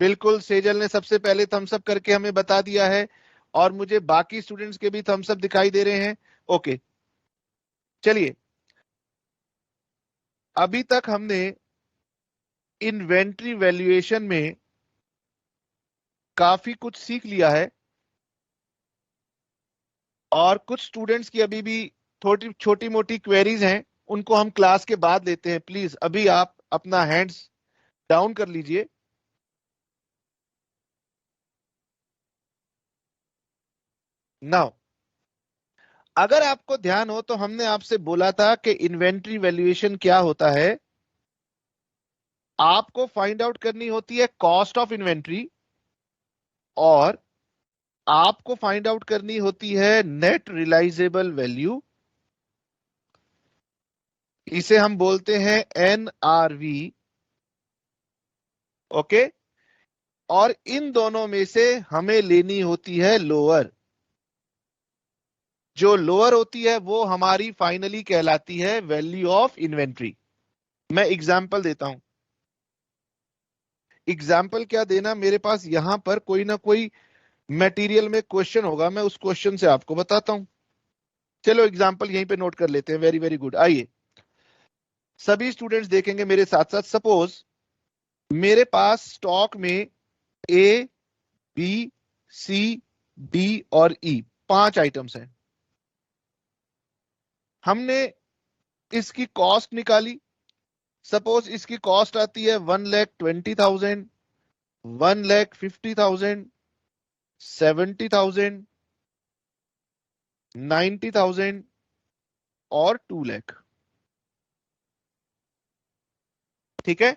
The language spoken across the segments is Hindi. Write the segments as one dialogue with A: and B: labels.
A: बिल्कुल, सेजल ने सबसे पहले थम्स अप करके हमें बता दिया है और मुझे बाकी स्टूडेंट्स के भी थम्स अप दिखाई दे रहे हैं। ओके, चलिए, अभी तक हमने इन्वेंट्री वैल्यूएशन में काफी कुछ सीख लिया है और कुछ स्टूडेंट्स की अभी भी थोड़ी छोटी मोटी क्वेरीज हैं, उनको हम क्लास के बाद लेते हैं। प्लीज अभी आप अपना हैंड्स डाउन कर लीजिए। नाउ, अगर आपको ध्यान हो तो हमने आपसे बोला था कि इन्वेंट्री वैल्यूएशन क्या होता है। आपको फाइंड आउट करनी होती है कॉस्ट ऑफ इन्वेंट्री और आपको फाइंड आउट करनी होती है नेट रियलाइजेबल वैल्यू। इसे हम बोलते हैं NRV। ओके, और इन दोनों में से हमें लेनी होती है लोअर। जो लोअर होती है वो हमारी फाइनली कहलाती है वैल्यू ऑफ इन्वेंट्री। मैं एग्जांपल देता हूं। एग्जाम्पल क्या देना, मेरे पास यहां पर कोई ना कोई मटेरियल में क्वेश्चन होगा, मैं उस क्वेश्चन से आपको बताता हूं। चलो एग्जाम्पल यहीं पे नोट कर लेते हैं। Very very good. आइए सभी स्टूडेंट्स देखेंगे मेरे साथ साथ। सपोज मेरे पास स्टॉक में A, B, C, D और E 5 आइटम्स हैं। हमने इसकी कॉस्ट निकाली। सपोज इसकी कॉस्ट आती है 1,20,000, 1,50,000, 70,000, 90,000 और 2 लाख। ठीक है,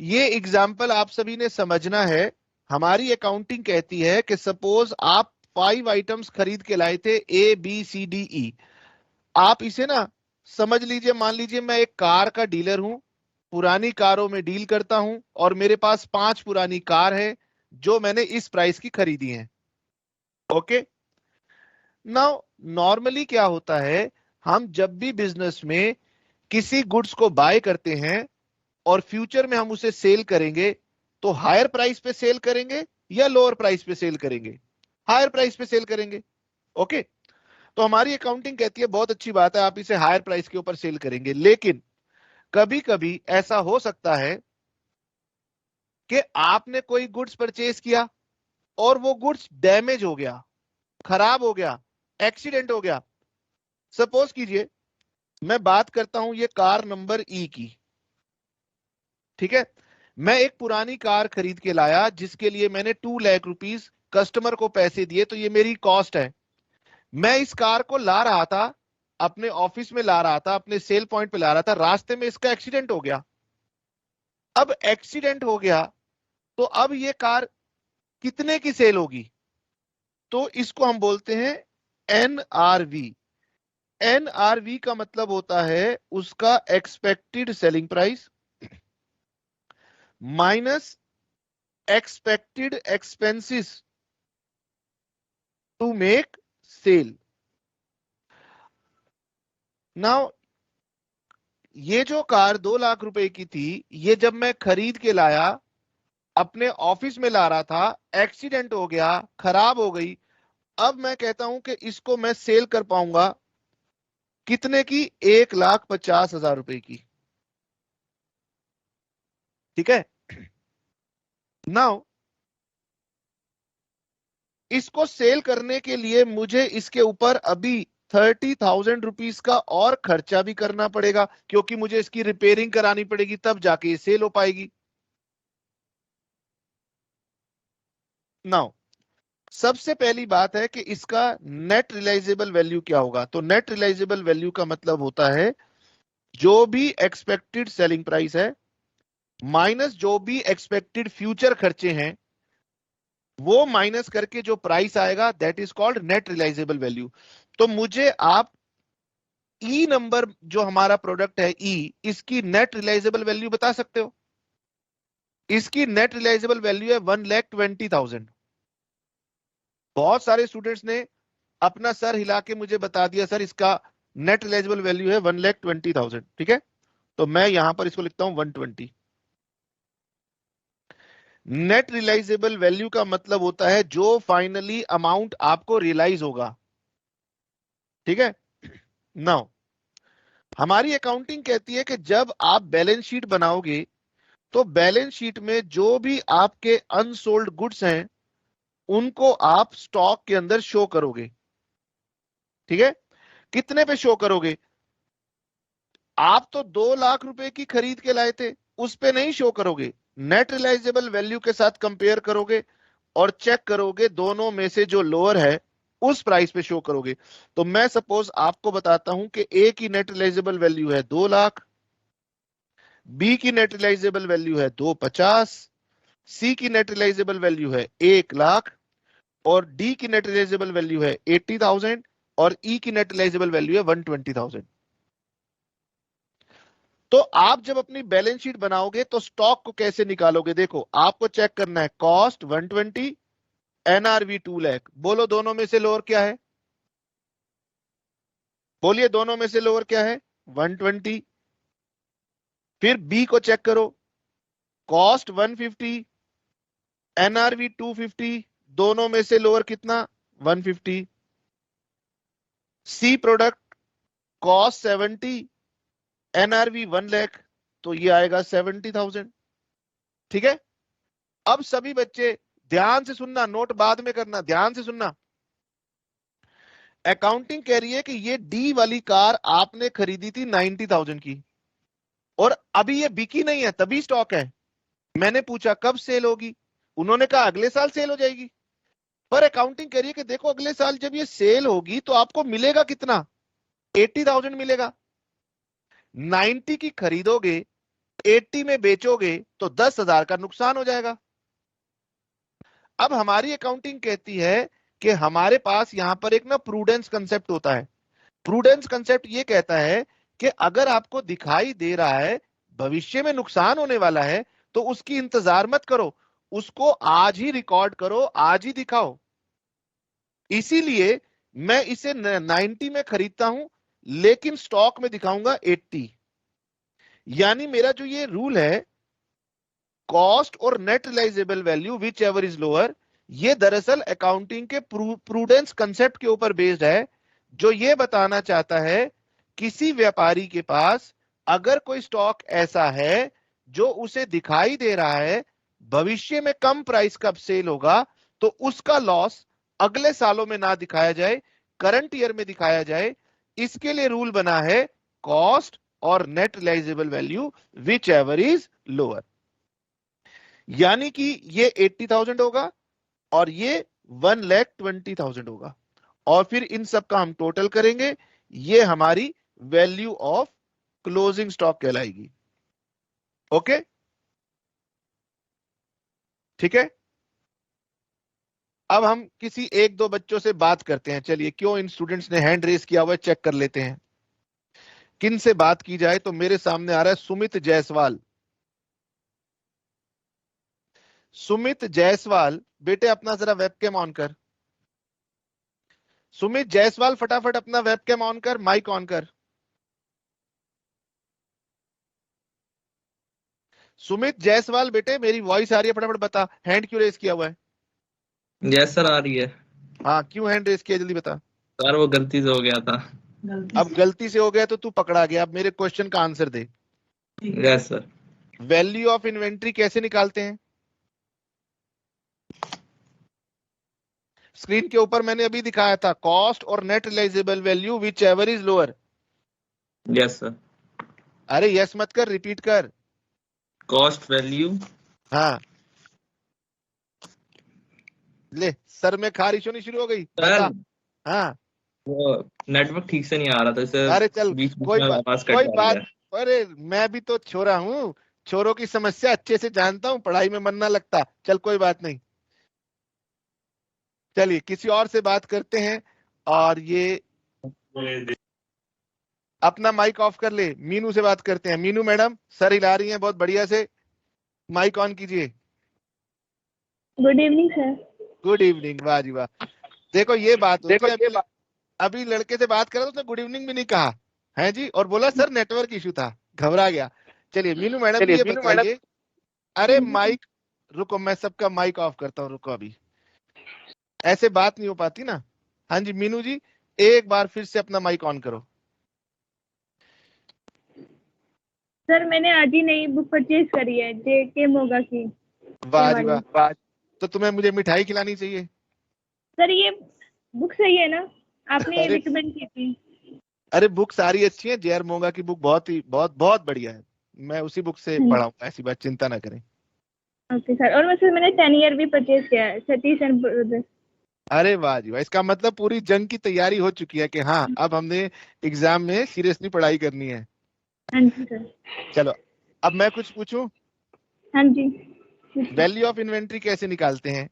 A: ये एग्जाम्पल आप सभी ने समझना है। हमारी अकाउंटिंग कहती है कि सपोज आप 5 आइटम्स खरीद के लाए थे, ABCDE। आप इसे ना समझ लीजिए, मान लीजिए मैं एक कार का डीलर हूं, पुरानी कारों में डील करता हूं और मेरे पास 5 पुरानी कार है जो मैंने इस प्राइस की खरीदी है। ओके, नाउ नॉर्मली क्या होता है, हम जब भी बिजनेस में किसी गुड्स को बाय करते हैं और फ्यूचर में हम उसे सेल करेंगे तो हायर प्राइस पे सेल करेंगे या लोअर प्राइस पे सेल करेंगे? हायर प्राइस पे सेल करेंगे। ओके, तो हमारी अकाउंटिंग कहती है बहुत अच्छी बात है, आप इसे हायर प्राइस के ऊपर सेल करेंगे। लेकिन कभी कभी ऐसा हो सकता है कि आपने कोई गुड्स परचेज किया और वो गुड्स डैमेज हो गया, खराब हो गया, एक्सीडेंट हो गया। सपोज कीजिए मैं बात करता हूं ये कार नंबर E की। ठीक है, मैं एक पुरानी कार खरीद के लाया जिसके लिए मैंने 2 लाख रुपीस कस्टमर को पैसे दिए, तो ये मेरी कॉस्ट है। मैं इस कार को ला रहा था, अपने ऑफिस में ला रहा था, अपने सेल पॉइंट पे ला रहा था, रास्ते में इसका एक्सीडेंट हो गया। अब एक्सीडेंट हो गया तो अब ये कार कितने की सेल होगी? तो इसको हम बोलते हैं NRV। NRV का मतलब होता है उसका expected selling price minus expected expenses to make sale. Now ये जो कार 2 लाख रुपए की थी, ये जब मैं खरीद के लाया, अपने ऑफिस में ला रहा था, एक्सीडेंट हो गया, खराब हो गई। अब मैं कहता हूं कि इसको मैं सेल कर पाऊंगा कितने की? 1,50,000 रुपए की। ठीक है, नाउ इसको सेल करने के लिए मुझे इसके ऊपर अभी 30,000 रुपीज का और खर्चा भी करना पड़ेगा, क्योंकि मुझे इसकी रिपेयरिंग करानी पड़ेगी, तब जाके ये सेल हो पाएगी। नाउ सबसे पहली बात है कि इसका नेट रियलाइजेबल वैल्यू क्या होगा। तो नेट रियलाइजेबल वैल्यू का मतलब होता है जो भी एक्सपेक्टेड सेलिंग प्राइस है माइनस जो भी एक्सपेक्टेड फ्यूचर खर्चे हैं, वो माइनस करके जो प्राइस आएगा, that is called net realisable value. तो मुझे आप ई नंबर, जो हमारा प्रोडक्ट है ई, इसकी नेट रियलाइजेबल वैल्यू बता सकते हो? इसकी नेट रियलाइजेबल वैल्यू है 1,20,000। बहुत सारे स्टूडेंट्स ने अपना सर हिला के मुझे बता दिया सर इसका नेट रियलाइजेबल वैल्यू है 1,20,000। ठीक है, तो मैं यहां पर इसको लिखता हूं 120। नेट रियलाइजेबल वैल्यू का मतलब होता है जो फाइनली अमाउंट आपको रियलाइज होगा। ठीक है। नाउ हमारी अकाउंटिंग कहती है कि जब आप बैलेंस शीट बनाओगे तो बैलेंस शीट में जो भी आपके अनसोल्ड गुड्स हैं उनको आप स्टॉक के अंदर शो करोगे। ठीक है। कितने पे शो करोगे? आप तो 2 लाख रुपए की खरीद के लाए थे, उस पे नहीं शो करोगे। नेट रियलाइजेबल वैल्यू के साथ कंपेयर करोगे और चेक करोगे दोनों में से जो लोअर है उस प्राइस पे शो करोगे। तो मैं सपोज आपको बताता हूं कि ए की नेट रियलाइजेबल वैल्यू है 2 लाख, बी की नेट रियलाइजेबल वैल्यू है 250, सी की नेट रियलाइजेबल वैल्यू है 1 लाख और डी की नेट रियलाइजेबल वैल्यू है 80,000 और ई की नेट रियलाइजेबल वैल्यू है 120,000। तो आप जब अपनी बैलेंस शीट बनाओगे तो स्टॉक को कैसे निकालोगे? देखो आपको चेक करना है कॉस्ट 120, एनआरवी 2 लाख। बोलो दोनों में से लोअर क्या है? बोलिए दोनों में से लोअर क्या है? 120। फिर बी को चेक करो, कॉस्ट 150, एनआरवी 250, दोनों में से लोअर कितना? 150। सी प्रोडक्ट, कॉस्ट 70, एनआरवी 1 लाख, तो ये आएगा 70,000। ठीक है। अब सभी बच्चे ध्यान से सुनना, नोट बाद में करना, ध्यान से सुनना। अकाउंटिंग कह रही है कि ये डी वाली कार आपने खरीदी थी 90,000 की और अभी ये बिकी नहीं है, तभी स्टॉक है। मैंने पूछा कब सेल होगी, उन्होंने कहा अगले साल सेल हो जाएगी। पर अकाउंटिंग कह रही है कि देखो अगले साल जब ये सेल होगी तो आपको मिलेगा कितना? 80,000 मिलेगा। 90 की खरीदोगे, 80 में बेचोगे तो 10,000 का नुकसान हो जाएगा। अब हमारी अकाउंटिंग कहती है कि हमारे पास यहां पर एक ना प्रूडेंस कंसेप्ट होता है। प्रूडेंस कंसेप्ट ये कहता है कि अगर आपको दिखाई दे रहा है भविष्य में नुकसान होने वाला है तो उसकी इंतजार मत करो, उसको आज ही रिकॉर्ड करो, आज ही दिखाओ। इसीलिए मैं इसे 90 में खरीदता हूं लेकिन स्टॉक में दिखाऊंगा 80। यानी मेरा जो ये रूल है कॉस्ट और net realisable value whichever is lower, ये दरअसल अकाउंटिंग के प्रूडेंस कंसेप्ट के ऊपर बेस्ड है, जो ये बताना चाहता है किसी व्यापारी के पास अगर कोई स्टॉक ऐसा है जो उसे दिखाई दे रहा है भविष्य में कम प्राइस का सेल होगा तो उसका लॉस अगले सालों में ना दिखाया जाए, करंट ईयर में दिखाया जाए। इसके लिए रूल बना है कॉस्ट और net realisable value whichever is lower. यानी कि ये 80,000 होगा और ये 1,20,000 होगा और फिर इन सब का हम टोटल करेंगे, ये हमारी वैल्यू ऑफ क्लोजिंग स्टॉक कहलाएगी। ओके, ठीक है। अब हम किसी एक दो बच्चों से बात करते हैं। चलिए, क्यों इन स्टूडेंट्स ने हैंड रेस किया हुआ है चेक कर लेते हैं। किन से बात की जाए तो मेरे सामने आ रहा है सुमित जायसवाल। सुमित जायसवाल बेटे अपना जरा वेबकैम ऑन कर। सुमित जायसवाल फटाफट अपना वेबकैम ऑन कर, माइक ऑन कर। सुमित जायसवाल बेटे मेरी वॉइस आ रही है, फटाफट बता हैंड क्यों रेस किया हुआ है?
B: यस सर, आ रही है।
A: हाँ, क्यों हैंड रेस किया जल्दी बता।
B: सर वो गलती से हो गया था।
A: अब गलती से हो गया तो तू पकड़ा गया। अब मेरे क्वेश्चन का answer they.
B: Yes sir.
A: Value of inventory कैसे निकालते हैं? स्क्रीन के ऊपर मैंने अभी दिखाया था कॉस्ट और net realisable value whichever is lower.
B: Yes sir.
A: अरे यस मत कर, रिपीट कर।
B: Cost value.
A: हाँ, ले सर में खारिश होनी शुरू हो गई,
B: सर
A: बता। हाँ,
B: वो नेटवर्क ठीक से नहीं आ रहा था, इसे
A: अरे चल
B: बीच बीच
A: कोई
B: में
A: बात,
B: आवाज कट
A: कोई
B: जा रही
A: बात।
B: है।
A: अरे मैं भी तो छोरा हूँ, छोरों की समस्या अच्छे से जानता हूँ, पढ़ाई में मन ना लगता। चल कोई बात नहीं, चलिए किसी और से बात करते हैं। और ये अपना माइक ऑफ कर ले, मीनू से बात करते हैं। मीनू मैडम सर हिला रही हैं बहुत बढ़िया से, माइक ऑन कीजिए।
C: Good evening sir.
A: Good evening, वाह जी वाह। देखो ये बात होती
B: देखो
A: है,
B: ये
A: अभी लड़के से बात करा तो उसने गुड इवनिंग भी नहीं कहा है जी, और बोला सर नेटवर्क इशू था, घबरा गया। चलिए मीनू मैडम जी ये
B: मीनू मैडम।
A: बताइए, अरे माइक रुको, मैं सबका माइक ऑफ करता हूँ, रुको अभी, ऐसे बात नहीं हो पाती ना। हाँ जी मीनू जी, एक बार फिर से अपना माइक ऑन करो।
C: सर मैंने आज ही नई बुक परचेज करी है, JK मोगा की।
A: वाह जी
C: वाली।
A: वाह वाह, तो तुम्हें मुझे मिठाई खिलानी चाहिए।
C: सर ये बुक सही है ना, आपने
A: अरे
C: रिकमेंड की थी।
A: अरे बुक सारी अच्छी है, JR मोंगा की बुक बहुत ही बहुत बहुत बढ़िया है, मैं उसी बुक से पढ़ा हूँ, ऐसी बात चिंता ना करें।
C: ओके सर, और वैसे मैंने 10 ईयर भी परचेज किया है, सतीश एंड ब्रदर्स।
A: अरे वाह जी वाह, इसका मतलब पूरी जंग की तैयारी हो चुकी है कि हाँ अब हमने एग्जाम में सीरियसली पढ़ाई करनी है।
C: हाँ जी सर।
A: चलो अब मैं कुछ पूछूं,
C: हाँ जी
A: वैल्यू ऑफ इन्वेंट्री कैसे निकालते हैं?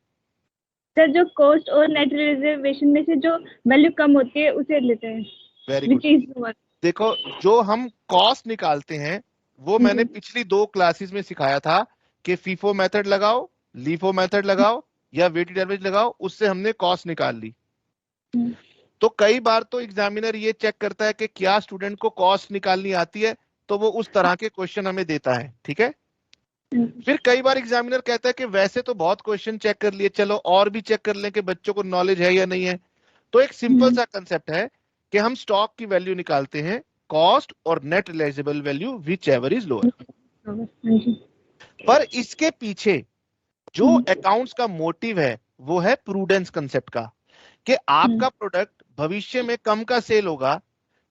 C: सर, जो कॉस्ट और नेट रिजर्वेशन में से जो वैल्यू कम होती है उसे लेते हैं,
A: very
C: which
A: good.
C: Is lower.
A: देखो जो हम कॉस्ट निकालते हैं वो मैंने पिछली 2 क्लासेस में सिखाया था कि फीफो मेथड लगाओ, लीफो मेथड लगाओ या वेटेड एवरेज लगाओ, उससे हमने कॉस्ट निकाल ली। तो कई बार तो एग्जामिनर ये चेक करता है कि क्या स्टूडेंट को कॉस्ट निकालनी आती है, तो वो उस तरह के क्वेश्चन हमें देता है, ठीक है। फिर कई बार एग्जामिनर कहता है कि वैसे तो बहुत क्वेश्चन चेक कर लिए, चलो और भी चेक कर लें कि बच्चों को नॉलेज है या नहीं है। तो एक सिंपल सा कंसेप्ट है कि हम स्टॉक की वैल्यू निकालते हैं, कॉस्ट और net realisable value whichever is lower. पर इसके पीछे जो अकाउंट्स का मोटिव है वो है प्रूडेंस कंसेप्ट का, कि आपका प्रोडक्ट भविष्य में कम का सेल होगा,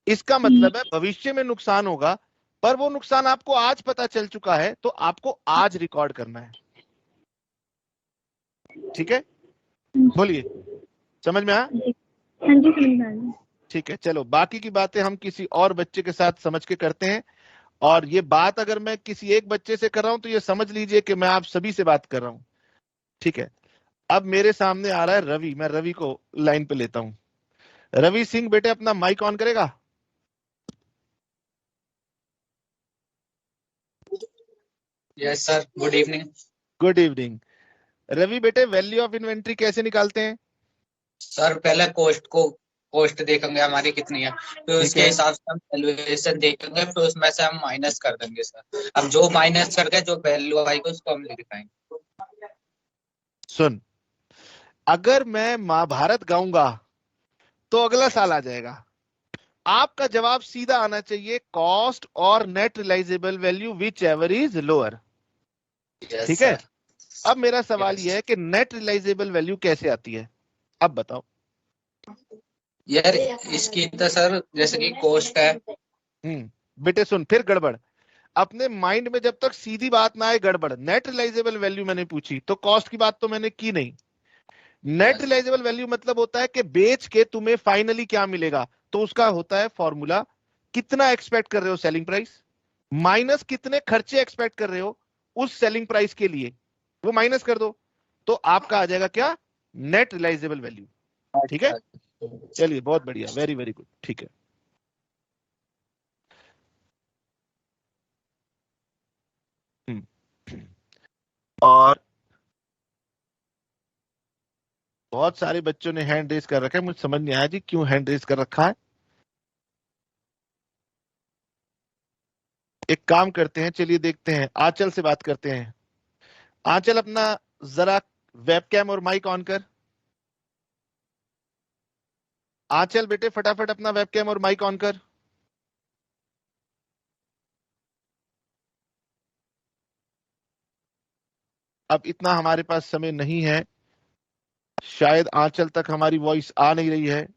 A: इसका मतलब है भविष्य में नुकसान होगा, पर वो नुकसान आपको आज पता चल चुका है तो आपको आज रिकॉर्ड करना है, ठीक है। बोलिए, समझ में आया?
C: हाँ जी समझ में आ गया।
A: ठीक है, चलो बाकी की बातें हम किसी और बच्चे के साथ समझ के करते हैं। और ये बात अगर मैं किसी एक बच्चे से कर रहा हूं तो ये समझ लीजिए कि मैं आप सभी से बात कर रहा हूं, ठीक है। अब मेरे सामने आ रहा है रवि, मैं रवि को लाइन पे लेता हूं। रवि सिंह बेटे अपना माइक ऑन करेगा?
D: Yes sir, good evening.
A: Good evening. Ravi बेटे वैल्यू ऑफ इन्वेंट्री कैसे निकालते हैं?
D: सर पहले कॉस्ट देखेंगे हमारी कितनी है, फिर उसके हिसाब से हम वैल्यूएशन देखेंगे, फिर उसमें से हम माइनस कर देंगे सर। अब जो माइनस करके जो वैल्यू आएगी उसको हम लिख पाएंगे।
A: सुन, अगर मैं महाभारत गाऊंगा तो अगला साल आ जाएगा। आपका जवाब सीधा आना चाहिए, कॉस्ट और net realisable value whichever is lower, ठीक है। अब मेरा सवाल यह है कि नेट रियलाइजेबल वैल्यू कैसे आती है, अब बताओ।
D: यार इसकी तो सर जैसे कि कॉस्ट है।
A: बेटे सुन, फिर गड़बड़ अपने माइंड में जब तक सीधी बात ना आए गड़बड़। नेट रियलाइजेबल वैल्यू मैंने पूछी तो कॉस्ट की बात तो मैंने की नहीं। नेट रियलाइजेबल वैल्यू मतलब होता है कि बेच के तुम्हें फाइनली क्या मिलेगा, तो उसका होता है फॉर्मूला, कितना एक्सपेक्ट कर रहे हो सेलिंग प्राइस माइनस कितने खर्चे एक्सपेक्ट कर रहे हो उस सेलिंग प्राइस के लिए, वो माइनस कर दो, तो आपका आ जाएगा क्या, नेट रियलाइजेबल वैल्यू, ठीक है। चलिए बहुत बढ़िया, वेरी वेरी गुड, ठीक है। और बहुत सारे बच्चों ने हैंड रेज कर रखा है, मुझे समझ नहीं आया जी क्यों हैंड रेज कर रखा है। एक काम करते हैं, चलिए देखते हैं, आंचल से बात करते हैं। आंचल अपना जरा वेबकैम और माइक ऑन कर। आंचल बेटे फटाफट अपना वेबकैम और माइक ऑन कर। अब इतना हमारे पास समय नहीं है, शायद आंचल तक हमारी वॉइस आ नहीं रही है,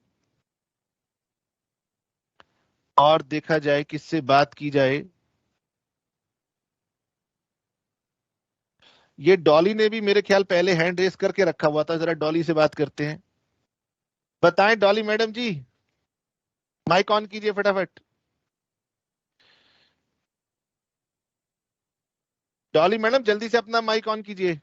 A: और देखा जाए किससे बात की जाए। ये डॉली ने भी मेरे ख्याल पहले हैंड रेस करके रखा हुआ था, जरा डॉली से बात करते हैं। बताएं Dolly madam ji, mic on कीजिए फटाफट। डॉली मैडम जल्दी से अपना माइक ऑन कीजिए।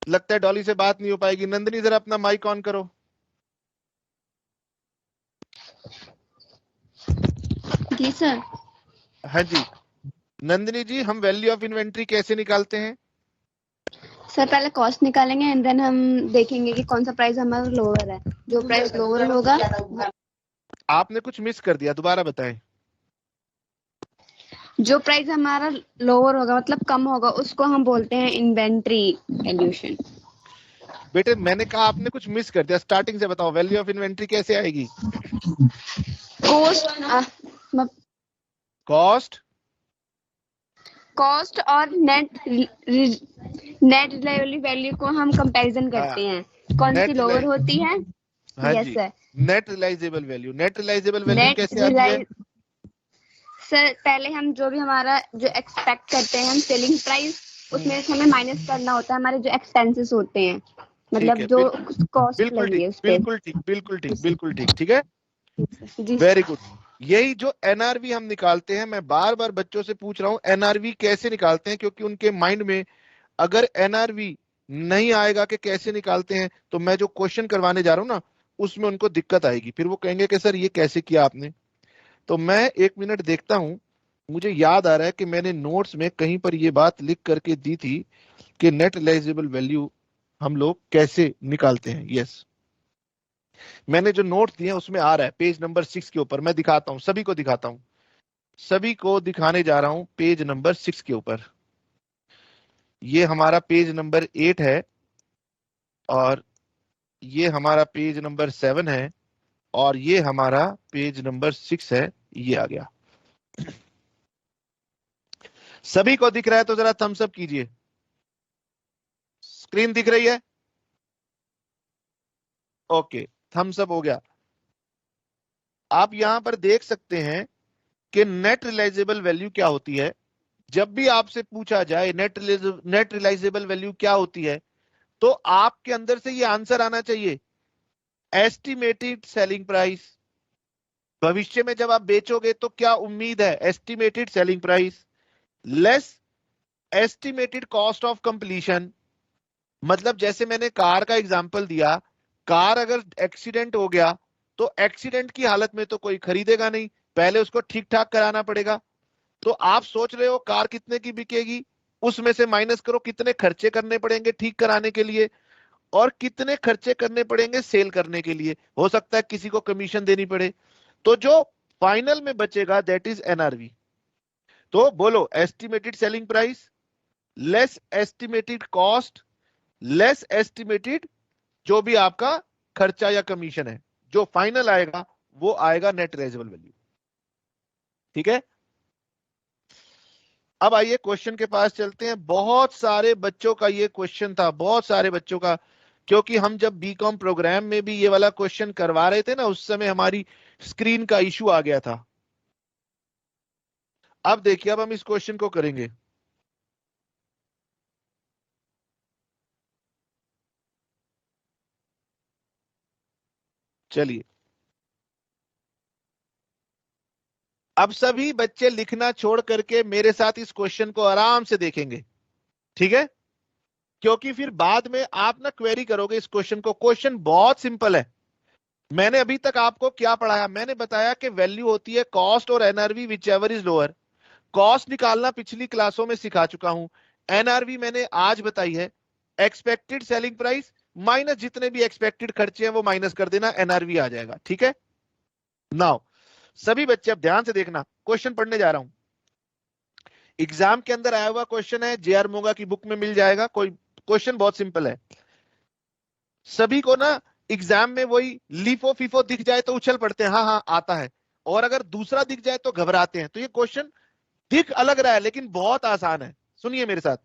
A: लगता है डॉली से बात नहीं हो पाएगी। नंदिनी जरा अपना माइक ऑन करो।
E: जी सर।
A: हाँ जी नंदिनी जी, हम वैल्यू ऑफ इन्वेंट्री कैसे निकालते हैं?
E: सर पहले कॉस्ट निकालेंगे एंड देन हम देखेंगे कि कौन सा प्राइस हमारा लोअर है। जो प्राइस लोअर होगा।
A: आपने कुछ मिस कर दिया, दोबारा बताएं।
E: जो प्राइस हमारा लोअर होगा मतलब कम होगा उसको हम बोलते हैं इन्वेंट्री वैल्यूएशन।
A: बेटे मैंने कहा आपने कुछ मिस कर दिया, स्टार्टिंग से बताओ वैल्यू ऑफ इन्वेंट्री कैसे आएगी? कॉस्ट
E: कॉस्ट और नेट रिलायबिलिटी वैल्यू को हम कंपैरिजन करते हैं, कौन सी
A: net
E: लोअर होती है।
A: हाँ
E: यस
A: जी,
E: sir.
A: Net realisable value. Net realisable value
E: net
A: कैसे आती है?
E: सर पहले हम जो भी हमारा जो एक्सपेक्ट करते हैं हम सेलिंग प्राइस, उसमें से हमें माइनस करना होता है हमारे जो एक्सपेंसेस होते हैं, मतलब
A: है,
E: जो कॉस्ट
A: बिल्कुल
E: लगी है
A: ठीक,
E: उस पे।
A: बिल्कुल ठीक, बिल्कुल ठीक, बिल्कुल ठीक, ठीक है,
E: जी
A: वेरी गुड। यही जो एनआरवी हम निकालते हैं, मैं बार बार बच्चों से पूछ रहा हूं एनआरवी कैसे निकालते हैं, क्योंकि उनके माइंड में अगर एनआरवी नहीं आएगा कि कैसे निकालते हैं, तो मैं जो क्वेश्चन करवाने जा रहा हूं ना उसमें उनको दिक्कत आएगी, फिर वो कहेंगे कि सर ये कैसे किया आपने। तो मैं 1 मिनट देखता हूं, मुझे याद आ रहा है कि मैंने नोट्स में कहीं पर ये बात लिख करके दी थी कि नेट रिलाइजेबल वैल्यू हम लोग कैसे निकालते हैं। यस, मैंने जो नोट दिए हैं उसमें आ रहा है पेज नंबर 6 के ऊपर। मैं दिखाता हूं, सभी को दिखाता हूं, सभी को दिखाने जा रहा हूं पेज नंबर 6 के ऊपर। ये हमारा पेज नंबर 8 है और ये हमारा पेज नंबर 7 है और ये हमारा पेज नंबर 6 है। ये आ गया, सभी को दिख रहा है तो जरा थम्स अप कीजिए। स्क्रीन दिख रही है? ओके, थम्स अप हो गया। आप यहां पर देख सकते हैं कि नेट रिलाइजेबल वैल्यू क्या होती है। जब भी आपसे पूछा जाए नेट रिलाइजेबल वैल्यू क्या होती है, तो आपके अंदर से ये आंसर आना चाहिए, एस्टिमेटेड सेलिंग प्राइस। भविष्य में जब आप बेचोगे तो क्या उम्मीद है, estimated selling price less estimated cost of completion. मतलब जैसे मैंने कार का एग्जांपल दिया, कार अगर एक्सीडेंट हो गया तो एक्सीडेंट की हालत में तो कोई खरीदेगा नहीं, पहले उसको ठीक ठाक कराना पड़ेगा। तो आप सोच रहे हो कार कितने की बिकेगी, उसमें से माइनस करो कितने खर्चे करने पड़ेंगे ठीक कराने के लिए और कितने खर्चे करने पड़ेंगे सेल करने के लिए। हो सकता है किसी को कमीशन देनी पड़े, तो जो फाइनल में बचेगा दैट इज एनआरवी। तो बोलो, estimated selling price less estimated cost less estimated जो भी आपका खर्चा या कमीशन है, जो फाइनल आएगा वो आएगा नेट रिलाइजेबल वैल्यू। ठीक है, अब आइए क्वेश्चन के पास चलते हैं। बहुत सारे बच्चों का ये क्वेश्चन था, बहुत सारे बच्चों का, क्योंकि हम जब बीकॉम प्रोग्राम में भी ये वाला क्वेश्चन करवा रहे थे ना, उस समय हमारी स्क्रीन का इशू आ गया था। अब देखिए, अब हम इस क्वेश्चन को करेंगे। चलिए, अब सभी बच्चे लिखना छोड़ करके मेरे साथ इस क्वेश्चन को आराम से देखेंगे, ठीक है? क्योंकि फिर बाद में आप ना क्वेरी करोगे इस क्वेश्चन को। क्वेश्चन बहुत सिंपल है। मैंने अभी तक आपको क्या पढ़ाया, मैंने बताया कि वैल्यू होती है कॉस्ट और NRV which ever is lower. Cost निकालना पिछली क्लासों में सिखा चुका हूं, एनआरवी मैंने आज बताई है। एक्सपेक्टेड सेलिंग प्राइस माइनस जितने भी एक्सपेक्टेड खर्चे हैं वो माइनस कर देना, एनआरवी आ जाएगा। ठीक है, नाउ सभी बच्चे अब ध्यान से देखना, क्वेश्चन पढ़ने जा रहा हूं। एग्जाम के अंदर आया हुआ क्वेश्चन है, जेआर मोगा की बुक में मिल जाएगा। कोई क्वेश्चन बहुत सिंपल है। सभी को ना एग्जाम में वही लीफो फीफो दिख जाए तो उछल पड़ते हैं, हाँ हाँ आता है, और अगर दूसरा दिख जाए तो घबराते हैं। तो ये क्वेश्चन दिख अलग रहा है लेकिन बहुत आसान है, सुनिए मेरे साथ।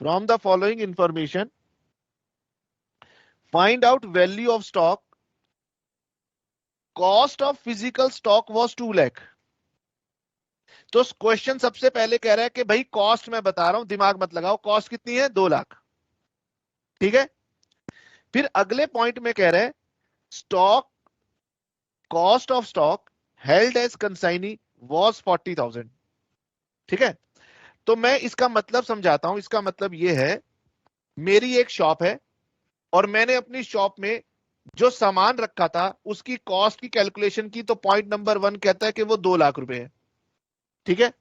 A: From the following information find out value of stock, cost of physical stock was 2 lakh. तो क्वेश्चन सबसे पहले कह रहा है कि भाई कॉस्ट मैं बता रहा हूं, दिमाग मत लगाओ, कॉस्ट कितनी है, 2 लाख। ठीक है, फिर अगले पॉइंट में कह रहा है stock cost of stock held as consignee was 40,000। ठीक है, तो मैं इसका मतलब समझाता हूं। इसका मतलब यह है, मेरी एक शॉप है और मैंने अपनी शॉप में जो सामान रखा था उसकी कॉस्ट की कैलकुलेशन की, तो पॉइंट नंबर 1 कहता है कि वो 2 लाख रुपए है। ठीक है,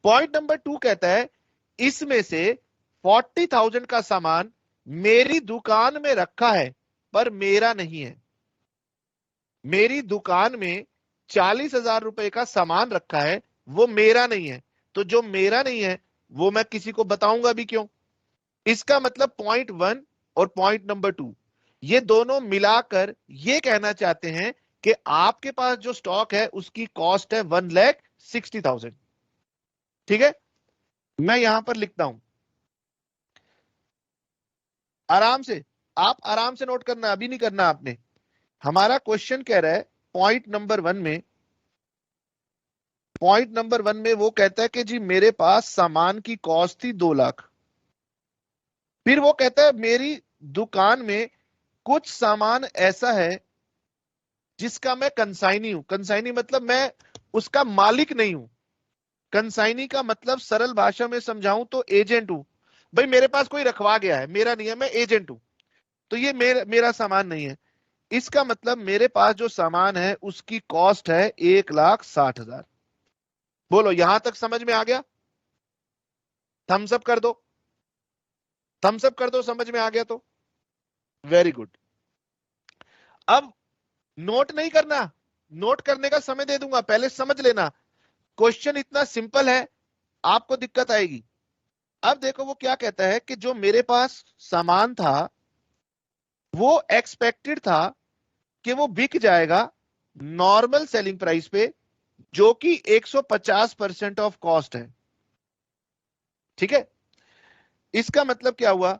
A: पॉइंट नंबर 2 कहता है इसमें से 40,000 का सामान मेरी दुकान में रखा है पर मेरा नहीं है। मेरी दुकान में 40,000 रुपए का सामान रखा है, वो मेरा नहीं है, तो जो मेरा नहीं है वो मैं किसी को बताऊंगा भी क्यों। इसका मतलब पॉइंट 1 और पॉइंट नंबर 2 ये दोनों मिलाकर ये कहना चाहते हैं कि आपके पास जो स्टॉक है उसकी कॉस्ट है 1,60,000। ठीक है, मैं यहां पर लिखता हूं, आराम से, आप आराम से नोट करना, अभी नहीं करना आपने। हमारा क्वेश्चन कह रहा है पॉइंट नंबर 1 में, पॉइंट नंबर 1 में वो कहता है कि जी मेरे पास सामान की कॉस्ट थी 2 लाख। फिर वो कहता है मेरी दुकान में कुछ सामान ऐसा है जिसका मैं कंसाइनी हूं। कंसाइनी मतलब मैं उसका मालिक नहीं हूं। कंसाइनी का मतलब सरल भाषा में समझाऊं तो एजेंट हूं। भाई मेरे पास कोई रखवा गया है, मेरा नहीं है, मैं एजेंट हूं, तो ये मेरा सामान नहीं है। इसका मतलब मेरे पास जो सामान है उसकी कॉस्ट है 1,60,000। बोलो यहां तक समझ में आ गया? थम्स अप कर दो, थम्स अप कर दो, समझ में आ गया तो वेरी गुड। अब नोट नहीं करना, नोट करने का समय दे दूंगा, पहले समझ लेना। क्वेश्चन इतना सिंपल है, आपको दिक्कत आएगी। अब देखो वो क्या कहता है कि जो मेरे पास सामान था वो एक्सपेक्टेड था कि वो बिक जाएगा नॉर्मल सेलिंग प्राइस पे, जो कि 150% ऑफ कॉस्ट है। ठीक है, इसका मतलब क्या हुआ?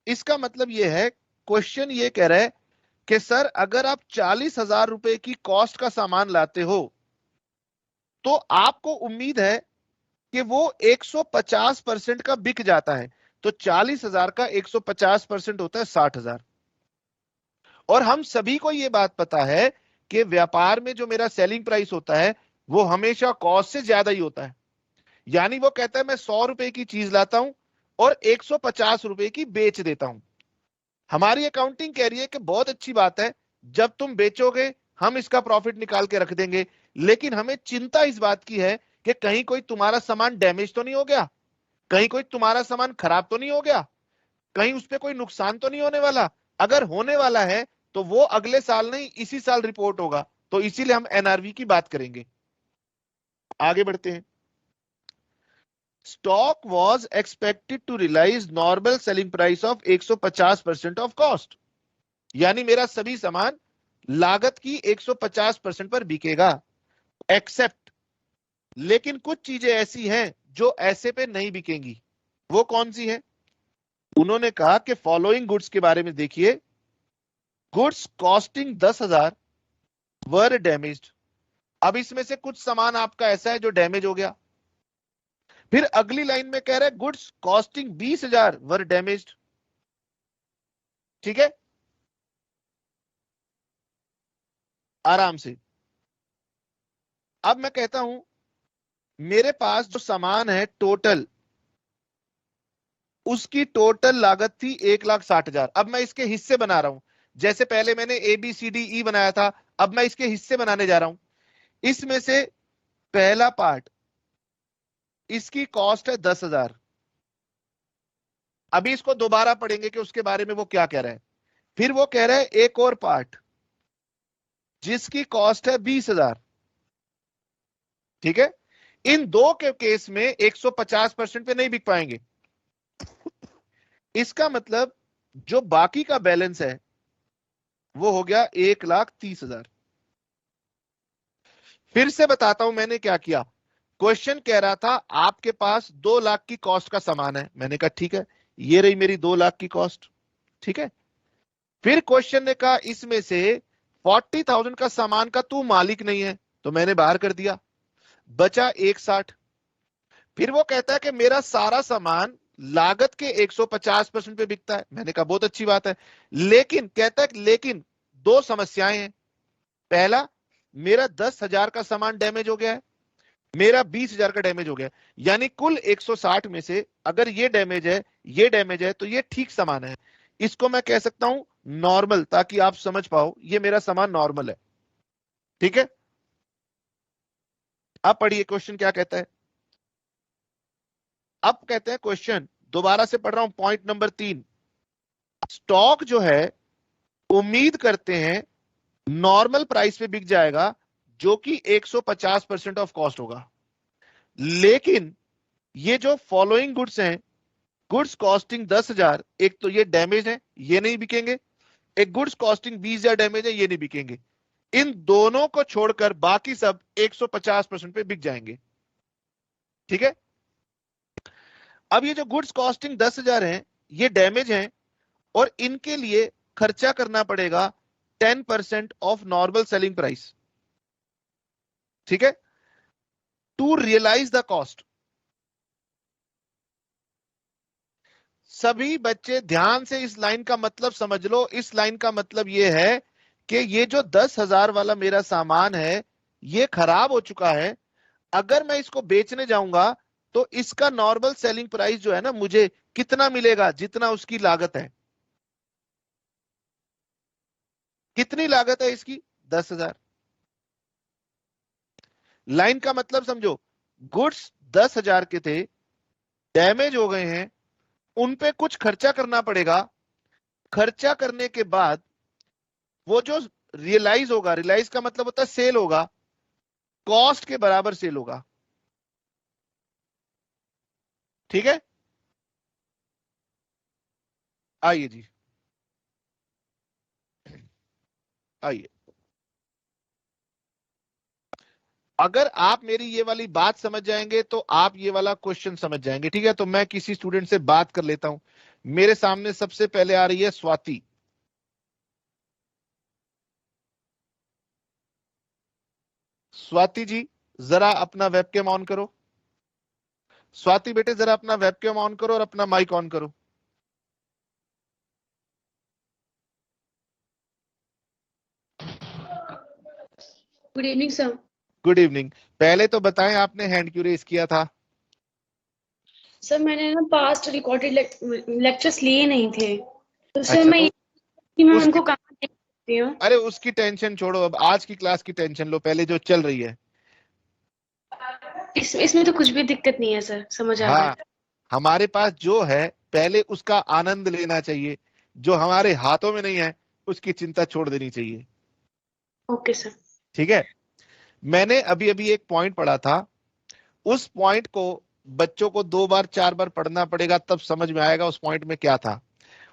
A: इसका मतलब यह है, क्वेश्चन ये कह रहा है कि सर अगर आप 40,000 रुपए की कॉस्ट का सामान लाते हो तो आपको उम्मीद है कि वो 150% का बिक जाता है। तो 40,000 का 150% होता है 60,000। और हम सभी को ये बात पता है कि व्यापार में जो मेरा सेलिंग प्राइस होता है वो हमेशा कॉस्ट से ज्यादा ही होता है। यानी वो कहता है मैं 100 रुपए की चीज लाता हूं और 150 रुपए की बेच देता हूं। हमारी अकाउंटिंग कह रही है कि बहुत अच्छी बात है, जब तुम बेचोगे हम इसका प्रॉफिट निकाल के रख देंगे, लेकिन हमें चिंता इस बात की है कि कहीं कोई तुम्हारा सामान डैमेज तो नहीं हो गया, कहीं कोई तुम्हारा सामान खराब तो नहीं हो गया, कहीं उस पर कोई नुकसान तो नहीं होने वाला। अगर होने वाला है तो वो अगले साल नहीं इसी साल रिपोर्ट होगा। तो इसीलिए हम एनआरवी की बात करेंगे। आगे बढ़ते हैं। Stock was expected to realise normal selling price of 150% of cost. यानी मेरा सभी सामान लागत की 150% पर बिकेगा, एक्सेप्ट, लेकिन कुछ चीजें ऐसी हैं जो ऐसे पे नहीं बिकेंगी। वो कौन सी है? उन्होंने कहा कि फॉलोइंग गुड्स के बारे में देखिए। गुड्स कॉस्टिंग 10,000 वर डैमेज्ड। अब इसमें से कुछ सामान आपका ऐसा है जो डैमेज हो गया। फिर अगली लाइन में कह रहा है गुड्स कॉस्टिंग 20,000 वर डैमेज्ड। ठीक है, आराम से। अब मैं कहता हूं मेरे पास जो सामान है टोटल, उसकी टोटल लागत थी 1,60,000। अब मैं इसके हिस्से बना रहा हूं, जैसे पहले मैंने ABCDE बनाया था, अब मैं इसके हिस्से बनाने जा रहा हूं। इसमें से पहला पार्ट, इसकी कॉस्ट है 10,000। अभी इसको दोबारा पढ़ेंगे कि उसके बारे में वो क्या कह रहा है। फिर वो कह रहा है एक और पार्ट जिसकी कॉस्ट है 20,000। ठीक है, इन दो के केस में 150% पे नहीं बिक पाएंगे। इसका मतलब जो बाकी का बैलेंस है वो हो गया 1,30,000। फिर से बताता हूं मैंने क्या किया। क्वेश्चन कह रहा था आपके पास 2 लाख की कॉस्ट का सामान है, मैंने कहा ठीक है, ये रही मेरी 2 लाख की कॉस्ट। ठीक है, फिर क्वेश्चन ने कहा इसमें से 40,000 का सामान का तू मालिक नहीं है, तो मैंने बाहर कर दिया, बचा 1,60। फिर वो कहता है कि मेरा सारा सामान लागत के 150% पे बिकता है, मैंने कहा बहुत अच्छी बात है, लेकिन कहता है लेकिन 2 समस्याएं हैं। पहला, मेरा 10,000 का सामान डैमेज हो गया है, मेरा 20,000 का डैमेज हो गया है। यानी कुल 160 में से अगर ये डैमेज है, ये डैमेज है, तो ये ठीक सामान है। इसको मैं कह सकता हूं नॉर्मल, ताकि आप समझ पाओ ये मेरा सामान नॉर्मल है। ठीक है, अब पढ़िए क्वेश्चन क्या कहता है। अब कहते हैं क्वेश्चन, दोबारा से पढ़ रहा हूं, पॉइंट नंबर 3। स्टॉक जो है उम्मीद करते हैं नॉर्मल प्राइस पे बिक जाएगा, जो कि 150% ऑफ कॉस्ट होगा। लेकिन ये जो फॉलोइंग गुड्स हैं, गुड्स कॉस्टिंग 10,000, एक तो ये डैमेज है, ये नहीं बिकेंगे। एक गुड्स कॉस्टिंग 20,000 डैमेज है, ये नहीं बिकेंगे। इन दोनों को छोड़कर बाकी सब 150% पे बिक जाएंगे। ठीक है। अब ये जो गुड्स कॉस्टिंग 10,000 हैं, ये डैमेज हैं और इनके लिए खर्चा करना पड़ेगा 10% ऑफ नॉर्मल सेलिंग प्राइस। ठीक है। To realise the cost. सभी बच्चे ध्यान से इस लाइन का मतलब समझ लो। इस लाइन का मतलब यह है कि ये जो 10,000 वाला मेरा सामान है, ये खराब हो चुका है। अगर मैं इसको बेचने जाऊंगा तो इसका नॉर्मल सेलिंग प्राइस जो है ना, मुझे कितना मिलेगा? जितना उसकी लागत है। कितनी लागत है इसकी? 10,000। लाइन का मतलब समझो, गुड्स 10,000 के थे, डैमेज हो गए हैं, उन पे कुछ खर्चा करना पड़ेगा। खर्चा करने के बाद वो जो रियलाइज होगा, रियलाइज का मतलब होता है सेल होगा, कॉस्ट के बराबर सेल होगा। ठीक है। आइए जी, आइए। अगर आप मेरी ये वाली बात समझ जाएंगे तो आप ये वाला क्वेश्चन समझ जाएंगे। ठीक है। तो मैं किसी स्टूडेंट से बात कर लेता हूं। मेरे सामने सबसे पहले आ रही है स्वाति। स्वाति जी, जरा अपना वेबकैम ऑन करो। स्वाति बेटे, जरा अपना वेबकैम ऑन करो और अपना माइक ऑन करो।
F: Good evening sir.
A: Good evening. पहले तो बताएं, आपने हैंड क्यों रेज किया था?
F: सर मैंने ना पास्ट रिकॉर्डेड लेक्चर्स लिए नहीं थे, तो सर
A: अच्छा,
F: मैं
A: उसकी-
F: उनको कहाँ देख सकती हूँ?
A: अरे उसकी टेंशन छोड़ो, अब आज की क्लास की टेंशन लो पहले, जो चल रही है।
F: इसमें तो कुछ भी दिक्कत नहीं है सर, समझ आ
A: हाँ,
F: गया।
A: हमारे पास जो है पहले उसका आनंद लेना चाहिए। जो हमारे हाथों में नहीं है उसकी चिंता छोड़ देनी चाहिए।
F: Okay sir.
A: ठीक है। मैंने अभी अभी एक पॉइंट पढ़ा था, उस पॉइंट को बच्चों को 2 बार 4 बार पढ़ना पड़ेगा, तब समझ में आएगा उस पॉइंट में क्या था।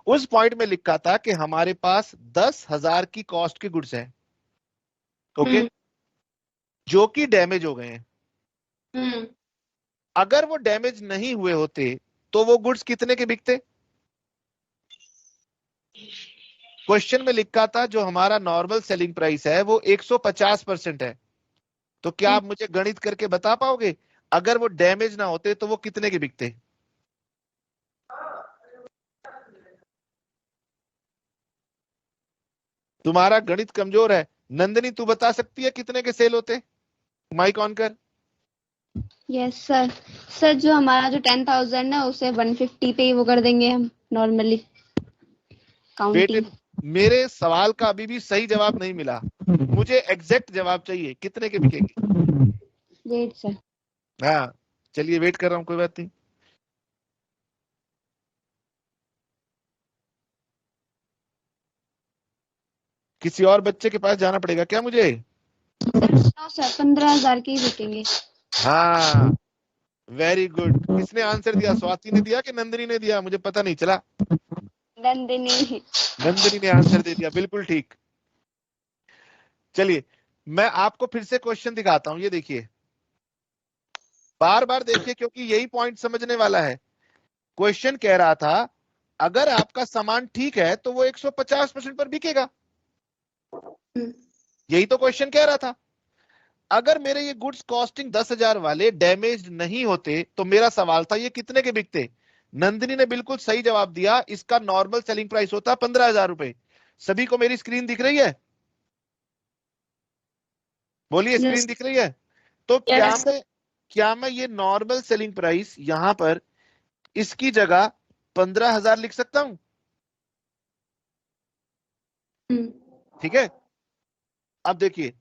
A: उस पॉइंट में लिखा था कि हमारे पास 10,000 की कॉस्ट के गुड्स हैं, ओके, जो कि डैमेज हो गए हैं। अगर वो डैमेज नहीं हुए होते तो वो गुड्स कितने के बिकते? क्वेश्चन में लिखा था जो हमारा नॉर्मल सेलिंग प्राइस है वो 150% है। तो क्या आप मुझे गणित करके बता पाओगे, अगर वो डैमेज ना होते तो वो कितने के बिकते? तुम्हारा गणित कमजोर है। नंदिनी, तू बता सकती है कितने के सेल होते? माइक ऑन कर।
E: Yes sir. सर जो हमारा जो 10,000 है उसे 150 पे ही वो कर देंगे हम नॉर्मली
A: बेटे,
E: काउंटिंग।
A: मेरे सवाल का अभी भी सही जवाब नहीं मिला। मुझे एग्जैक्ट जवाब चाहिए, कितने के बिकेंगे?
E: Wait sir.
A: हाँ, चलिए वेट कर रहा हूं, कोई बात नहीं। किसी और बच्चे के पास जाना पड़ेगा क्या मुझे?
E: सर 15,000 के ही बिकेंगे।
A: हाँ, वेरी गुड। किसने आंसर दिया? स्वाति ने दिया कि नंदिनी ने दिया? मुझे पता नहीं चला।
E: नंदिनी।
A: नंदिनी ने आंसर दे दिया, बिल्कुल ठीक। चलिए, मैं आपको फिर से क्वेश्चन दिखाता हूं, ये देखिए, बार बार देखिए, क्योंकि यही पॉइंट समझने वाला है। क्वेश्चन कह रहा था अगर आपका सामान ठीक है तो वो 150% पर बिकेगा। यही तो क्वेश्चन कह रहा था। अगर मेरे ये गुड्स कॉस्टिंग 10,000 वाले डैमेज नहीं होते तो मेरा सवाल था ये कितने के बिकते? नंदिनी ने बिल्कुल सही जवाब दिया, इसका नॉर्मल सेलिंग प्राइस होता 15,000 रुपए। सभी को मेरी स्क्रीन दिख रही है? बोलिए, स्क्रीन दिख रही है? तो क्या मैं ये नॉर्मल सेलिंग प्राइस यहां पर इसकी जगह 15,000 लिख सकता हूं? ठीक है। अब देखिए,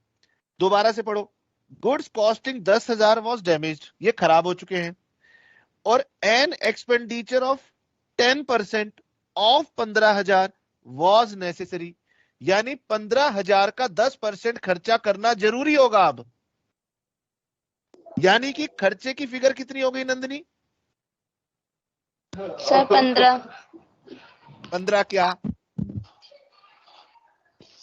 A: दोबारा से पढ़ो। गुड्स कॉस्टिंग 10,000 वॉज डैमेज्ड, ये खराब हो चुके हैं, और an expenditure of 10% of 15,000 was necessary. यानी 15,000 का 10% खर्चा करना जरूरी होगा अब। यानी कि खर्चे की फिगर कितनी हो गई नंदिनी?
E: सर 15।
A: 15 क्या?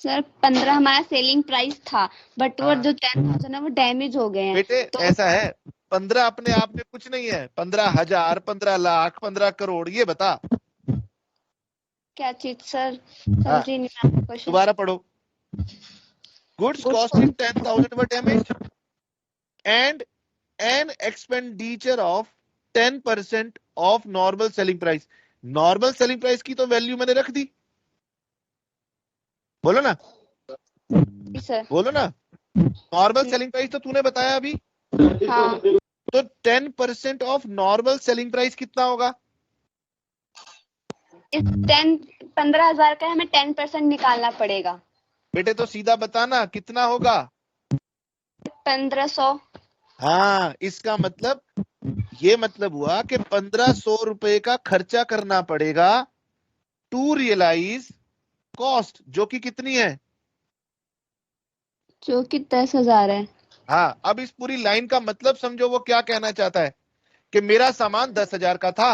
E: सर 15 हमारा सेलिंग प्राइस था, बट वो
A: हाँ।
E: जो 10,000 है वो डैमेज हो गए हैं।
A: बेटे
E: तो
A: ऐसा है, 15 अपने आप में कुछ नहीं है। 15,000, 15 लाख, 15 करोड़, ये बता।
E: क्या चीज सर?
A: हाँ,
E: समझी नहीं मैं आपका क्वेश्चन।
A: दोबारा पढ़ो। Goods
E: Goods
A: costing 10,000 were damaged and an expenditure of 10% of normal selling price। Normal selling price की तो वैल्यू मैंने रख दी। बोलो ना,
E: जी सर।
A: बोलो ना। नॉर्मल सेलिंग प्राइस तो तूने बताया अभी।
E: हाँ,
A: तो 10% ऑफ नॉर्मल सेलिंग प्राइस कितना होगा?
E: इस 15,000 का हमें 10% निकालना पड़ेगा।
A: बेटे तो सीधा बताना कितना होगा।
E: 1500।
A: हाँ, इसका मतलब ये मतलब हुआ कि 1,500 रुपए का खर्चा करना पड़ेगा टू रियलाइज कॉस्ट, जो कि कितनी है?
E: जो कि 10,000 है।
A: हाँ, अब इस पूरी लाइन का मतलब समझो, वो क्या कहना चाहता है कि मेरा सामान 10,000 का था,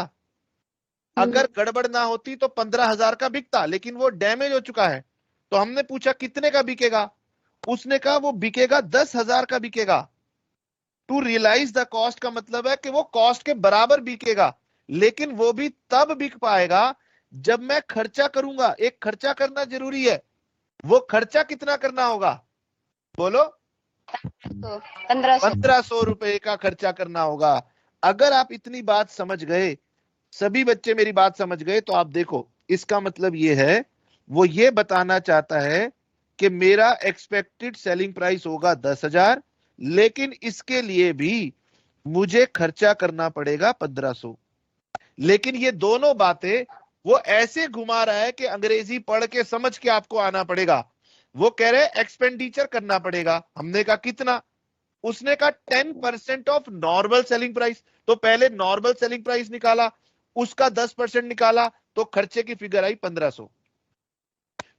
A: अगर गड़बड़ ना होती तो 15,000 का बिकता, लेकिन वो डैमेज हो चुका है। तो हमने पूछा कितने का बिकेगा, उसने कहा वो बिकेगा 10,000 का बिकेगा। टू रियलाइज द कॉस्ट का मतलब है कि वो कॉस्ट के बराबर बिकेगा, लेकिन वो भी तब बिक पाएगा जब मैं खर्चा करूंगा। एक खर्चा करना जरूरी है, वो खर्चा कितना करना होगा? बोलो।
E: तो 1500।
A: 1,500 रुपए का खर्चा करना होगा। अगर आप इतनी बात समझ गए, सभी बच्चे मेरी बात समझ गए, तो आप देखो इसका मतलब ये है, वो ये बताना चाहता है कि मेरा एक्सपेक्टेड सेलिंग प्राइस होगा 10,000, लेकिन इसके लिए भी मुझे खर्चा करना पड़ेगा 1,500। लेकिन ये दोनों बातें वो ऐसे घुमा रहा है कि अंग्रेजी पढ़ के समझ के आपको आना पड़ेगा। वो कह रहे एक्सपेंडिचर करना पड़ेगा। हमने कहा कितना? उसने कहा 10% ऑफ नॉर्मल सेलिंग प्राइस। तो पहले नॉर्मल सेलिंग प्राइस निकाला, उसका 10% निकाला, तो खर्चे की फिगर आई 1,500।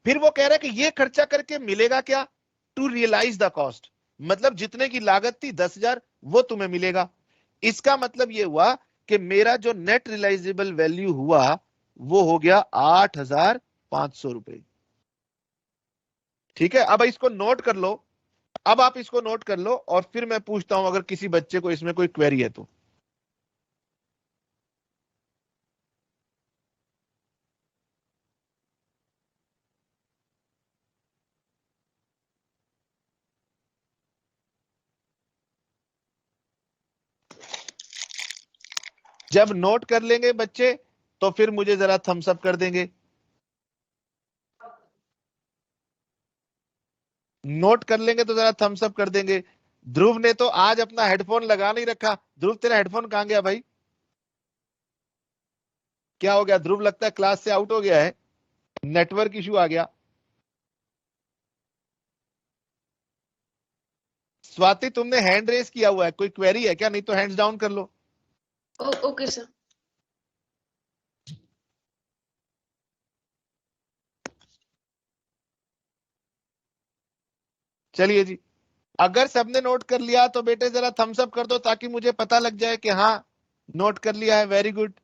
A: फिर वो कह रहा है कि ये खर्चा करके मिलेगा क्या? टू रियलाइज द कॉस्ट, मतलब जितने की लागत थी 10,000 वो तुम्हें मिलेगा। इसका मतलब ये हुआ कि मेरा जो नेट रियलाइजेबल वैल्यू हुआ वो हो गया 8,500 रुपए। ठीक है, अब इसको नोट कर लो। अब आप इसको नोट कर लो और फिर मैं पूछता हूं अगर किसी बच्चे को इसमें कोई क्वेरी है तो। जब नोट कर लेंगे बच्चे तो फिर मुझे जरा थम्स अप कर देंगे। नोट कर लेंगे तो जरा थम्स अप कर देंगे। ध्रुव ने तो आज अपना हेडफोन लगा नहीं रखा। ध्रुव तेरा हेडफोन कहां गया भाई? क्या हो गया ध्रुव? लगता है क्लास से आउट हो गया है, नेटवर्क इशू आ गया। स्वाति तुमने हैंड रेस किया हुआ है, कोई क्वेरी है क्या? नहीं तो हैंड्स डाउन कर लो।
F: Okay sir.
A: चलिए जी, अगर सबने नोट कर लिया तो बेटे जरा थम्स अप कर दो ताकि मुझे पता लग जाए कि हाँ नोट कर लिया है। Very good.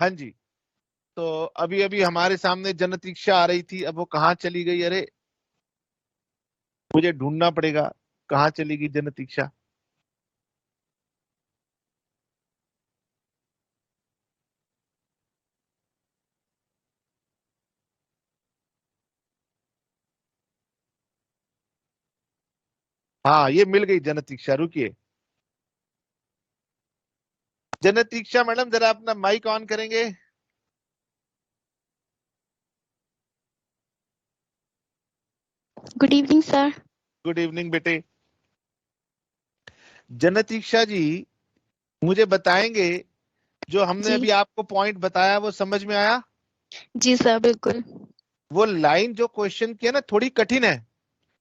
A: हाँ जी, तो अभी अभी हमारे सामने जनतीक्षा आ रही थी, अब वो कहाँ चली गई? अरे मुझे ढूंढना पड़ेगा, कहाँ चली गई जनतीक्षा। हाँ ये मिल गई जनतीक्षा, रुकिए। जनतीक्षा मैडम जरा अपना माइक ऑन करेंगे।
G: Good evening sir.
A: Good evening बेटे। जनतीक्षा जी मुझे बताएंगे जो हमने
G: जी
A: अभी आपको पॉइंट बताया वो समझ में आया?
G: जी सर बिल्कुल।
A: वो लाइन जो क्वेश्चन की है ना थोड़ी कठिन है।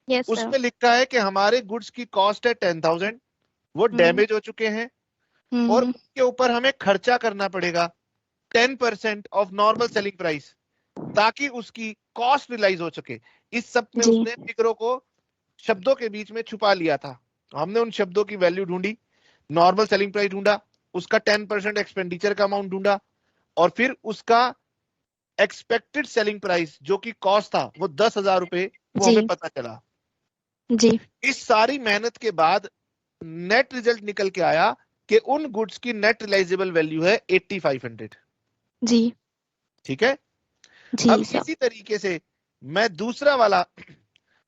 G: Yes sir.
A: उसमें लिखा है कि हमारे गुड्स की कॉस्ट है 10,000, वो डैमेज हो चुके हैं और उसके ऊपर हमें खर्चा करना पड़ेगा 10% ऑफ नॉर्मल सेलिंग प्राइस ताकि उसकी कॉस्ट रियलाइज हो सके। इस सब में
G: जी
A: उसने फिगरों को शब्दों के बीच में छुपा लिया था। हमने उन शब्दों की वैल्यू ढूंढी, नॉर्मल सेलिंग प्राइस ढूंढा, उसका 10% एक्सपेंडिचर का अमाउंट ढूंढा और फिर उसका एक्सपेक्टेड सेलिंग प्राइस जो कि कॉस्ट था वो 10,000 रुपए वो
G: जी
A: हमें पता चला।
G: जी
A: इस सारी मेहनत के बाद नेट रिजल्ट निकल के आया कि उन गुड्स की नेट रियलाइजेबल वैल्यू है 8500।
G: जी
A: ठीक है।
G: जी
A: अब
G: सर।
A: इसी तरीके से मैं दूसरा वाला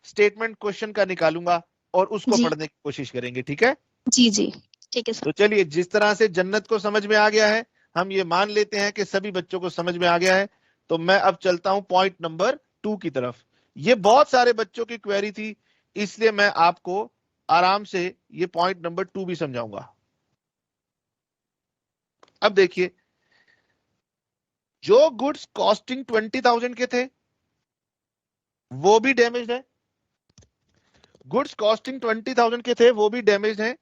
A: स्टेटमेंट क्वेश्चन का निकालूंगा और उसको
G: जी
A: पढ़ने की कोशिश करेंगे। ठीक है।
G: जी जी ठीक है सर।
A: तो चलिए, जिस तरह से जन्नत को समझ में आ गया है, हम ये मान लेते हैं कि सभी बच्चों को समझ में आ गया है, तो मैं अब चलता हूं पॉइंट नंबर 2 की तरफ। ये बहुत सारे बच्चों की क्वेरी थी, इसलिए मैं आपको आराम से ये पॉइंट नंबर 2 भी समझाऊंगा। अब देखिए, जो गुड्स कॉस्टिंग 20,000 के थे वो भी डैमेज है, गुड्स कॉस्टिंग 20,000 के थे वो भी डैमेज हैं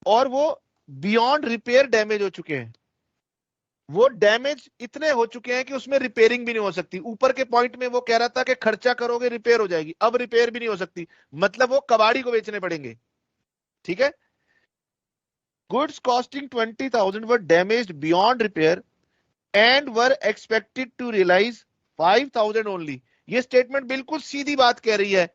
A: और वो बियॉन्ड रिपेयर डैमेज हो चुके हैं। वो डैमेज इतने हो चुके हैं कि उसमें रिपेयरिंग भी नहीं हो सकती। ऊपर के पॉइंट में वो कह रहा था कि खर्चा करोगे रिपेयर हो जाएगी, अब रिपेयर भी नहीं हो सकती, मतलब वो कबाड़ी को बेचने पड़ेंगे। ठीक है। Goods costing 20,000 were damaged beyond repair and were expected to realise 5,000 only. ये स्टेटमेंट बिल्कुल सीधी बात कह रही है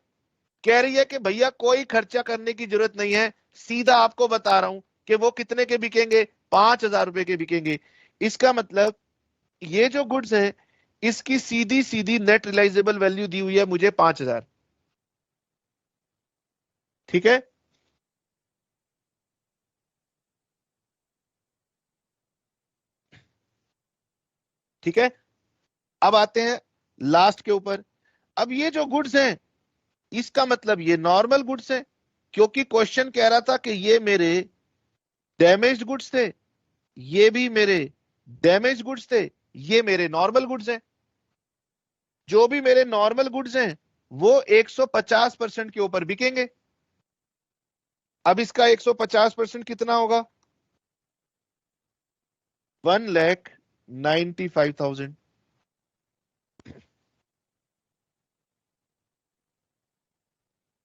A: कि भैया कोई खर्चा करने की जरूरत नहीं है, सीधा आपको बता रहा हूं कि वो कितने के बिकेंगे, 5,000 रुपए के बिकेंगे। इसका मतलब ये जो गुड्स है इसकी सीधी सीधी नेट रियलाइजेबल वैल्यू दी हुई है मुझे 5,000। ठीक है। ठीक है। अब आते हैं लास्ट के ऊपर। अब ये जो गुड्स हैं इसका मतलब ये नॉर्मल गुड्स हैं, क्योंकि क्वेश्चन कह रहा था कि ये मेरे डैमेज्ड गुड्स थे, ये भी मेरे डैमेज गुड्स थे, ये मेरे नॉर्मल गुड्स हैं। जो भी मेरे नॉर्मल गुड्स हैं वो 150% के ऊपर बिकेंगे। अब इसका 150% कितना होगा? 1,95,000।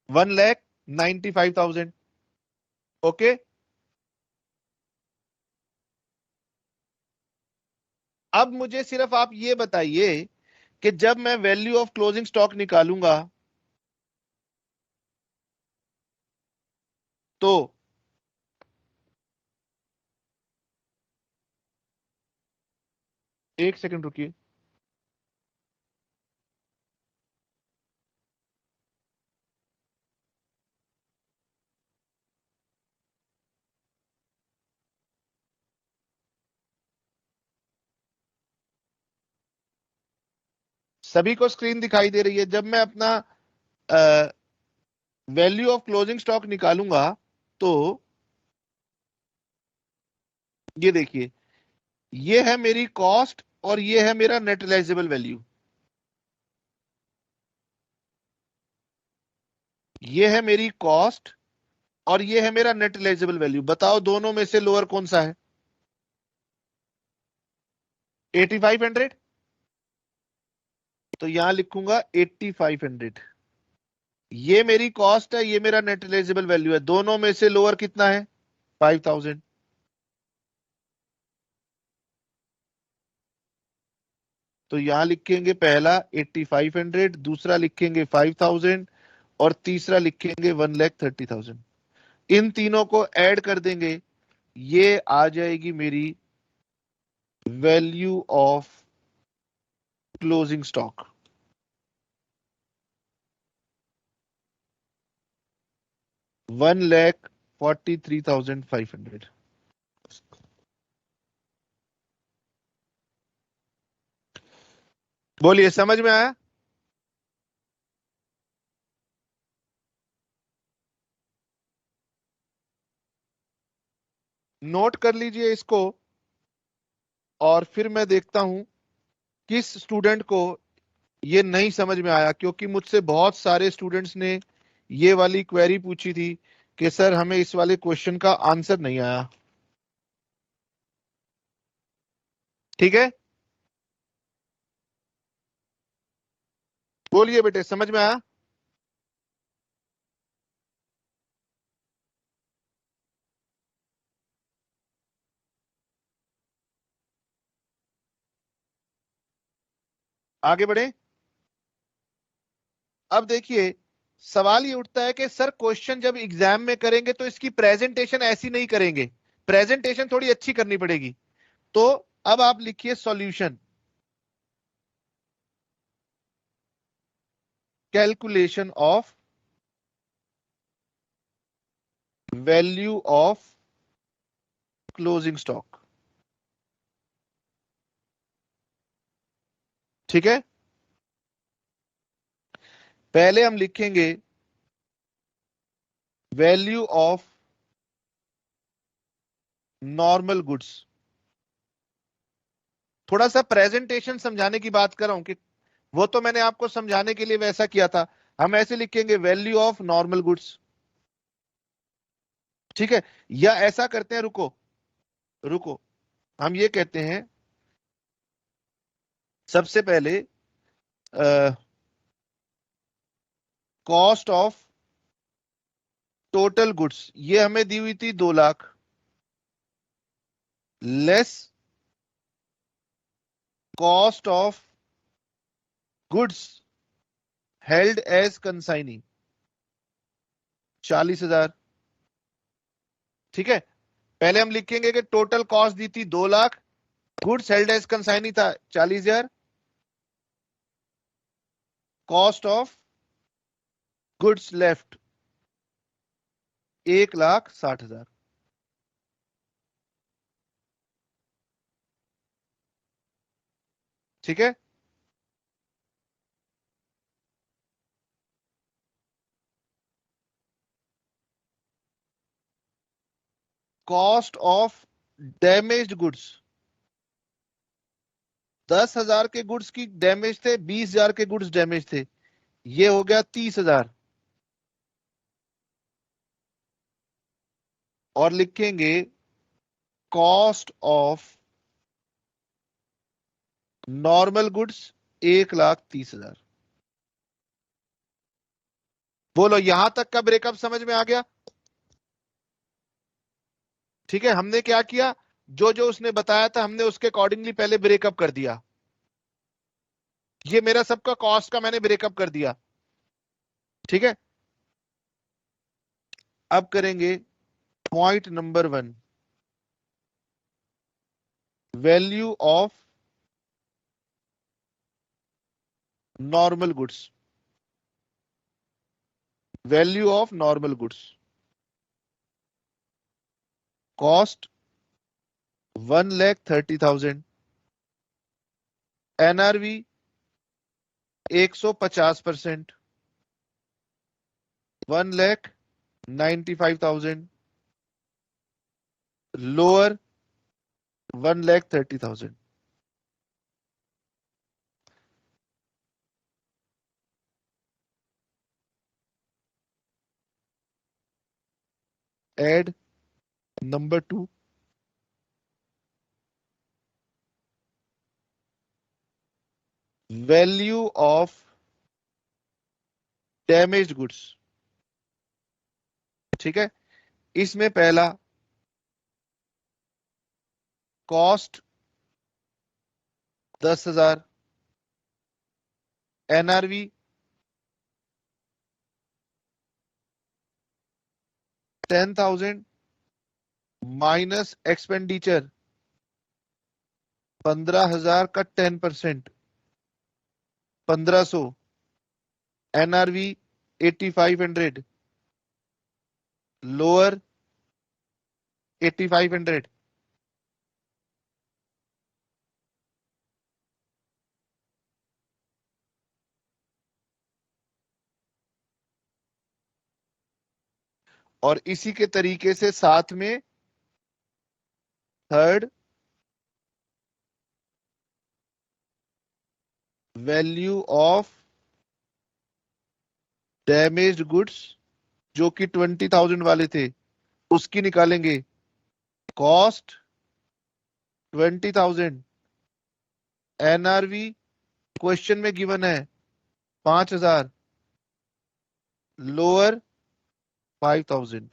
A: 1,95,000। ओके। अब मुझे सिर्फ आप ये बताइए कि जब मैं वैल्यू ऑफ क्लोजिंग स्टॉक निकालूंगा तो एक सेकंड रुकिए। सभी को स्क्रीन दिखाई दे रही है? जब मैं अपना वैल्यू ऑफ क्लोजिंग स्टॉक निकालूंगा तो ये देखिए, ये है मेरी कॉस्ट और ये है मेरा नेट रियलाइजेबल वैल्यू। ये है मेरी कॉस्ट और ये है मेरा नेट रियलाइजेबल वैल्यू। बताओ दोनों में से लोअर कौन सा है? 8,500। तो यहां लिखूंगा 8,500। ये मेरी कॉस्ट है, ये मेरा नेट रियलाइजेबल वैल्यू है। दोनों में से लोअर कितना है? 5,000। तो यहां लिखेंगे पहला 8,500, दूसरा लिखेंगे 5,000 और तीसरा लिखेंगे 1,30,000। इन तीनों को ऐड कर देंगे, ये आ जाएगी मेरी वैल्यू ऑफ क्लोजिंग स्टॉक। 1,43,500। बोलिए, समझ में आया? नोट कर लीजिए इसको, और फिर मैं देखता हूं किस स्टूडेंट को ये नहीं समझ में आया, क्योंकि मुझसे बहुत सारे स्टूडेंट्स ने ये वाली क्वेरी पूछी थी कि सर हमें इस वाले क्वेश्चन का आंसर नहीं आया। ठीक है, बोलिए बेटे, समझ में आया? आगे बढ़े। अब देखिए, सवाल ये उठता है कि सर क्वेश्चन जब एग्जाम में करेंगे तो इसकी प्रेजेंटेशन ऐसी नहीं करेंगे, प्रेजेंटेशन थोड़ी अच्छी करनी पड़ेगी। तो अब आप लिखिए solution, calculation of value of closing stock. ठीक है, पहले हम लिखेंगे वैल्यू ऑफ नॉर्मल गुड्स। थोड़ा सा प्रेजेंटेशन समझाने की बात कर रहा हूं कि वो तो मैंने आपको समझाने के लिए वैसा किया था। हम ऐसे लिखेंगे वैल्यू ऑफ नॉर्मल गुड्स। ठीक है, या ऐसा करते हैं, रुको रुको, हम ये कहते हैं सबसे पहले कॉस्ट ऑफ टोटल गुड्स, ये हमें दी हुई थी 2 lakh, less cost of goods held as consignee 40,000। ठीक है, पहले हम लिखेंगे कि टोटल कॉस्ट दी थी 2 lakh, goods held as consignee था 40,000, कॉस्ट ऑफ गुड्स लेफ्ट 1,60,000। ठीक है, कॉस्ट ऑफ डैमेज्ड गुड्स, 10,000 के गुड्स की डैमेज थे, 20,000 के गुड्स डैमेज थे, ये हो गया 30,000। और लिखेंगे कॉस्ट ऑफ नॉर्मल गुड्स 1,30,000। बोलो, यहां तक का ब्रेकअप समझ में आ गया? ठीक है, हमने क्या किया, जो जो उसने बताया था हमने उसके अकॉर्डिंगली पहले ब्रेकअप कर दिया। ये मेरा सबका कॉस्ट का मैंने ब्रेकअप कर दिया। ठीक है, अब करेंगे point number 1, value of normal goods. Value of normal goods, cost 1,30,000, NRV 150%, 1,95,000, lower 1,30,000। Add number 2, value of damaged goods. ठीक है, इसमें पहला कॉस्ट 10,000, एनआरवी 10,000 माइनस एक्सपेंडिचर 15,000 का 10%, 1,500, एनआरवी 8,500, लोअर 8,500। और इसी के तरीके से साथ में third value of damaged goods जो कि 20,000 वाले थे उसकी निकालेंगे। कॉस्ट 20,000, एनआरवी क्वेश्चन में गिवन है 5,000, लोअर 5,000।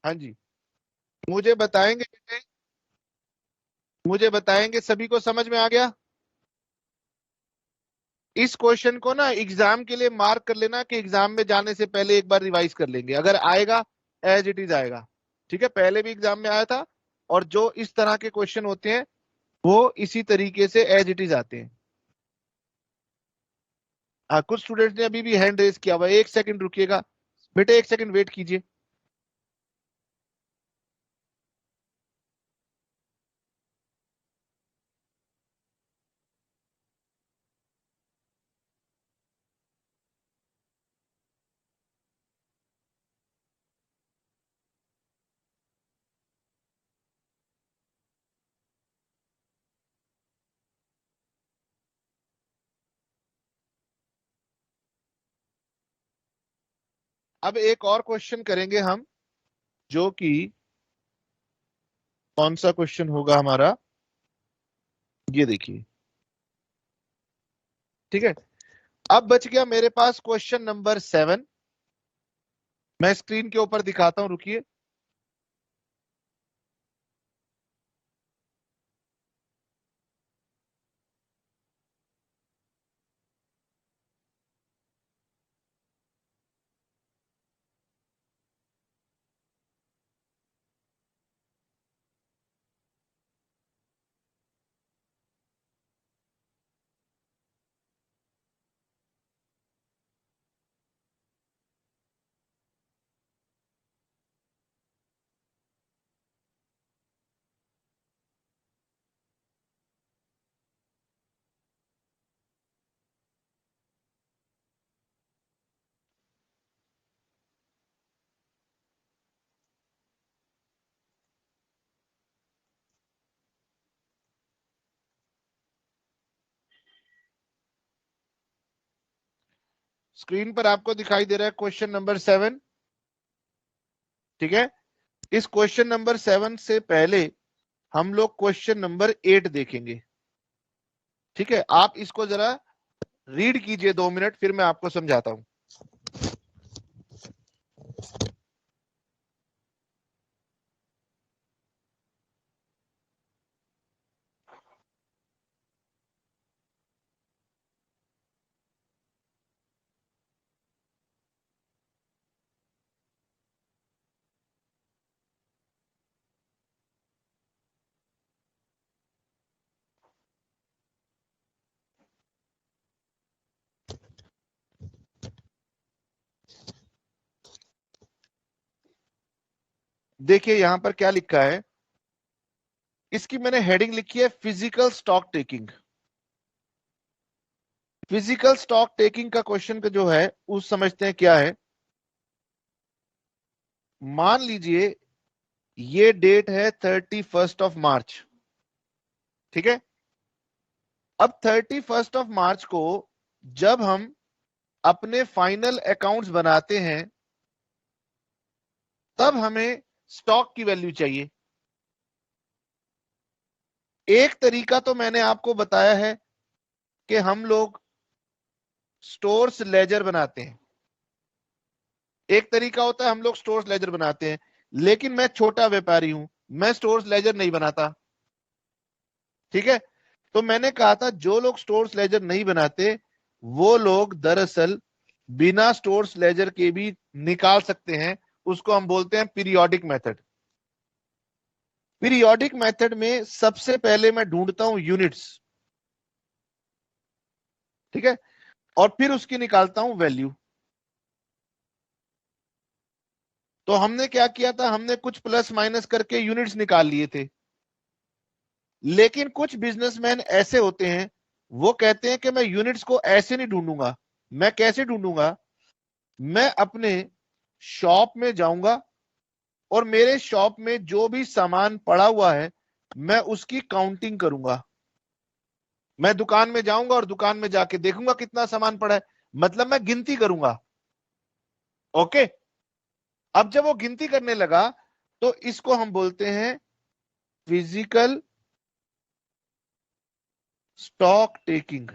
A: हाँ जी, मुझे बताएंगे बेटे, मुझे बताएंगे सभी को समझ में आ गया? इस क्वेश्चन को ना एग्जाम के लिए मार्क कर लेना कि एग्जाम में जाने से पहले एक बार रिवाइज कर लेंगे, अगर आएगा एज इट इज आएगा। ठीक है, पहले भी एग्जाम में आया था और जो इस तरह के क्वेश्चन होते हैं वो इसी तरीके से एज इट इज आते हैं। हाँ, कुछ स्टूडेंट्स ने अभी भी हैंड रेज किया हुआ है, 1 सेकंड रुकिएगा बेटे, 1 सेकंड वेट कीजिए। अब एक और क्वेश्चन करेंगे हम, जो कि कौन सा क्वेश्चन होगा हमारा, ये देखिए। ठीक है, अब बच गया मेरे पास क्वेश्चन नंबर 7। मैं स्क्रीन के ऊपर दिखाता हूं, रुकिए। स्क्रीन पर आपको दिखाई दे रहा है क्वेश्चन नंबर 7। ठीक है, इस क्वेश्चन नंबर 7 से पहले हम लोग क्वेश्चन नंबर 8 देखेंगे। ठीक है, आप इसको जरा रीड कीजिए 2 मिनट, फिर मैं आपको समझाता हूं। देखिए यहां पर क्या लिखा है, इसकी मैंने हेडिंग लिखी है physical stock taking. Physical stock taking का क्वेश्चन का जो है उस समझते हैं क्या है। मान लीजिए ये डेट है 31 ऑफ मार्च, ठीक है। अब 31 ऑफ मार्च को जब हम अपने फाइनल अकाउंट्स बनाते हैं तब हमें स्टॉक की वैल्यू चाहिए। एक तरीका तो मैंने आपको बताया है कि हम लोग स्टोर्स लेजर बनाते हैं, एक तरीका होता है हम लोग स्टोर्स लेजर बनाते हैं, लेकिन मैं छोटा व्यापारी हूं, मैं स्टोर्स लेजर नहीं बनाता, ठीक है। तो मैंने कहा था जो लोग स्टोर्स लेजर नहीं बनाते वो लोग दरअसल बिना स्टोर्स लेजर के भी निकाल सकते हैं, उसको हम बोलते हैं पीरियोडिक मेथड। पीरियोडिक मेथड में सबसे पहले मैं ढूंढता हूं यूनिट्स, ठीक है, और फिर उसकी निकालता हूं वैल्यू। तो हमने क्या किया था, हमने कुछ प्लस माइनस करके यूनिट्स निकाल लिए थे, लेकिन कुछ बिजनेसमैन ऐसे होते हैं वो कहते हैं कि मैं यूनिट्स को ऐसे नहीं ढूंढूंगा। मैं कैसे ढूंढूंगा, मैं अपने शॉप में जाऊंगा और मेरे शॉप में जो भी सामान पड़ा हुआ है मैं उसकी काउंटिंग करूंगा। मैं दुकान में जाऊंगा और दुकान में जाके देखूंगा कितना सामान पड़ा है, मतलब मैं गिनती करूंगा, ओके। अब जब वो गिनती करने लगा तो इसको हम बोलते हैं फिजिकल स्टॉक टेकिंग,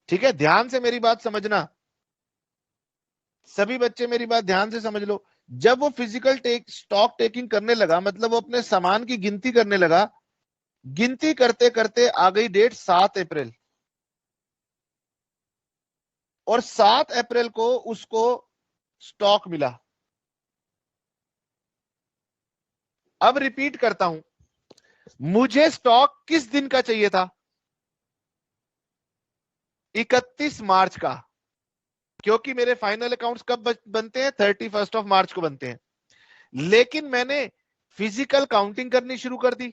A: ठीक है। ध्यान से मेरी बात समझना, सभी बच्चे मेरी बात ध्यान से समझ लो। जब वो फिजिकल स्टॉक टेकिंग करने लगा, मतलब वो अपने सामान की गिनती करने लगा, गिनती करते करते आ गई डेट 7 अप्रैल, और 7 अप्रैल को उसको स्टॉक मिला। अब रिपीट करता हूं, मुझे स्टॉक किस दिन का चाहिए था, 31 मार्च का, क्योंकि मेरे फाइनल अकाउंट्स कब बनते हैं, 31 ऑफ मार्च को बनते हैं। लेकिन मैंने फिजिकल काउंटिंग करनी शुरू कर दी,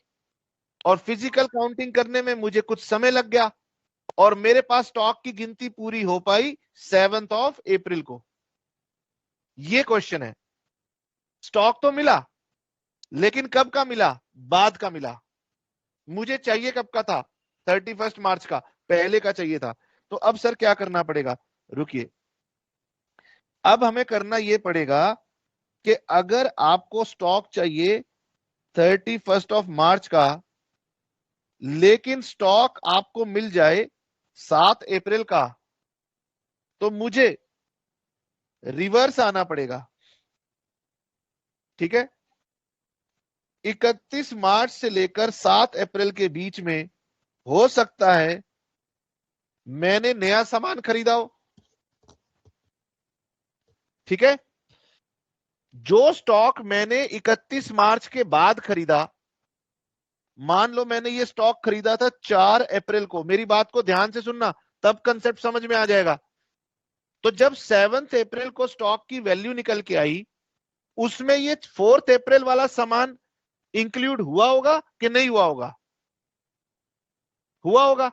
A: और फिजिकल काउंटिंग करने में मुझे कुछ समय लग गया, और मेरे पास स्टॉक की गिनती पूरी हो पाई 7 ऑफ अप्रैल को। ये क्वेश्चन है, स्टॉक तो मिला लेकिन कब का मिला, बाद का मिला। मुझे चाहिए कब का था, 31 मार्च का, पहले का चाहिए था। तो अब सर क्या करना पड़ेगा, रुकिए, अब हमें करना यह पड़ेगा कि अगर आपको स्टॉक चाहिए 31 ऑफ मार्च का, लेकिन स्टॉक आपको मिल जाए 7 अप्रैल का, तो मुझे रिवर्स आना पड़ेगा, ठीक है। 31 मार्च से लेकर 7 अप्रैल के बीच में हो सकता है मैंने नया सामान खरीदा हो, ठीक है। जो स्टॉक मैंने 31 मार्च के बाद खरीदा, मान लो मैंने ये स्टॉक खरीदा था 4 अप्रैल को, मेरी बात को ध्यान से सुनना तब कंसेप्ट समझ में आ जाएगा। तो जब 7 अप्रैल को स्टॉक की वैल्यू निकल के आई, उसमें ये 4 अप्रैल वाला सामान इंक्लूड हुआ होगा कि नहीं हुआ होगा, हुआ होगा,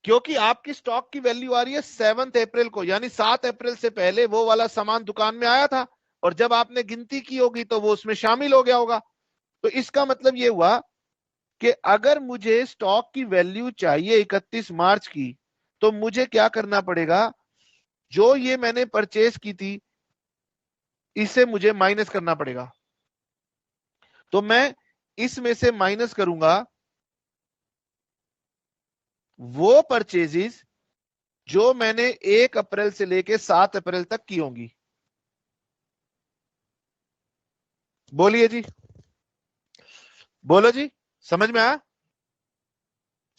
A: क्योंकि आपकी स्टॉक की वैल्यू आ रही है 7 अप्रैल को, यानी 7 अप्रैल से पहले वो वाला सामान दुकान में आया था, और जब आपने गिनती की होगी तो वो उसमें शामिल हो गया होगा। तो इसका मतलब ये हुआ कि अगर मुझे स्टॉक की वैल्यू चाहिए 31 मार्च की, तो मुझे क्या करना पड़ेगा, जो ये मैंने परचेज की थी इसे मुझे माइनस करना पड़ेगा। तो मैं इसमें से माइनस करूंगा वो परचेजेस जो मैंने 1 अप्रैल से लेके 7 अप्रैल तक की होंगी। बोलिए जी, बोलो जी, समझ में आया,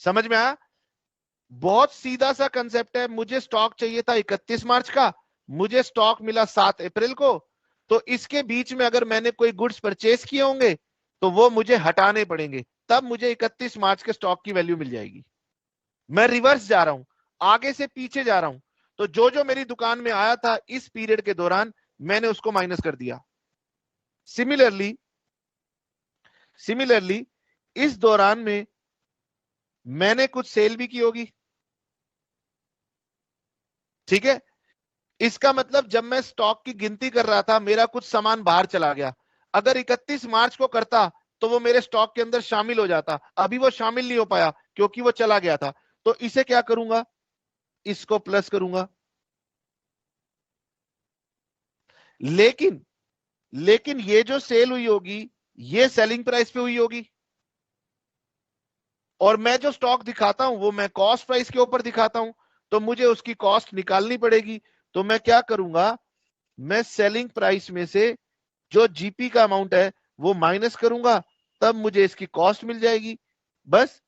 A: समझ में आया। बहुत सीधा सा कंसेप्ट है, मुझे स्टॉक चाहिए था 31 मार्च का, मुझे स्टॉक मिला 7 अप्रैल को, तो इसके बीच में अगर मैंने कोई गुड्स परचेज किए होंगे तो वो मुझे हटाने पड़ेंगे, तब मुझे 31 मार्च के स्टॉक की वैल्यू मिल जाएगी। मैं रिवर्स जा रहा हूं, आगे से पीछे जा रहा हूं, तो जो जो मेरी दुकान में आया था इस पीरियड के दौरान मैंने उसको माइनस कर दिया। सिमिलरली इस दौरान में मैंने कुछ सेल भी की होगी, ठीक है। इसका मतलब जब मैं स्टॉक की गिनती कर रहा था मेरा कुछ सामान बाहर चला गया, अगर 31 मार्च को करता तो वो मेरे स्टॉक के अंदर शामिल हो जाता, अभी वो शामिल नहीं हो पाया क्योंकि वो चला गया था। तो इसे क्या करूंगा, इसको प्लस करूंगा। लेकिन ये जो सेल हुई होगी ये सेलिंग प्राइस पे हुई होगी, और मैं जो स्टॉक दिखाता हूं वो मैं कॉस्ट प्राइस के ऊपर दिखाता हूं, तो मुझे उसकी कॉस्ट निकालनी पड़ेगी। तो मैं क्या करूंगा, मैं सेलिंग प्राइस में से जो जीपी का अमाउंट है वो माइनस करूंगा, तब मुझे इसकी कॉस्ट मिल जाएगी। बस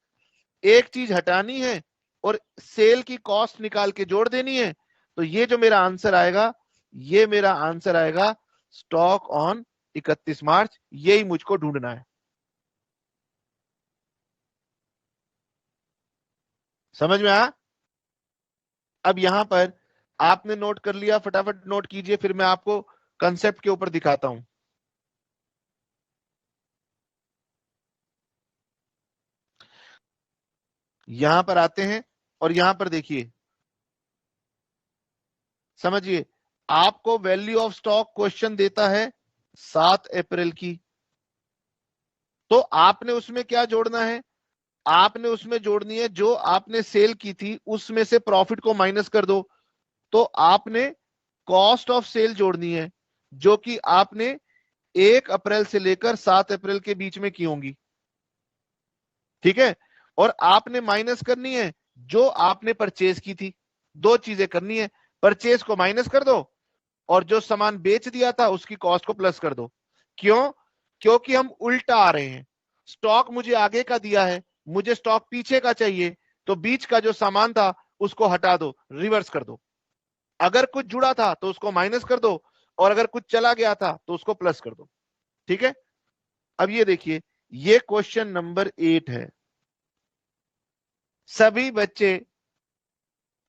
A: एक चीज हटानी है और सेल की कॉस्ट निकाल के जोड़ देनी है। तो ये जो मेरा आंसर आएगा, ये मेरा आंसर आएगा स्टॉक ऑन 31 मार्च, यही मुझको ढूंढना है। समझ में आया? अब यहां पर आपने नोट कर लिया, फटाफट नोट कीजिए, फिर मैं आपको कंसेप्ट के ऊपर दिखाता हूं। यहां पर आते हैं और यहां पर देखिए, समझिए, आपको वैल्यू ऑफ स्टॉक क्वेश्चन देता है 7 अप्रैल की, तो आपने उसमें क्या जोड़ना है, आपने उसमें जोड़नी है जो आपने सेल की थी उसमें से प्रॉफिट को माइनस कर दो। तो आपने कॉस्ट ऑफ सेल जोड़नी है जो कि आपने 1 अप्रैल से लेकर 7 अप्रैल के बीच में की होंगी, ठीक है। और आपने माइनस करनी है जो आपने परचेज की थी। दो चीजें करनी है, परचेज को माइनस कर दो और जो सामान बेच दिया था उसकी कॉस्ट को प्लस कर दो। क्यों? क्योंकि हम उल्टा आ रहे हैं, स्टॉक मुझे आगे का दिया है, मुझे स्टॉक पीछे का चाहिए, तो बीच का जो सामान था उसको हटा दो, रिवर्स कर दो। अगर कुछ जुड़ा था तो उसको माइनस कर दो, और अगर कुछ चला गया था तो उसको प्लस कर दो, ठीक है। अब ये देखिए, ये क्वेश्चन नंबर 8 है। सभी बच्चे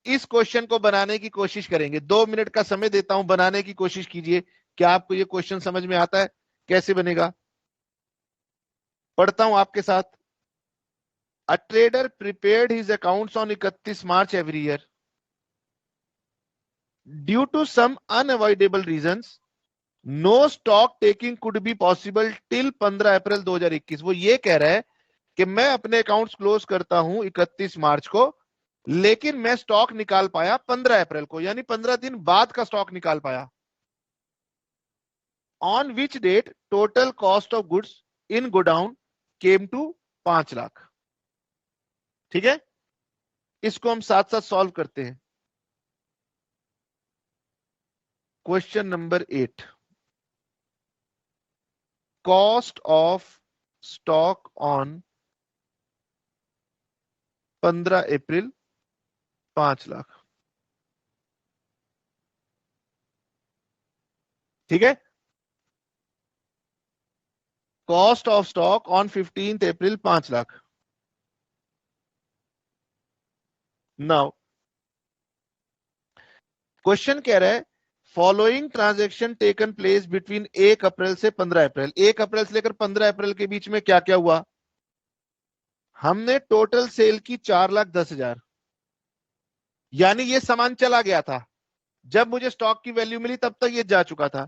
A: इस क्वेश्चन को बनाने की कोशिश करेंगे, 2 मिनट का समय देता हूं, बनाने की कोशिश कीजिए। क्या आपको ये क्वेश्चन समझ में आता है कैसे बनेगा? पढ़ता हूं आपके साथ। A trader prepared his accounts on 31 March every year. Due to some unavoidable reasons no stock taking could be possible till 15 April 2021। वो ये कह रहा है कि मैं अपने अकाउंट्स क्लोज करता हूं 31 मार्च को, लेकिन मैं स्टॉक निकाल पाया 15 अप्रैल को, यानी 15 दिन बाद का स्टॉक निकाल पाया। On which date total cost of goods in godown came to 5 lakh. ठीक है, इसको हम साथ साथ सॉल्व करते हैं। Question number 8, cost of stock on 15 April 5 lakh. ठीक है, cost of stock on 15 April 5 lakh. Now question कह रहा है following transaction taken place between 1 April से 15 अप्रैल। 1 अप्रैल से लेकर 15 अप्रैल के बीच में क्या क्या हुआ? हमने टोटल सेल की 4,10,000, यानी ये सामान चला गया था, जब मुझे स्टॉक की वैल्यू मिली तब तक ये जा चुका था,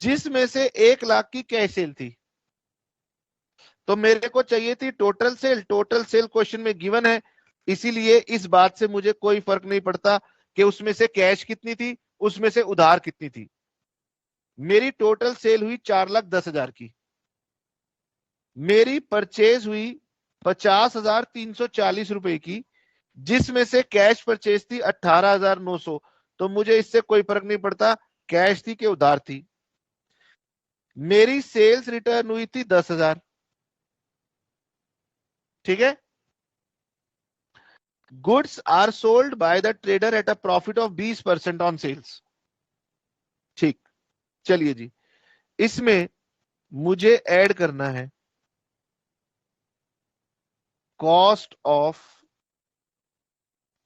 A: जिसमें से 1 लाख की कैश सेल थी। तो मेरे को चाहिए थी total sale. Total sale question में गिवन है, इसीलिए इस बात से मुझे कोई फर्क नहीं पड़ता कि उसमें से कैश कितनी थी, उसमें से उधार कितनी थी। मेरी टोटल सेल हुई 4,10,000 की। मेरी परचेज हुई 50,340 रुपए की, जिसमें से कैश परचेज थी 18,900। तो मुझे इससे कोई फर्क नहीं पड़ता कैश थी कि उधार थी। मेरी सेल्स रिटर्न हुई थी 10,000। ठीक है, goods are sold by the trader at a profit of 20% on sales. ठीक, चलिए जी, इसमें मुझे ऐड करना है cost of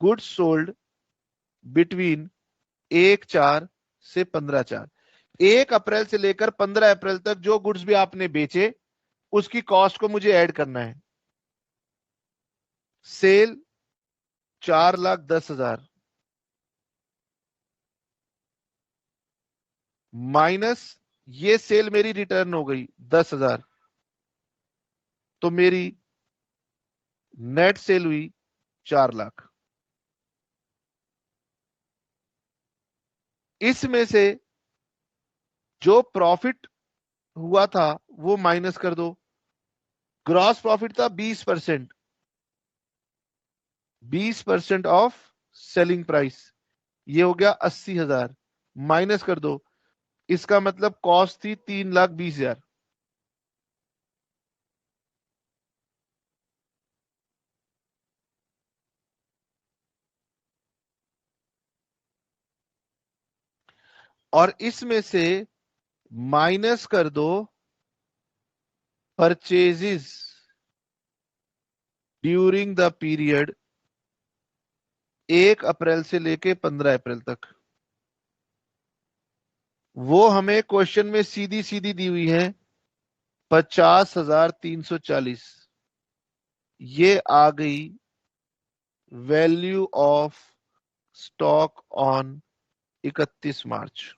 A: goods sold between 1/4 से 15/4। 1 अप्रैल से लेकर 15 अप्रैल तक जो गुड्स भी आपने बेचे उसकी कॉस्ट को मुझे ऐड करना है। सेल 4,10,000, माइनस ये सेल मेरी रिटर्न हो गई 10,000, तो मेरी नेट सेल हुई 4 लाख। इसमें से जो प्रॉफिट हुआ था वो माइनस कर दो। ग्रॉस प्रॉफिट था 20%, 20% ऑफ सेलिंग प्राइस, ये हो गया 80,000, माइनस कर दो। इसका मतलब कॉस्ट थी 3,20,000। और इसमें से माइनस कर दो purchases during the period 1 April से लेके 15 अप्रैल तक। वो हमें क्वेश्चन में सीधी सीधी दी हुई है 50,340। ये आ गई वैल्यू ऑफ स्टॉक ऑन 31 मार्च।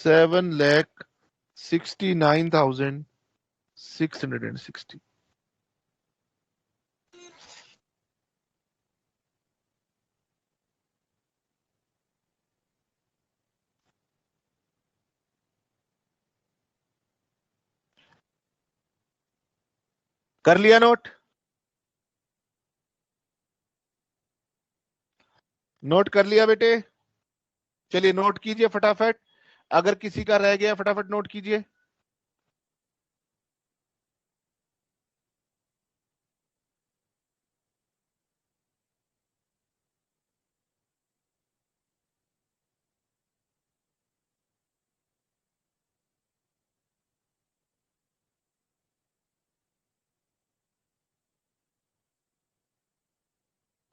A: $7,69,660। कर लिया नोट? नोट कर लिया बेटे? चलिए नोट कीजिए फटाफट। अगर किसी का रह गया फटाफट नोट कीजिए।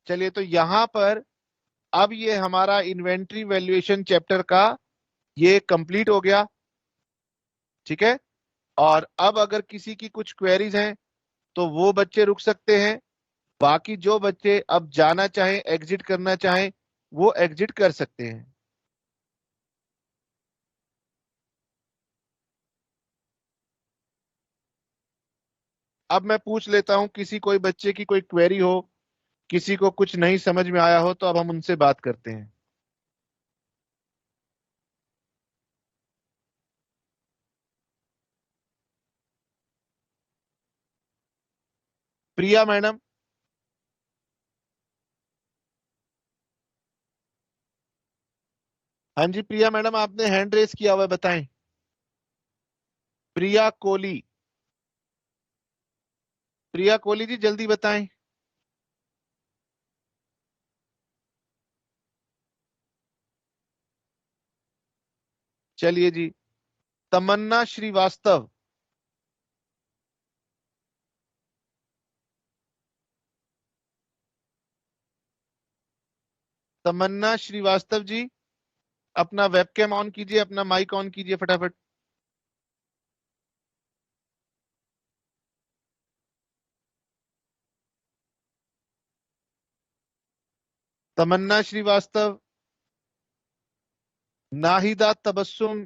A: चलिए तो यहां पर अब ये हमारा इन्वेंट्री वैल्यूएशन चैप्टर का ये कंप्लीट हो गया। ठीक है, और अब अगर किसी की कुछ क्वेरीज हैं तो वो बच्चे रुक सकते हैं। बाकी जो बच्चे अब जाना चाहें, एग्जिट करना चाहें, वो एग्जिट कर सकते हैं। अब मैं पूछ लेता हूं किसी कोई बच्चे की कोई क्वेरी हो, किसी को कुछ नहीं समझ में आया हो, तो अब हम उनसे बात करते हैं। प्रिया मैडम। हाँ जी प्रिया मैडम, आपने हैंड रेस किया हुआ है, बताएं। प्रिया कोहली, प्रिया कोहली जी जल्दी बताएं। चलिए जी, तमन्ना श्रीवास्तव। तमन्ना श्रीवास्तव जी, अपना वेबकैम ऑन कीजिए, अपना माइक ऑन कीजिए फटाफट। तमन्ना श्रीवास्तव। नाहिदा तबस्सुम,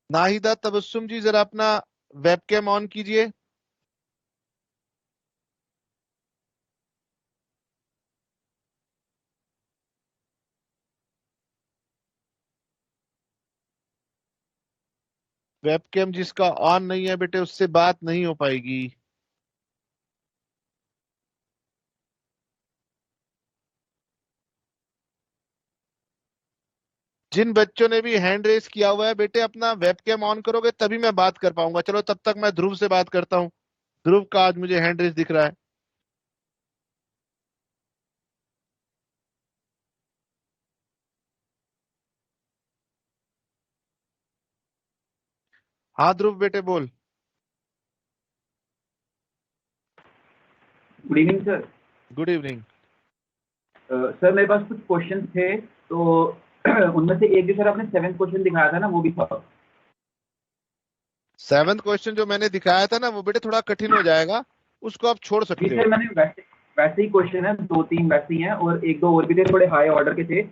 A: नाहिदा तबस्सुम जी जरा अपना वेबकैम ऑन कीजिए। वेबकैम जिसका ऑन नहीं है बेटे, उससे बात नहीं हो पाएगी। जिन बच्चों ने भी हैंड रेस किया हुआ है बेटे, अपना वेबकैम ऑन करोगे तभी मैं बात कर पाऊंगा। चलो तब तक मैं ध्रुव से बात करता हूँ। ध्रुव का आज मुझे हैंड रेस दिख रहा है। हाँ ध्रुव बेटे बोल।
B: Good evening sir.
A: Good evening.
H: Sir मेरे पास कुछ क्वेश्चन थे, तो उनमें से एक जो सर आपने 7th क्वेश्चन दिखाया था ना, वो भी था।
A: 7th क्वेश्चन जो मैंने दिखाया था ना, वो बेटे थोड़ा कठिन हो जाएगा, उसको आप छोड़
H: जी
A: सकते
H: सर,
A: हो।
H: मैंने वैसे ही क्वेश्चन है, 2-3 वैसे ही हैं, और 1-2 और भी थे, थोड़े हाई ऑर्डर के थे।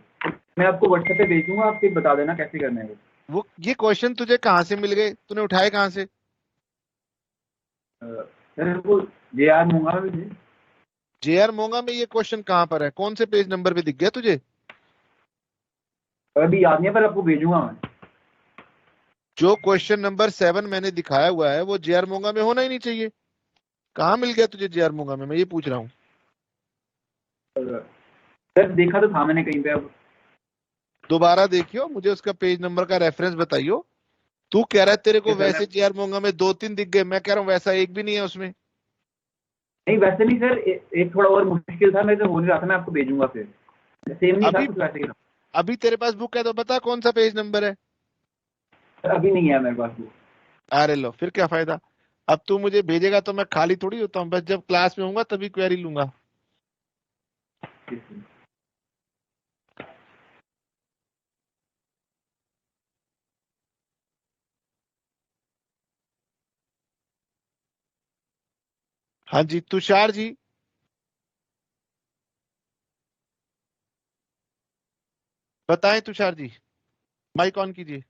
H: मैं आपको व्हाट्सएप पे भेज दूंगा, आप फिर बता देना कैसे करना है वो।
A: ये क्वेश्चन तुझे कहाँ से मिल गए, तूने उठाए कहाँ से?
H: सर वो JR मूंगा में थे।
A: JR मोंगा में ये क्वेश्चन कहाँ पर है, कौन से पेज नंबर पे दिख गया तुझे?
H: अभी याद नहीं है, पर आपको भेजूंगा मैं।
A: जो क्वेश्चन नंबर 7 मैंने दिखाया हुआ है वो JR मोंगा में होना ही नहीं चाहिए। कहाँ मिल गया तुझे JR मोंगा में, मैं ये पूछ रहा हूँ।
H: सर देखा तो था मैंने कहीं पे। अब
A: दोबारा देखियो, मुझे उसका पेज नंबर का रेफरेंस बताइयो। तू कह रहा है तेरे को
H: ठीक है सर,
A: वैसे JR मोंगा में 2-3 दिख गए, मैं कह रहा हूँ वैसा एक भी नहीं है उसमें।
H: नहीं वैसे नहीं सर, एक थोड़ा और मुश्किल था, मेरे से हो नहीं रहा था, मैं आपको भेजूंगा फिर। सेम नहीं था
A: अभी
H: कुछ वैसे ही था।
A: अभी तेरे पास बुक है तो बता कौन सा पेज नंबर है।
H: सर अभी नहीं है मेरे पास वो।
A: अरे लो, फिर क्या फायदा। अब तू मुझे भेजेगा तो मैं खाली थोड़ी होता हूँ, बस जब क्लास में होऊंगा तभी क्वेरी लूंगा।
H: ठीक है।
A: हाँ जी तुषार जी, बताएं तुषार जी, माइक ऑन कीजिए,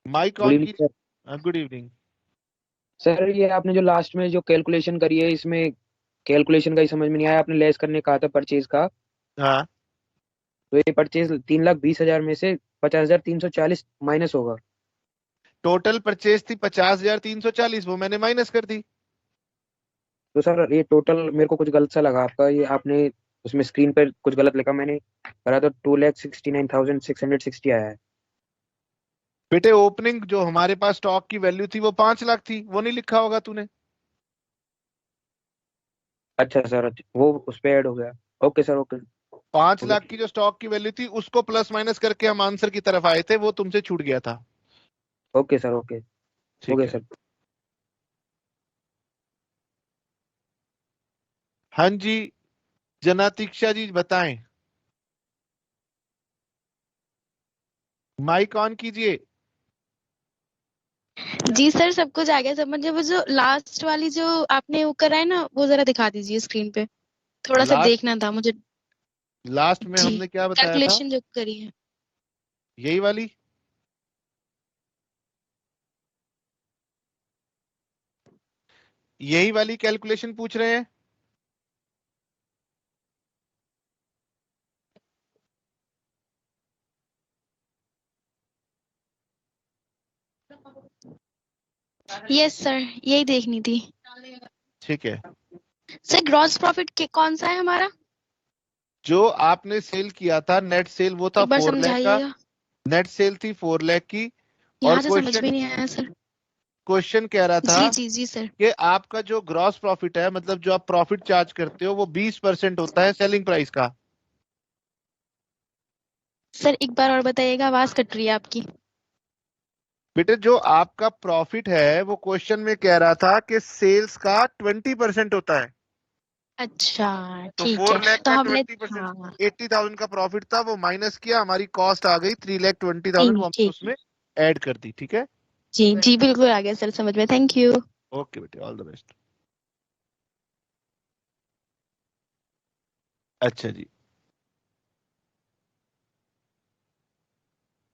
A: mic
I: good
A: on
I: evening sir.
A: कीजिए। Good evening.
I: सर ये आपने जो लास्ट में जो कैलकुलेशन करी है, इसमें कैलकुलेशन का ही समझ में नहीं आया। आपने लेस करने कहा था परचेज का,
A: हाँ,
I: तो ये परचेज 3,20,000 में से 50,340 माइनस होगा।
A: टोटल परचेज थी 50,340, वो मैंने माइनस कर दी।
I: तो सर ये टोटल मेरे को कुछ गलत सा लगा आपका, ये आपने उसमें स्क्रीन पर कुछ गलत लिखा, मैंने करा तो 2,69,660 आया है।
A: बेटे ओपनिंग जो हमारे पास स्टॉक की वैल्यू थी वो 5 लाख थी, वो नहीं लिखा होगा तूने।
I: अच्छा सर, अच्छा, वो उस पे ऐड हो गया। Okay sir, okay
A: 5
I: okay.
A: Lakh की जो स्टॉक की वैल्यू थी उसको प्लस माइनस करके हम आंसर की तरफ आए थे, वो तुमसे छूट गया था।
I: ओके सर, ओके
A: ठीक
I: ओके
A: है।
I: सर।
A: हाँ जी जनातीक्षा जी बताएं, माइक ऑन कीजिए।
G: जी सर, सब कुछ आ गया समझ में। वो जो लास्ट वाली जो आपने वो करा है ना, वो जरा दिखा दीजिए स्क्रीन पे, थोड़ा सा
A: लास्ट
G: देखना था मुझे।
A: लास्ट में
G: जी,
A: हमने क्या बताया था,
G: कैलकुलेशन जो करी है।
A: यही वाली। यही वाली कैलकुलेशन पूछ रहे हैं।
G: यस सर, यही देखनी थी।
A: ठीक है,
G: सर ग्रॉस प्रॉफिट कौन सा है हमारा,
A: जो आपने सेल किया था नेट सेल वो था
G: एक बार
A: 4 लाख का।
G: समझाइएगा।
A: नेट सेल थी 4 लाख की। और
G: यहाँ से समझ में नहीं आया सर।
A: क्वेश्चन कह रहा था
G: जी जी जी सर।
A: कि आपका जो ग्रॉस प्रॉफिट है, मतलब जो आप प्रॉफिट चार्ज करते हो, वो 20% होता है सेलिंग प्राइस का।
G: सर एक बार और बताइएगा, आवाज कट रही है आपकी।
A: बेटे जो आपका प्रॉफिट है वो क्वेश्चन में कह रहा था कि सेल्स का 20% होता है।
G: अच्छा
A: तो
G: ठीक
A: 4
G: है,
A: लाख
G: तो
A: का
G: हमने
A: 20%,
G: हाँ
A: 80,000 का प्रॉफिट था, वो माइनस किया, हमारी कॉस्ट आ गई 3,20,000, वो
G: ठीक
A: हमने
G: ठीक
A: उसमें ऐड कर दी। ठीक है,
G: जी जी बिल्कुल आ गया सर समझ में, थैंक यू।
A: ओके बेटे, ऑल द बेस्ट। अच्छा जी,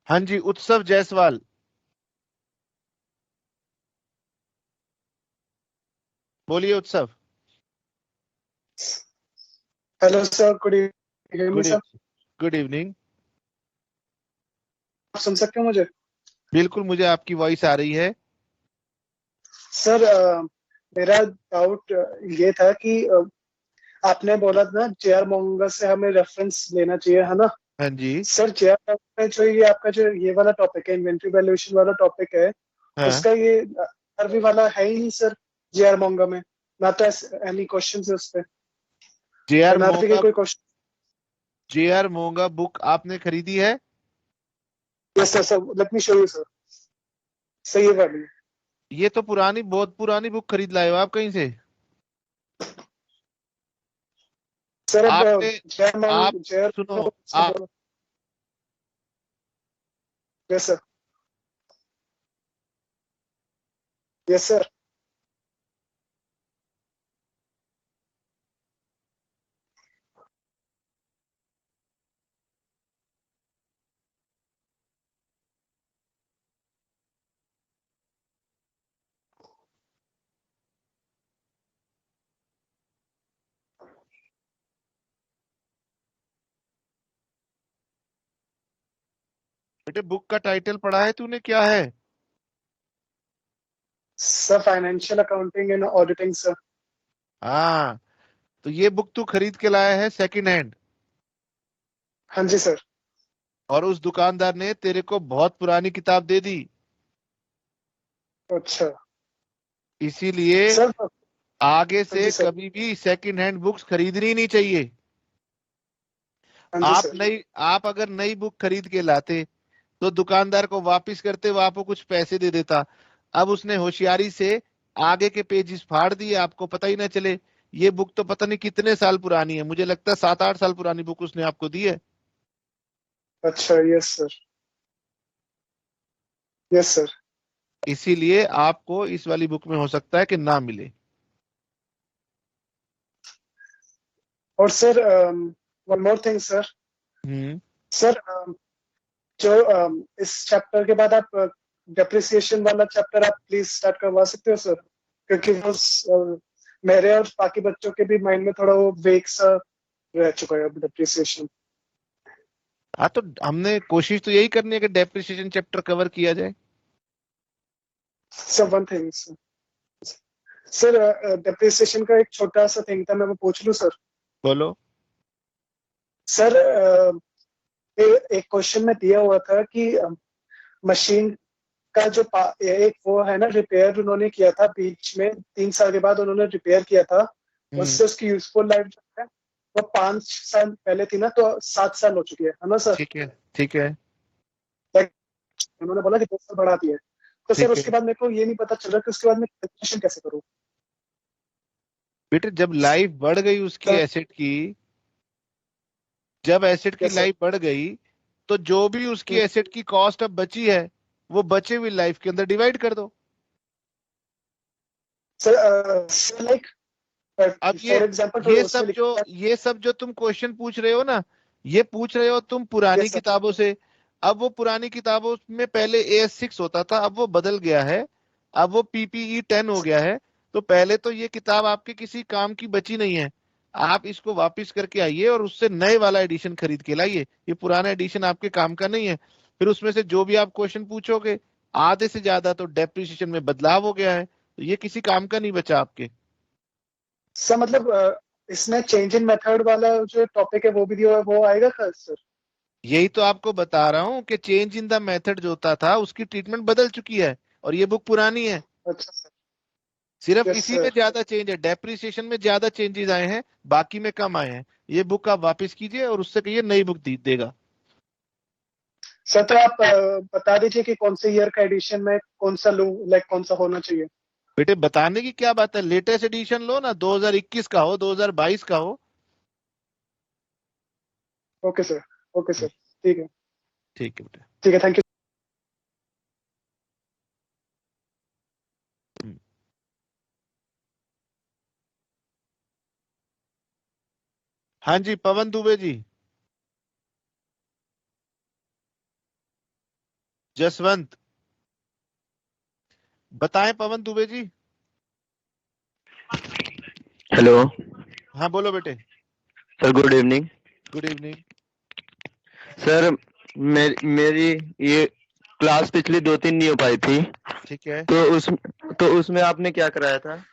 A: हाँ जी उत्सव जायसवाल, बोलिए उत्सव।
J: Hello sir, good evening
A: good
J: sir.
A: Good evening.
J: आप सुन सकते हो मुझे?
A: बिल्कुल, मुझे आपकी वॉइस आ रही है।
J: सर मेरा डाउट ये था कि आपने बोला था ना JR मोंगा से हमें रेफरेंस लेना चाहिए, है ना?
A: हाँ जी।
J: सर JR मोंगा में जो ये आपका जो ये वाला टॉपिक है, इन्वेंट्री वैल्यूएशन वाला टॉपिक है,
A: हाँ,
J: उसका ये अरबी वाला है ही नहीं सर JR मोंगा में, ना तो एनी क्वेश्चन है उस पे,
A: JR
J: एनआरपी के
A: मोंगा,
J: कोई क्वेश्चन?
A: JR मोंगा बुक आपने खरीदी है?
J: Yes sir, sir let me show you sir. सही है वाली।
A: ये तो पुरानी, बहुत पुरानी बुक खरीद लाए हो आप कहीं से।
J: सर अब
A: आपने आप सुनो आप
J: यस सर, यस सर।
A: बेटे बुक का टाइटल पढ़ा है तूने, क्या है?
J: Sir financial accounting and auditing sir.
A: हाँ, तो ये बुक तू खरीद के लाया है सेकंड हैंड,
J: हाँ जी सर।
A: और उस दुकानदार ने तेरे को बहुत पुरानी किताब दे दी,
J: अच्छा
A: इसीलिए
J: सर।
A: आगे
J: हाँ
A: से
J: जी सर।
A: कभी भी सेकंड हैंड बुक्स खरीदनी नहीं चाहिए।
J: हाँ जी सर।
A: आप अगर नई बुक खरीद के लाते तो दुकानदार को वापस करते, वो आपको कुछ पैसे दे देता। अब उसने होशियारी से आगे के पेजेस फाड़ दिए, आपको पता ही ना चले। ये बुक तो पता नहीं कितने साल पुरानी है, मुझे लगता है 7-8 साल पुरानी बुक उसने आपको दी है।
J: अच्छा यस सर, यस सर।
A: इसीलिए आपको इस वाली बुक में हो सकता है कि ना मिले।
J: और sir one more thing sir. Sir जो इस चैप्टर के बाद आप डेप्रिसिएशन वाला चैप्टर आप प्लीज स्टार्ट करवा सकते हो सर, क्योंकि वो मेरे और बाकी बच्चों के भी माइंड में थोड़ा वो वेग सा रह चुका है अब डेप्रिसिएशन।
A: हाँ, तो हमने कोशिश तो यही करनी है कि डेप्रिसिएशन चैप्टर कवर किया जाए।
J: Sir one thing sir, depreciation का एक छोटा सा थिंग था, मैं वो पूछ लूं सर?
A: बोलो।
J: सर एक क्वेश्चन में दिया हुआ था कि मशीन का जो एक वो है ना रिपेयर उन्होंने किया था बीच में, 3 साल के बाद उन्होंने रिपेयर किया था, उससे उसकी यूजफुल लाइफ जो है वो 5 साल पहले थी ना, तो 7 साल हो चुकी है ना सर?
A: ठीक है, ठीक है।
J: उन्होंने बोला कि 2 साल बढ़ा दिया है, तो सर उसके बाद मेरे को ये नहीं पता चल रहा कि उसके बाद मैं कैलकुलेशन कैसे करूं?
A: बेटे जब लाइफ बढ़ गई उसकी एसेट की, जब एसेट की लाइफ बढ़ गई, तो जो भी उसकी एसेट की कॉस्ट अब बची है वो बचे हुई लाइफ के अंदर डिवाइड कर दो।
J: सर लाइक
A: अब ये सब जो तुम क्वेश्चन पूछ रहे हो ना, ये पूछ रहे हो तुम पुरानी किताबों से। अब वो पुरानी किताबों में पहले AS6 होता था, अब वो बदल गया है, अब वो PPE 10 हो गया है। तो पहले तो ये किताब आपके किसी काम की बची नहीं है, आप इसको वापस करके आइए और उससे नए वाला एडिशन खरीद के लाइए। ये पुराना एडिशन आपके काम का नहीं है। फिर उसमें से जो भी आप क्वेश्चन पूछोगे, आधे से ज्यादा तो डेप्रिसिएशन में बदलाव हो गया है, तो ये किसी काम का नहीं बचा आपके।
J: सर मतलब इसमें चेंज इन मेथड वाला जो टॉपिक है वो भी दिया, वो आएगा सर?
A: यही तो आपको बता रहा हूँ कि चेंज इन द मेथड जो होता था उसकी ट्रीटमेंट बदल चुकी है, और ये बुक पुरानी है।
J: अच्छा सर।
A: सिर्फ इसी में ज्यादा चेंज है, डेप्रिसिएशन में ज्यादा चेंजेस आए हैं, बाकी में कम आए हैं। ये बुक आप वापस कीजिए और उससे कहिए नई बुक देगा।
J: सर तो आप बता दीजिए कि कौन से ईयर का एडिशन में कौन सा लूं, लाइक कौन सा होना चाहिए?
A: बेटे बताने की क्या बात है, लेटेस्ट एडिशन लो ना, 2021 का हो, 2022 का हो।
J: ओके सर, ओके सर, ठीक है,
A: ठीक है बेटा,
J: ठीक है, थैंक यू।
A: हाँ जी, पवन दुबे जी। जसवंत, बताएं पवन दुबे जी।
K: हेलो।
A: हाँ बोलो बेटे।
K: Sir good evening.
A: Good evening.
K: Sir मेरी ये क्लास पिछली 2-3 नहीं हो पाई थी।
A: ठीक है।
K: तो उसमें आपने क्या कराया था?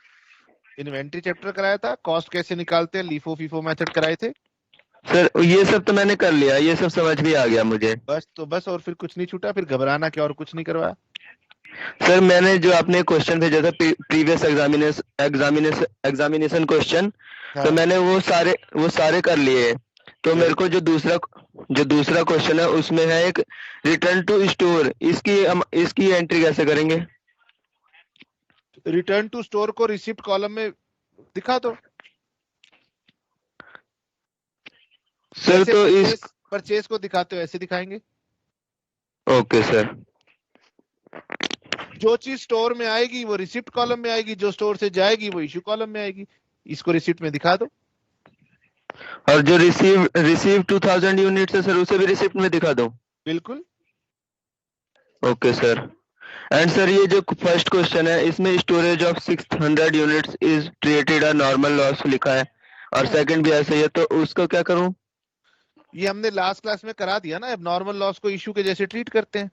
A: इन्वेंट्री चैप्टर कराया था, कॉस्ट कैसे निकालते हैं, लीफो फीफो मेथड कराए थे।
K: सर ये सब तो मैंने कर लिया, ये सब समझ भी आ गया मुझे।
A: बस और फिर कुछ नहीं छूटा, फिर घबराना क्या, और कुछ नहीं करवाया।
K: सर मैंने जो आपने क्वेश्चन भेजा था प्रीवियस एग्जामिनेशन क्वेश्चन, तो मैंने वो सारे कर लिए। तो मेरे को जो दूसरा क्वेश्चन है उसमें है एक रिटर्न टू स्टोर, इसकी एंट्री कैसे करेंगे?
A: रिटर्न टू स्टोर को रिसिप्ट कॉलम में दिखा दो।
K: सर तो इस
A: परचेज को दिखाते हो ऐसे दिखाएंगे।
K: Okay sir.
A: जो चीज स्टोर में आएगी वो रिसिप्ट कॉलम में आएगी, जो स्टोर से जाएगी वो इशू कॉलम में आएगी। इसको रिसिप्ट में दिखा दो।
K: और जो रिसीव 2000 यूनिट्स है सर उसे भी रिसिप्ट में दिखा दो।
A: बिल्कुल।
K: Okay sir. एंड सर ये जो फर्स्ट क्वेश्चन है इसमें storage of 600 units is treated a normal loss लिखा है और सेकंड भी ऐसा ही है, तो उसको क्या करूं?
A: ये हमने लास्ट क्लास में करा दिया ना, अब नॉर्मल लॉस को इशू के जैसे ट्रीट करते हैं।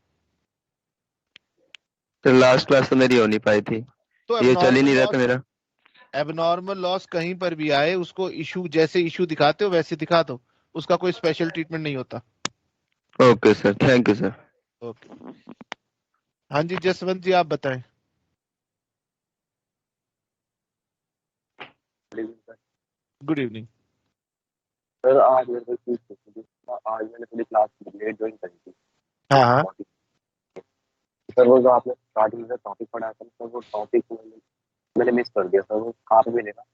K: तो लास्ट क्लास तो मेरी हो नहीं पाई थी,
A: तो
K: ये चल ही नहीं रहा था मेरा।
A: एबनॉर्मल लॉस कहीं पर भी आए उसको इशू जैसे इशू दिखाते हो वैसे दिखा दो, उसका कोई स्पेशल ट्रीटमेंट नहीं होता।
K: Okay sir, thank you sir.
A: Okay. हाँ जी जसवंत जी आप बताएं। Good evening
L: sir. आज मेरे को चीज पूछनी थी, आज मैंने थोड़ी क्लास लेट ज्वाइन करी थी।
A: हाँ
L: सर वो जो आपने स्टार्टिंग में टॉपिक पढ़ाया था सर, वो टॉपिक मैंने मिस कर दिया सर, वो कहाँ पे मिलेगा?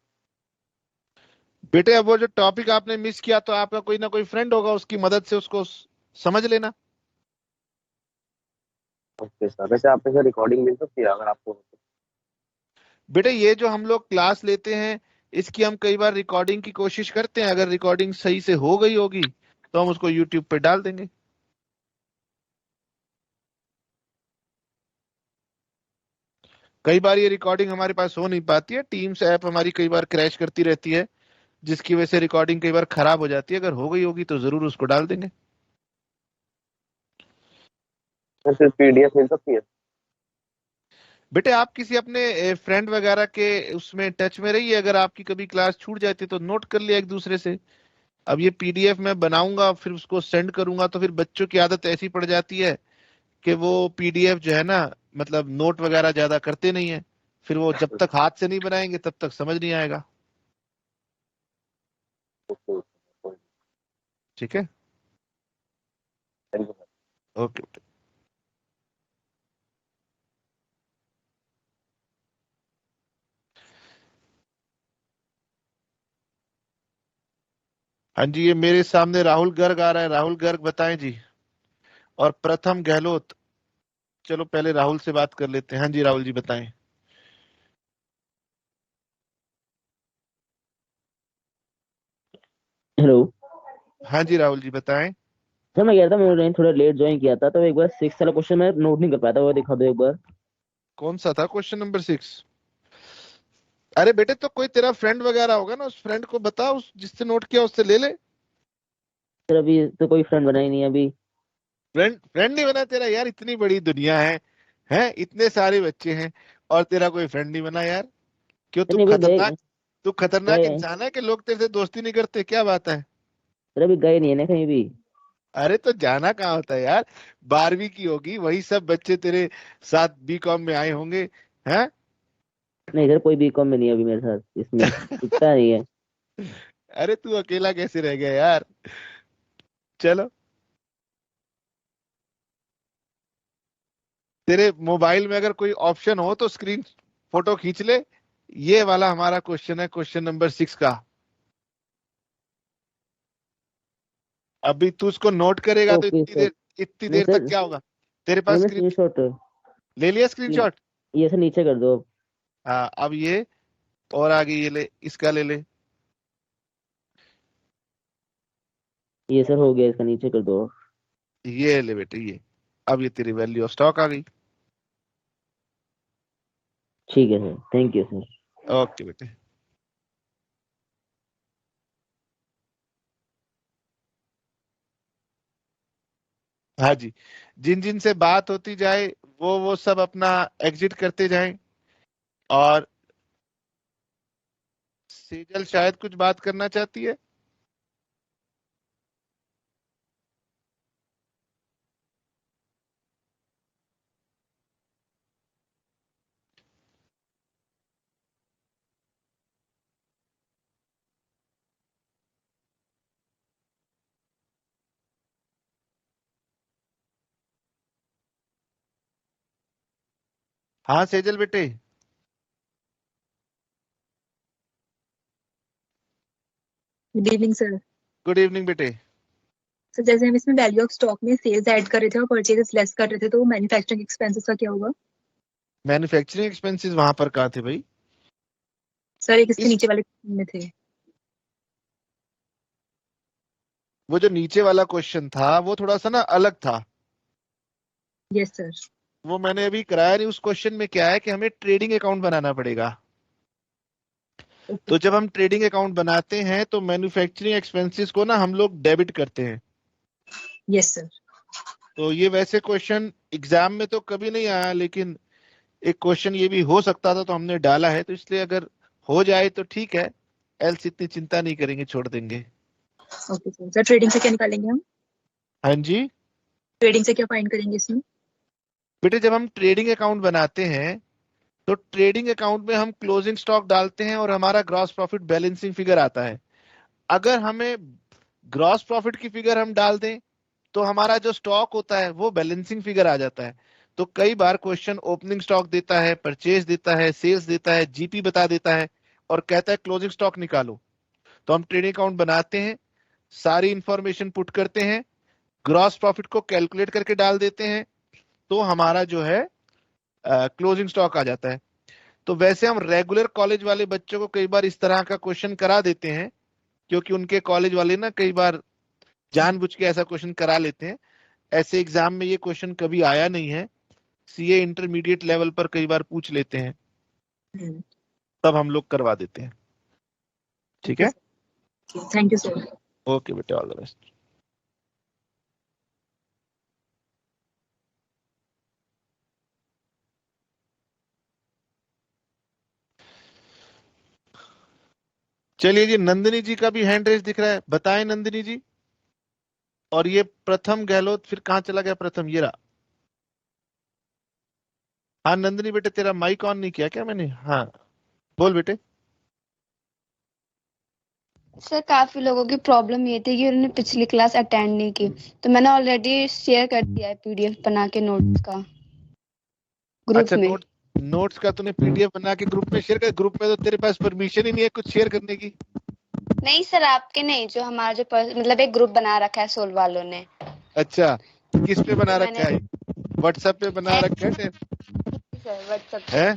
A: बेटे अब वो जो टॉपिक आपने मिस किया तो आपका कोई ना कोई फ्रेंड होगा, उसकी मदद से उसको समझ लेना।
L: Okay sir. वैसे आपने सर रिकॉर्डिंग मिल सकती है अगर आपको?
A: बेटे ये जो हम लोग क्लास लेते हैं इसकी हम कई बार रिकॉर्डिंग की कोशिश करते हैं, अगर रिकॉर्डिंग सही से हो गई होगी तो हम उसको यूट्यूब पे डाल देंगे। कई बार ये रिकॉर्डिंग हमारे पास हो नहीं पाती है, टीम्स ऐप हमारी कई बार क्रैश करती रहती है जिसकी वजह से रिकॉर्डिंग कई बार खराब हो जाती है। अगर हो गई होगी तो जरूर उसको डाल देंगे।
L: सर पीडीएफ मिल सकती है?
A: बेटे आप किसी अपने फ्रेंड वगैरह के उसमें टच में रहिए, अगर आपकी कभी क्लास छूट जाती है तो नोट कर लिया एक दूसरे से। अब ये पीडीएफ मैं बनाऊंगा फिर उसको सेंड करूंगा तो फिर बच्चों की आदत ऐसी पड़ जाती है कि वो पीडीएफ जो है ना मतलब नोट वगैरह ज्यादा करते नहीं है, फिर वो जब तक हाथ से नहीं बनाएंगे तब तक समझ नहीं आएगा। ठीक है, ओके। हाँ जी ये मेरे सामने राहुल गर्ग आ रहा है, राहुल गर्ग बताएं जी। और प्रथम गहलोत, चलो पहले राहुल से बात कर लेते हैं। हाँ जी राहुल जी बताएं।
M: हेलो।
A: हाँ जी राहुल जी बताएं।
M: सर मैं कह रहा था मैंने थोड़ा लेट ज्वाइन किया था तो एक बार 6 वाला क्वेश्चन मैं नोट नहीं कर पाया था, वो दिखा दो एक बार।
A: कौन सा था क्वेश्चन नंबर 6? अरे बेटे तो कोई तेरा फ्रेंड वगैरह होगा ना, उस फ्रेंड को बता, उस जिससे नोट किया उससे ले ले।
M: सर अभी तो कोई फ्रेंड बना ही नहीं है अभी।
A: फ्रेंड नहीं बना तेरा? यार इतनी बड़ी दुनिया है इतने सारे बच्चे हैं और तेरा कोई फ्रेंड नहीं बना यार? क्यों तू खतरनाक इंसान है कि लोग तेरे से दोस्ती नहीं करते? क्या बात है?
M: सर अभी गए नहीं है ना कहीं भी।
A: अरे तो जाना कहाँ होता है यार, 12वीं की होगी वही सब बच्चे तेरे साथ बीकॉम में आए होंगे हैं?
M: नहीं सर कोई बीकॉम में नहीं है अभी मेरे साथ, इसमें इतना नहीं है।
A: अरे तू अकेला कैसे रह गया यार? चलो तेरे मोबाइल में अगर कोई ऑप्शन हो तो स्क्रीन फोटो खींच ले। ये वाला हमारा क्वेश्चन है, क्वेश्चन नंबर 6 का। अभी तू उसको नोट करेगा तो इतनी देर तक क्या होगा तेरे पास?
M: स्क्रीनशॉट
A: ले लिया स्क्रीनशॉट?
M: ये सर नीचे कर दो।
A: हाँ अब ये और आगे ये ले, इसका ले ले।
M: ये सर हो गया, इसका नीचे कर दो।
A: ये ले बेटे ये, अब ये तेरी वैल्यू ऑफ स्टॉक आ गई।
M: ठीक है sir, thank you sir.
A: Okay बेटे। हाँ जी, जिन जिन से बात होती जाए वो सब अपना एग्जिट करते जाएं। और सेजल शायद कुछ बात करना चाहती है। हाँ सेजल बेटे।
N: Good evening sir.
A: Good evening बेटे।
N: तो जैसे हम इसमें वैल्यू ऑफ स्टॉक में सेल्स ऐड कर रहे थे और परचेजेस लेस कर रहे थे, तो वो मैन्युफैक्चरिंग एक्सपेंसेस का क्या होगा?
A: मैन्युफैक्चरिंग एक्सपेंसेस वहां पर कहाँ थे भाई?
N: सर एक इसके नीचे वाले में थे।
A: वो जो नीचे वाला क्वेश्चन था वो थोड़ा सा ना अलग था।
N: Yes sir.
A: वो मैंने अभी कराया नहीं। उस क्वेश्चन में क्या है कि हमें ट्रेडिंग अकाउंट बनाना पड़ेगा। तो जब हम ट्रेडिंग अकाउंट बनाते हैं तो मैन्युफैक्चरिंग एक्सपेंसेस को ना हम लोग डेबिट करते हैं।
N: Yes sir.
A: तो ये वैसे क्वेश्चन एग्जाम में तो कभी नहीं आया, लेकिन एक क्वेश्चन ये भी हो सकता था तो हमने डाला है। तो इसलिए अगर हो जाए तो ठीक है, एल्स इतनी चिंता नहीं करेंगे, छोड़ देंगे।
N: Okay sir. सर ट्रेडिंग से क्या निकालेंगे हम?
A: हाँ जी
N: ट्रेडिंग से क्या फाइंड करेंगे इसमें?
A: बेटे, जब हम ट्रेडिंग अकाउंट बनाते हैं तो ट्रेडिंग अकाउंट में हम क्लोजिंग स्टॉक डालते हैं और हमारा ग्रॉस प्रॉफिट बैलेंसिंग फिगर आता है। अगर हमें ग्रॉस प्रॉफिट की फिगर हम डाल दें तो हमारा जो स्टॉक होता है वो बैलेंसिंग फिगर आ जाता है। तो कई बार क्वेश्चन ओपनिंग स्टॉक देता है, परचेज देता है, सेल्स देता है, जीपी बता देता है और कहता है क्लोजिंग स्टॉक निकालो। तो हम ट्रेडिंग अकाउंट बनाते हैं, सारी इंफॉर्मेशन पुट करते हैं, ग्रॉस प्रॉफिट को कैलकुलेट करके डाल देते हैं, तो हमारा जो है क्लोजिंग स्टॉक आ जाता है। तो वैसे हम रेगुलर कॉलेज वाले बच्चों को कई बार इस तरह का क्वेश्चन करा देते हैं, क्योंकि उनके कॉलेज वाले ना कई बार जानबूझ के ऐसा क्वेश्चन करा लेते हैं। ऐसे एग्जाम में ये क्वेश्चन कभी आया नहीं है। सीए इंटरमीडिएट लेवल पर कई बार पूछ लेते हैं, तब हम लोग करवा देते हैं। ठीक है,
N: थैंक यू सर।
A: ओके बेटा, ऑल द बेस्ट। चलिए जी, नंदिनी जी का भी हैंड रेस दिख रहा है, बताएं नंदिनी जी। और ये प्रथम गहलोत, फिर कहां चला गया प्रथम? ये रहा। हाँ नंदिनी बेटे, तेरा माइक ऑन नहीं किया क्या मैंने? हाँ बोल बेटे।
E: सर काफी लोगों की प्रॉब्लम ये थी कि उन्होंने पिछली क्लास अटेंड नहीं की, तो मैंने ऑलरेडी शेयर कर दिया है पीडीएफ बना के नोट्स का ग्रुप
A: अच्छा,
E: में।
A: नोट्स का तूने पीडीएफ बना के ग्रुप में शेयर कर? ग्रुप में तो तेरे पास परमिशन ही नहीं है कुछ शेयर करने की।
E: नहीं सर, आपके नहीं, जो हमारा जो मतलब एक ग्रुप बना रखा है सोल वालों ने।
A: अच्छा, किस पे बना
E: तो
A: रखा है? व्हाट्सएप पे बना रखा है
E: सर, व्हाट्सएप
A: है?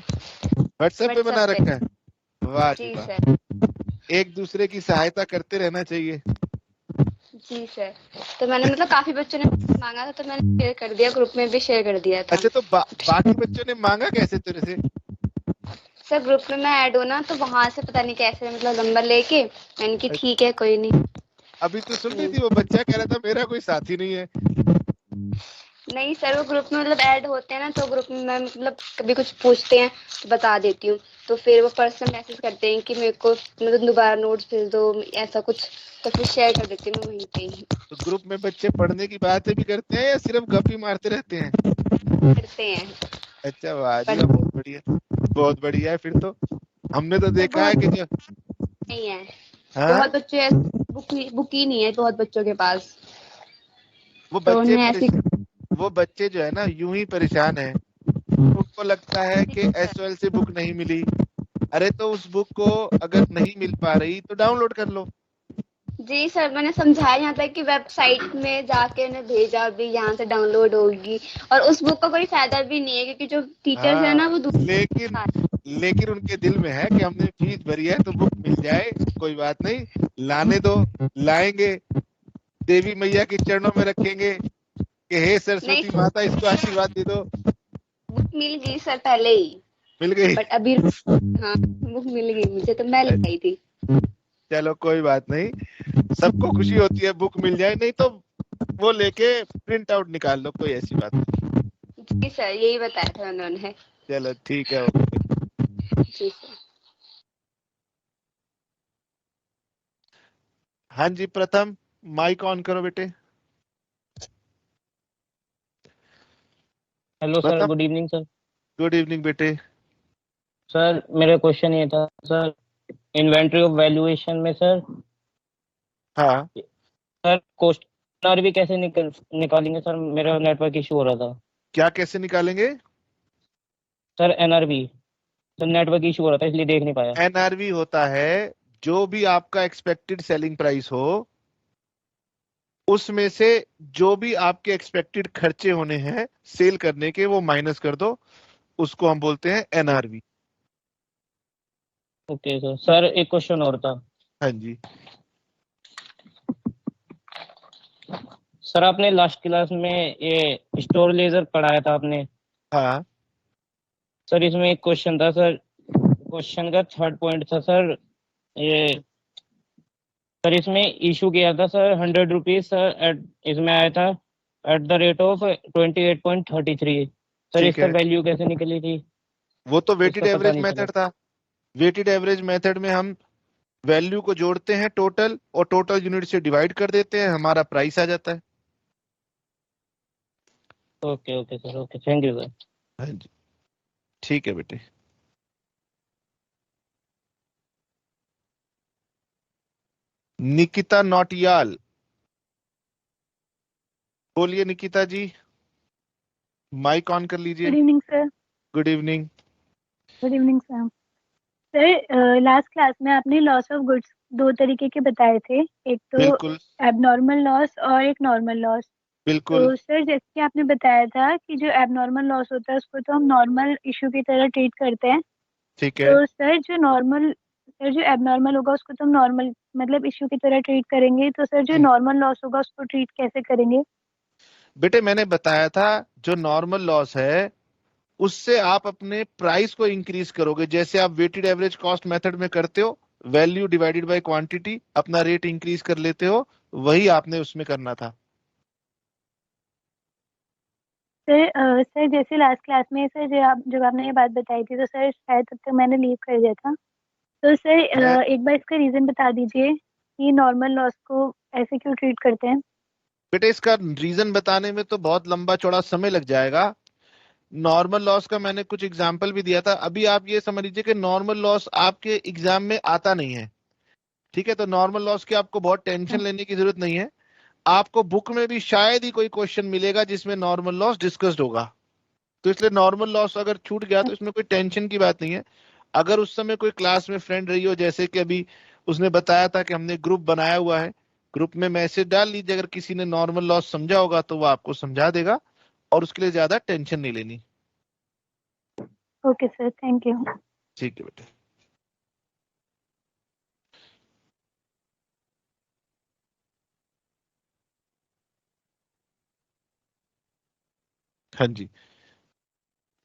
A: व्हाट्सएप पे बना रखा है? वाह जी
E: जी
A: वाह,
E: सर।
A: एक दूसरे की सहायता करते रहना चाहिए।
E: जी सर। तो मैंने मतलब काफी बच्चों ने मांगा था तो मैंने शेयर कर दिया, ग्रुप में भी शेयर कर दिया था।
A: अच्छा, तो बाकी बच्चों ने मांगा कैसे तेरे से?
E: सर ग्रुप में मैं ऐड हूँ ना, तो वहां से पता नहीं कैसे मतलब नंबर लेके मैंने की ठीक है कोई नहीं।
A: अभी तो सुन रही थी, वो बच्चा कह रहा था मेरा कोई साथी नहीं है।
E: नहीं सर, वो ग्रुप में मतलब ऐड होते हैं ना, तो ग्रुप में मैं मतलब कभी कुछ पूछते हैं तो बता देती हूँ, तो फिर वो पर्सन मैसेज करते हैं कि मेरे को मतलब दोबारा नोट्स भेज दो ऐसा कुछ, तो फिर शेयर कर देती हूँ मैं वहीं पे ही।
A: तो ग्रुप में बच्चे पढ़ने की बातें भी करते हैं या सिर्फ गप्पी मारते रहते हैं?
E: करते हैं।
A: अच्छा वाह जी वाह, बहुत बढ़िया, बहुत बढ़िया है। फिर तो हमने तो देखा है कि जो
E: नहीं है,
A: हाँ?
E: बहुत बच्चे बुक ही नहीं है बहुत बच्चों के पास।
A: वो
E: तो
A: बच्चे
E: उन्हें ऐसी
A: वो बच्चे जो है ना यूं ही परेशान है। उनको लगता है कि एसओएल से बुक नहीं मिली। अरे तो उस बुक को अगर नहीं मिल पा रही तो डाउनलोड कर लो।
E: जी सर, मैंने समझाया यहाँ तक कि वेबसाइट में जाके उन्हें भेजा भी, यहाँ से डाउनलोड होगी, और उस बुक का कोई फायदा भी नहीं है क्योंकि जो टीचर्स है ना वो
A: लेकिन उनके दिल में है कि हमने फीस भरी है तो बुक मिल जाए, कोई बात नहीं, लाने दो, लाएंगे, देवी मैया के चरणों में रखेंगे कि हे सरस्वती माता इसको आशीर्वाद दे दो।
E: बुक मिल गई सर पहले ही।
A: मिल गई?
E: बट अभी हाँ बुक मिल गई मुझे, तो मैं लाई थी।
A: चलो कोई बात नहीं, सबको खुशी होती है बुक मिल जाए, नहीं तो वो लेके प्रिंट आउट निकाल लो, कोई ऐसी बात नहीं।
E: जी सर, यही बताया था उन्होंने।
A: चलो ठीक है, ओके।
E: जी सर।
A: हाँ जी प्रथम, माइक ऑन करो बेटे।
O: Hello sir, good evening sir.
A: Good evening बेटे।
O: सर मेरा क्वेश्चन ये था सर, इन्वेंट्री ऑफ वैल्यूएशन में सर,
A: हाँ
O: सर कॉस्ट एनआरवी कैसे निकालेंगे सर? मेरा नेटवर्क इशू हो रहा था।
A: क्या कैसे निकालेंगे
O: sir? NRV sir, network issue हो रहा था इसलिए देख नहीं पाया।
A: एनआरवी होता है जो भी आपका एक्सपेक्टेड सेलिंग प्राइस हो, उसमें से जो भी आपके एक्सपेक्टेड खर्चे होने हैं सेल करने के वो माइनस कर दो, उसको हम बोलते हैं एनआरवी।
O: Okay sir. सर एक क्वेश्चन और था।
A: हाँ जी।
O: सर आपने लास्ट क्लास में ये स्टोर लेजर पढ़ाया था आपने।
A: हाँ
O: सर इसमें एक क्वेश्चन था सर, क्वेश्चन का थर्ड पॉइंट था सर, ये सर इसमें इशू किया था सर 100 रुपीज सर, इसमें आया था at the rate of 28.33। Sir
A: ठीक
O: इसका
A: है,
O: वैल्यू कैसे निकली थी?
A: वो तो वेटेड
O: इसका पता
A: एवरेज
O: नहीं चला।
A: मेथड था। वेटेड एवरेज मेथड में हम वैल्यू को जोड़ते हैं टोटल और टोटल यूनिट से डिवाइड कर देते हैं, हमारा प्राइस आ जाता है।
O: Okay okay sir, okay thank you sir.
A: हाँ जी ठीक है बेटे। निकिता नौटियाल, बोलिए निकिता जी, माइक ऑन कर लीजिए।
C: Good evening sir.
A: Good evening.
C: Good evening sir. Sir last class में आपने लॉस ऑफ गुड्स दो तरीके के बताए थे, एक तो
A: बिल्कुल
C: एबनॉर्मल लॉस और एक नॉर्मल लॉस।
A: बिल्कुल।
C: तो सर जैसे कि आपने बताया था कि जो एबनॉर्मल लॉस होता है उसको तो हम नॉर्मल इशू की तरह ट्रीट करते हैं।
A: ठीक है।
C: तो सर जो एबनॉर्मल होगा उसको तो हम नॉर्मल मतलब इशू की तरह ट्रीट करेंगे, तो सर जो नॉर्मल लॉस होगा उसको ट्रीट कैसे करेंगे?
A: बेटे मैंने बताया था जो नॉर्मल लॉस है उससे आप अपने प्राइस को इंक्रीज करोगे, जैसे आप वेटेड एवरेज कॉस्ट मेथड में करते हो, वैल्यू डिवाइडेड बाय क्वांटिटी, अपना रेट इंक्रीज कर लेते हो, वही आपने उसमें करना था।
C: सर जैसे लास्ट क्लास में सर जब आपने ये बात बताई थी तो सर शायद तब तक मैंने लीव कर दिया था। तो सर एक बार इसका रीजन बता दीजिए कि नॉर्मल लॉस को ऐसे क्यों ट्रीट करते हैं?
A: बेटे इसका रीजन बताने में तो बहुत लंबा चौड़ा समय लग जाएगा। नॉर्मल लॉस का मैंने कुछ एग्जाम्पल भी दिया था। अभी आप ये समझ लीजिए कि नॉर्मल लॉस आपके एग्जाम में आता नहीं है, ठीक है? तो नॉर्मल लॉस की आपको बहुत टेंशन लेने की जरूरत नहीं है। आपको बुक में भी शायद ही कोई क्वेश्चन मिलेगा जिसमें नॉर्मल लॉस डिस्कस्ड होगा, तो इसलिए नॉर्मल लॉस अगर छूट गया तो इसमें कोई टेंशन की बात नहीं है। अगर उस समय कोई क्लास में फ्रेंड रही हो, जैसे कि अभी उसने बताया था कि हमने ग्रुप बनाया हुआ है, ग्रुप में मैसेज डाल लीजिए, अगर किसी ने नॉर्मल लॉस समझा होगा तो वो आपको समझा देगा, और उसके लिए ज्यादा टेंशन नहीं लेनी।
C: Okay sir, thank you.
A: ठीक है बेटे। हाँ जी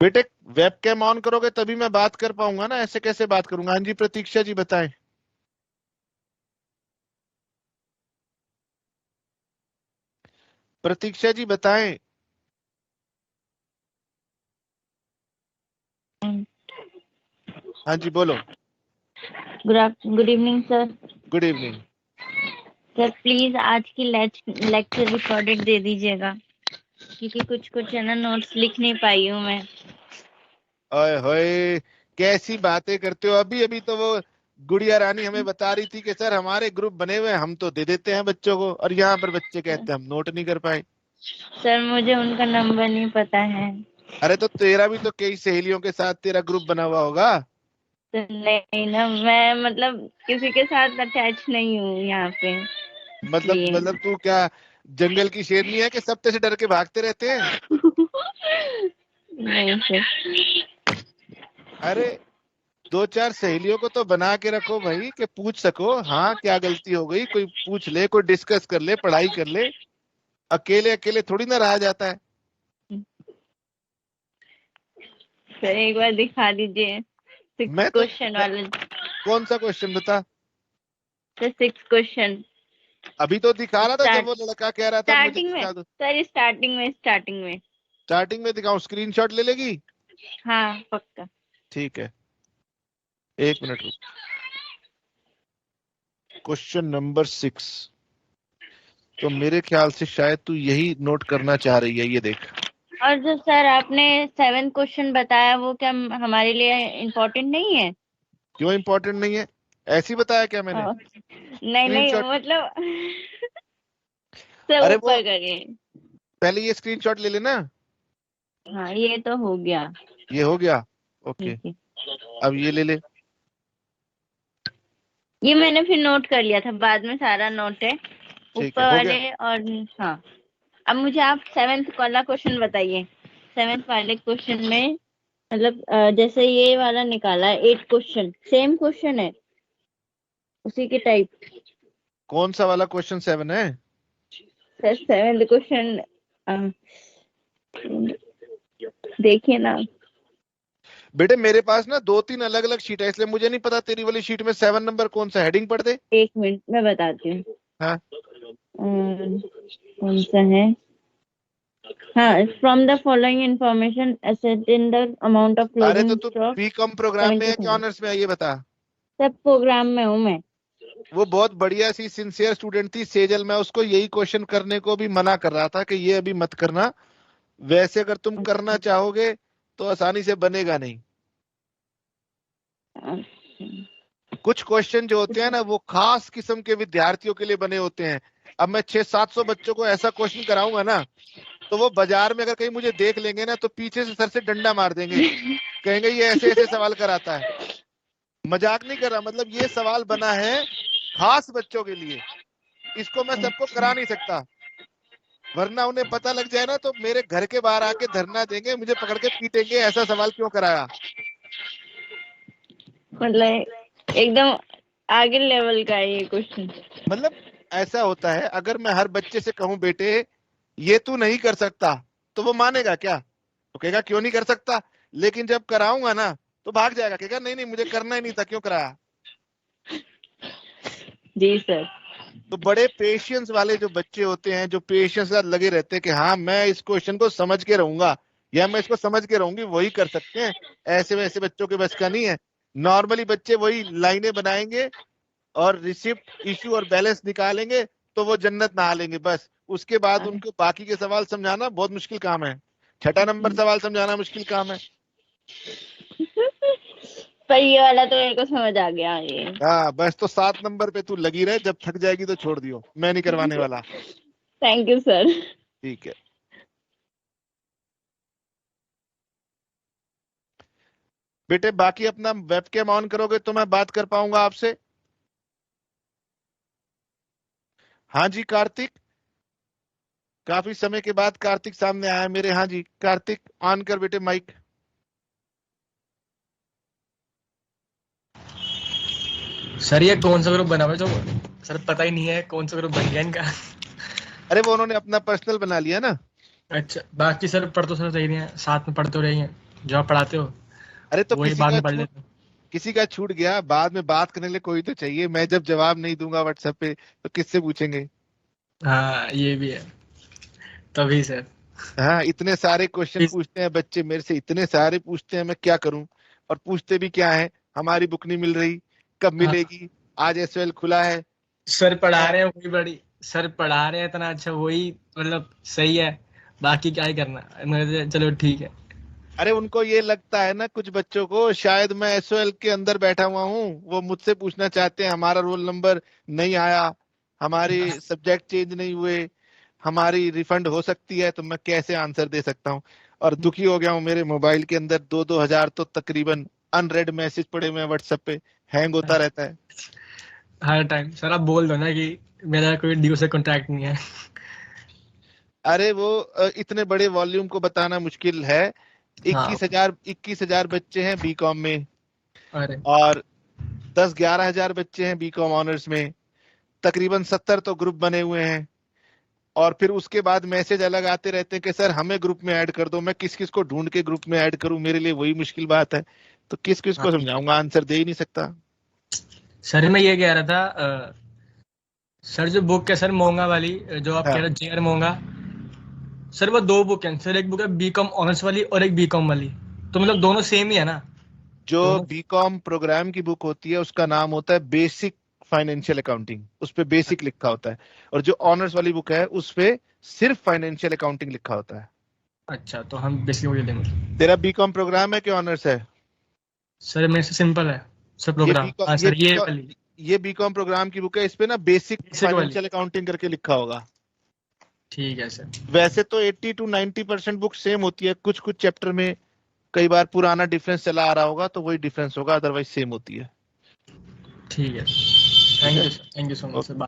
A: बेटे, वेब कैम ऑन करोगे तभी मैं बात कर पाऊंगा ना, ऐसे कैसे बात करूंगा? हाँ जी प्रतीक्षा जी बताएं। प्रतीक्षा जी बताएं। हाँ जी बोलो।
P: Good evening sir.
A: Good evening.
P: Sir please आज की लेक्चर रिकॉर्डेड दे दीजिएगा, क्योंकि कुछ है ना नोट्स लिख नहीं पाई हूँ मैं।
A: ओए होए कैसी बातें करते हो, अभी अभी तो वो गुड़िया रानी हमें बता रही थी कि सर हमारे ग्रुप बने हुए हैं, हम तो दे देते हैं बच्चों को, और यहाँ पर बच्चे कहते हैं हम नोट नहीं कर पाए।
P: सर मुझे उनका नंबर नहीं पता है।
A: अरे तो तेरा भी तो कई सहेलियों के साथ तेरा ग्रुप बना हुआ होगा।
P: तो नहीं ना, मैं मतलब किसी के साथ अटैच नहीं हूँ यहाँ पे, इसलिए।
A: मतलब तू क्या जंगल की शेरनी है कि सब तेरे से डर के भागते रहते हैं?
P: नहीं सर।
A: अरे दो चार सहेलियों को तो बना के रखो भाई, कि पूछ सको हाँ क्या गलती हो गई, कोई पूछ ले, कोई डिस्कस कर ले, पढ़ाई कर ले। अकेले अकेले थोड़ी ना रहा जाता है।
P: सर एक बार दिखा दीजिए
A: मैं
P: 6 क्वेश्चन वाला।
A: कौन सा क्वेश्चन बता?
P: सर 6 क्वेश्चन
A: अभी तो दिखा रहा था जब वो लड़का कह रहा था मुझे
P: स्टार्टिंग में।
A: दिखा दो।
P: सर स्टार्टिंग में
A: स्टार्टिंग में दिखाऊं? स्क्रीनशॉट ले लेगी?
P: हाँ पक्का।
A: ठीक है, एक मिनट रुक। क्वेश्चन नंबर 6, तो मेरे ख्याल से शायद तू यही नोट करना चाह रही है, ये देख।
P: और जो सर आपने 7 क्वेश्चन बताया वो क्या हमारे लिए इम्पोर्टेंट नहीं है?
A: क्यों इम्पोर्टेंट नहीं है? ऐसी बताया क्या मैंने?
P: नहीं मतलब सर
A: अरे
P: ऊपर करिए।
A: पहले ये स्क्रीनशॉट ले लेना।
P: हाँ ये तो हो गया।
A: ये हो गया, ओके। अब ये ले ले।
P: ये मैंने फिर नोट कर लिया था, बाद में सारा नोट है।
A: ठीक
P: ऊपर
A: है, हो
P: वाले
A: गया।
P: और हाँ। अब मुझे आप 7th वाला क्वेश्चन बताइए। 7th वाले क्वेश्चन में मतलब जैसे ये वाला निकाला है 8 क्वेश्चन, सेम क्वेश्चन है उसी के टाइप।
A: कौन सा वाला क्वेश्चन 7 है?
P: सर 7th क्वेश्चन देखिए ना।
A: बेटे मेरे पास ना 2-3 अलग अलग शीट है, इसलिए मुझे नहीं पता तेरी वाली शीट में 7 नंबर कौन सा, हेडिंग पढ़ दे।
P: 1 मिनट मैं बताती हूँ।
A: हाँ
P: कौन सा है? हाँ, from the following information ascertain the amount of
A: अरे
P: closing
A: तो तू
P: stock
A: बीकॉम प्रोग्राम में है कि
P: 70,000।
A: ऑनर्स में है ये बता।
P: सब प्रोग्राम में हूँ मैं।
A: वो बहुत बढ़िया सी सिंसियर स्टूडेंट थी सेजल, मैं उसको यही क्वेश्चन करने को भी मना कर रहा था कि ये अभी मत करना, वैसे अगर तुम करना चाहोगे तो आसानी से बनेगा नहीं। कुछ क्वेश्चन जो होते हैं ना वो खास किस्म के विद्यार्थियों के लिए बने होते हैं। अब मैं 600-700 बच्चों को ऐसा क्वेश्चन कराऊंगा ना तो वो बाजार में अगर कहीं मुझे देख लेंगे ना तो पीछे से सर से डंडा मार देंगे, कहेंगे ये ऐसे ऐसे सवाल कराता है। मजाक नहीं कर रहा, मतलब ये सवाल बना है खास बच्चों के लिए, इसको मैं सबको करा नहीं सकता, वरना उन्हें पता लग जाए ना तो मेरे घर के बाहर आके धरना देंगे, मुझे पकड़ के पीटेंगे ऐसा सवाल क्यों कराया।
P: मतलब एकदम आगे लेवल का है ये क्वेश्चन।
A: मतलब ऐसा होता है, अगर मैं हर बच्चे से कहूं बेटे ये तू नहीं कर सकता तो वो मानेगा क्या? तो कहेगा क्यों नहीं कर सकता, लेकिन जब कराऊंगा ना तो भाग जाएगा, कहेगा नहीं नहीं मुझे करना ही नहीं था, क्यों कराया।
P: जी सर।
A: तो बड़े पेशेंस वाले जो बच्चे होते हैं, जो पेशेंस के साथ लगे रहते हैं कि हाँ मैं इस क्वेश्चन को समझ के रहूंगा या मैं इसको समझ के रहूंगी, वही कर सकते हैं। ऐसे वैसे बच्चों के बस का नहीं है। नॉर्मली बच्चे वही लाइनें बनाएंगे और रिसिप्ट इश्यू और बैलेंस निकालेंगे तो वो जन्नत नहा लेंगे बस। उसके बाद उनको बाकी के सवाल समझाना बहुत मुश्किल काम है। 6ठा नंबर सवाल समझाना मुश्किल काम है।
P: पर ये वाला तो मेरे को समझ आ गया ये।
A: हाँ बस, तो 7 नंबर पे तू लगी रहे, जब थक जाएगी तो छोड़ दियो, मैं नहीं करवाने वाला।
P: Thank you sir.
A: ठीक है बेटे, बाकी अपना वेबकैम ऑन करोगे तो मैं बात कर पाऊंगा आपसे। हाँ जी कार्तिक, काफी समय के बाद कार्तिक सामने आया मेरे। हाँ जी कार्तिक, ऑन कर बेटे माइक।
Q: सर ये कौन सा ग्रुप बना हुआ है जो सर पता ही नहीं है कौन सा ग्रुप बन गया इनका।
A: अरे वो उन्होंने अपना पर्सनल बना लिया ना।
Q: अच्छा, बाकी सर पढ़ तो सर सही नहीं है, साथ में पढ़ तो रही हैं जो आप पढ़ाते हो।
A: अरे तो
Q: वही बाद में पढ़ लेते हो।
A: किसी का छूट गया, बाद में बात करने के लिए कोई तो चाहिए। मैं जब जवाब नहीं दूंगा व्हाट्सएप पे तो किससे पूछेंगे।
Q: हाँ ये भी है, तभी सर।
A: हाँ इतने सारे क्वेश्चन पूछते हैं बच्चे मेरे से, इतने सारे पूछते हैं, मैं क्या करूं। और पूछते भी क्या है, हमारी बुक नहीं मिल रही, कब मिलेगी, आज एसएल खुला है।
Q: सर पढ़ा रहे हैं वही बड़ी, सर पढ़ा रहे हैं इतना अच्छा, वही मतलब सही है, बाकी क्या ही करना। चलो ठीक है।
A: अरे उनको ये लगता है ना, कुछ बच्चों को शायद मैं एसओएल के अंदर बैठा हुआ हूँ, वो मुझसे पूछना चाहते हैं हमारा रोल नंबर नहीं आया, हमारे सब्जेक्ट चेंज नहीं हुए, हमारी रिफंड हो सकती है, तो मैं कैसे आंसर दे सकता हूँ। और दुखी हो गया हूँ, मेरे मोबाइल के अंदर 2-2 हजार तो तकरीबन अनरेड मैसेज पड़े हुए हैं व्हाट्सएप पे, हैंग होता रहता है
Q: हर टाइम। सर आप बोल दो ना कि मेरा कोई ड्यू से कॉन्ट्रैक्ट नहीं है।
A: अरे वो इतने बड़े वॉल्यूम को बताना मुश्किल है। 21,000 बच्चे हैं बीकॉम में, और 10-11 हजार बच्चे हैं बीकॉम ऑनर्स में, तकरीबन 70 तो ग्रुप बने हुए हैं। और फिर उसके बाद मैसेज अलग आते रहते हैं कि सर हमें ग्रुप में ऐड कर दो। मैं किस किस को ढूंढ के ग्रुप में ऐड करूं, मेरे लिए वही मुश्किल बात है। तो किस किस को समझाऊंगा, आंसर दे ही नहीं सकता।
Q: सर मैं ये कह रहा था सर जो बुक है सर मोंगा वाली, जो आप कह रहे हो जेआर मोंगा, सर वो 2 बुक हैं सर, एक बुक है बीकॉम ऑनर्स वाली और एक बीकॉम वाली, तो मतलब दोनों सेम ही है ना?
A: जो बीकॉम प्रोग्राम की बुक होती है उसका नाम होता है बेसिक फाइनेंशियल अकाउंटिंग, उस पे बेसिक लिखा होता है, और जो ऑनर्स वाली बुक है उस पे सिर्फ फाइनेंशियल अकाउंटिंग लिखा होता है।
Q: अच्छा, तो हम बेसिक वही लेंगे।
A: तेरा बीकॉम प्रोग्राम है कि ऑनर्स है?
Q: सर मेरे से सिंपल है सर प्रोग्राम। हाँ सर
A: ये बीकॉम प्रोग्राम की बुक है, इस पे ना बेसिक फाइनेंशियल अकाउंटिंग करके लिखा होगा।
Q: ठीक है सर।
A: वैसे तो 80 to 90% बुक सेम होती है, कुछ कुछ चैप्टर में कई बार पुराना डिफरेंस चला आ रहा होगा तो वही डिफरेंस होगा, अदरवाइज सेम होती है।
Q: ठीक है, thank you so much sir.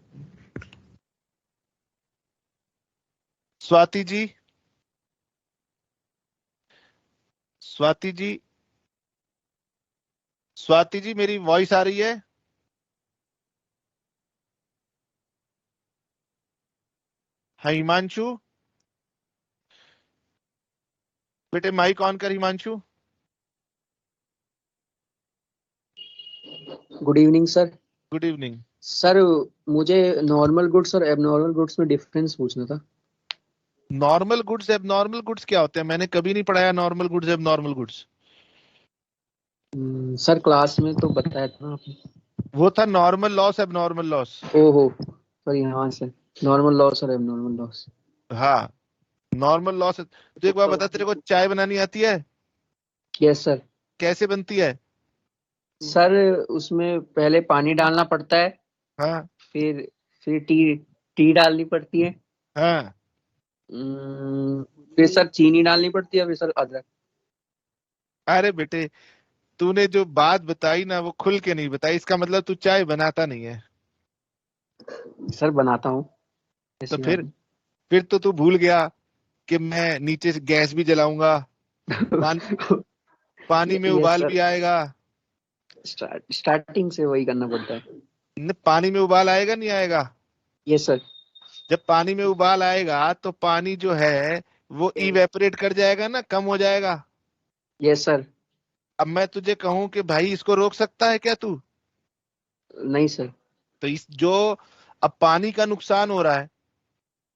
A: Swati ji, Swati ji, Swati ji मेरी वॉइस आ रही है? हाँ हिमांशु, बेटे माइक ऑन कर Himanshu.
R: Good evening sir.
A: Good evening
R: sir, मुझे नॉर्मल गुड्स और एबनॉर्मल गुड्स में डिफरेंस पूछना था।
A: नॉर्मल गुड्स एबनॉर्मल गुड्स क्या होते हैं? मैंने कभी नहीं पढ़ाया normal goods abnormal goods.
R: Sir class में तो बताया था ना आपने।
A: वो था नॉर्मल लॉस एबनॉर्मल लॉस।
R: ओहो सॉरी, हाँ सर, नॉर्मल लॉस और एबनॉर्मल लॉस।
A: हाँ नॉर्मल लॉस। तो एक बार बता, तेरे को चाय बनानी आती है?
R: Yes sir.
A: कैसे बनती है?
R: सर उसमें पहले पानी डालना पड़ता है।
A: हाँ।
R: फिर टी डालनी पड़ती है।
A: हाँ।
R: फिर सर चीनी डालनी पड़ती है, फिर सर अदरक।
A: अरे बेटे तूने जो बात बताई ना वो खुल के नहीं बताई, इसका मतलब तू चाय बनाता नहीं है।
R: सर बनाता हूँ।
A: तो फिर तो तू भूल गया कि मैं नीचे से गैस भी जलाऊंगा, पानी में उबाल भी आएगा।
R: स्टार्टिंग से वही करना पड़ता है।
A: पानी में उबाल आएगा नहीं आएगा?
R: Yes sir.
A: जब पानी में उबाल आएगा तो पानी जो है वो इवेपोरेट कर जाएगा ना, कम हो जाएगा।
R: Yes sir.
A: अब मैं तुझे कहूं कि भाई इसको रोक सकता है क्या तू?
R: नहीं सर।
A: तो इस जो अब पानी का नुकसान हो रहा है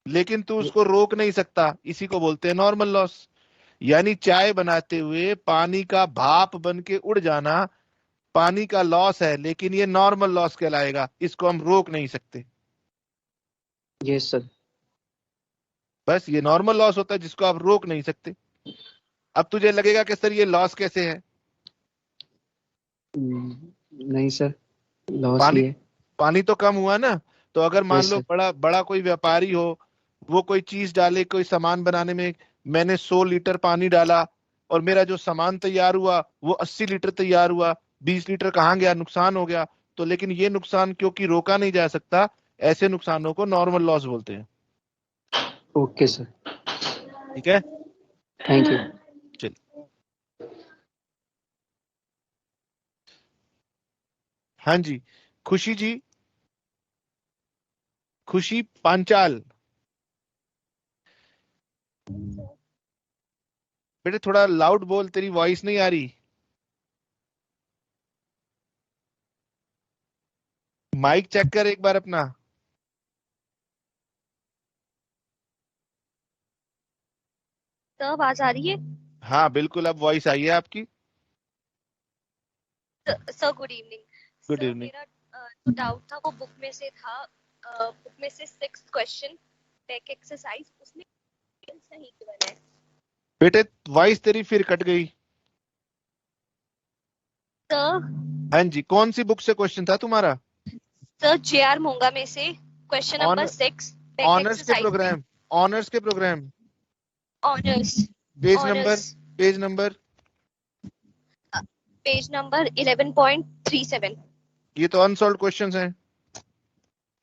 A: लेकिन तू उसको रोक नहीं सकता, इसी को बोलते हैं नॉर्मल लॉस। यानी चाय बनाते हुए पानी का भाप बन के उड़ जाना पानी का लॉस है, लेकिन ये नॉर्मल लॉस कहलाएगा, इसको हम रोक नहीं सकते।
R: Yes sir.
A: बस ये नॉर्मल लॉस होता है जिसको आप रोक नहीं सकते। अब तुझे लगेगा कि सर ये लॉस कैसे है?
R: नहीं सर, लॉस ही है।
A: पानी तो कम हुआ ना। तो अगर मान लो बड़ा कोई व्यापारी हो, वो कोई चीज डाले, कोई सामान बनाने में मैंने 100 लीटर पानी डाला और मेरा जो सामान तैयार हुआ वो 80 लीटर तैयार हुआ, 20 लीटर कहाँ गया? नुकसान हो गया। तो लेकिन ये नुकसान क्योंकि रोका नहीं जा सकता, ऐसे नुकसानों को नॉर्मल लॉस बोलते हैं।
R: Okay sir.
A: ठीक है,
R: थैंक यू।
A: चलिए। हाँ जी खुशी जी, खुशी पांचाल। बेटे थोड़ा लाउड बोल, तेरी वॉइस नहीं आ रही। माइक चेक कर एक बार अपना।
S: तो आवाज आ रही है?
A: हाँ बिल्कुल, अब वॉइस आई है आपकी।
S: Sir good evening.
A: Good evening.
S: मेरा जो डाउट था वो बुक में से था, बुक में से 6 क्वेश्चन बैक एक्सरसाइज, उसमें नहीं गिवन है।
A: बेटे वॉइस तेरी फिर कट गई।
S: सर
A: हाँ जी, कौन सी बुक से क्वेश्चन था तुम्हारा?
S: सर जेआर मोंगा में से क्वेश्चन नंबर 6
A: ऑनर्स के प्रोग्राम, ऑनर्स के प्रोग्राम,
S: ऑनर्स
A: पेज नंबर
S: 11.37।
A: ये तो अनसॉल्व्ड क्वेश्चंस हैं।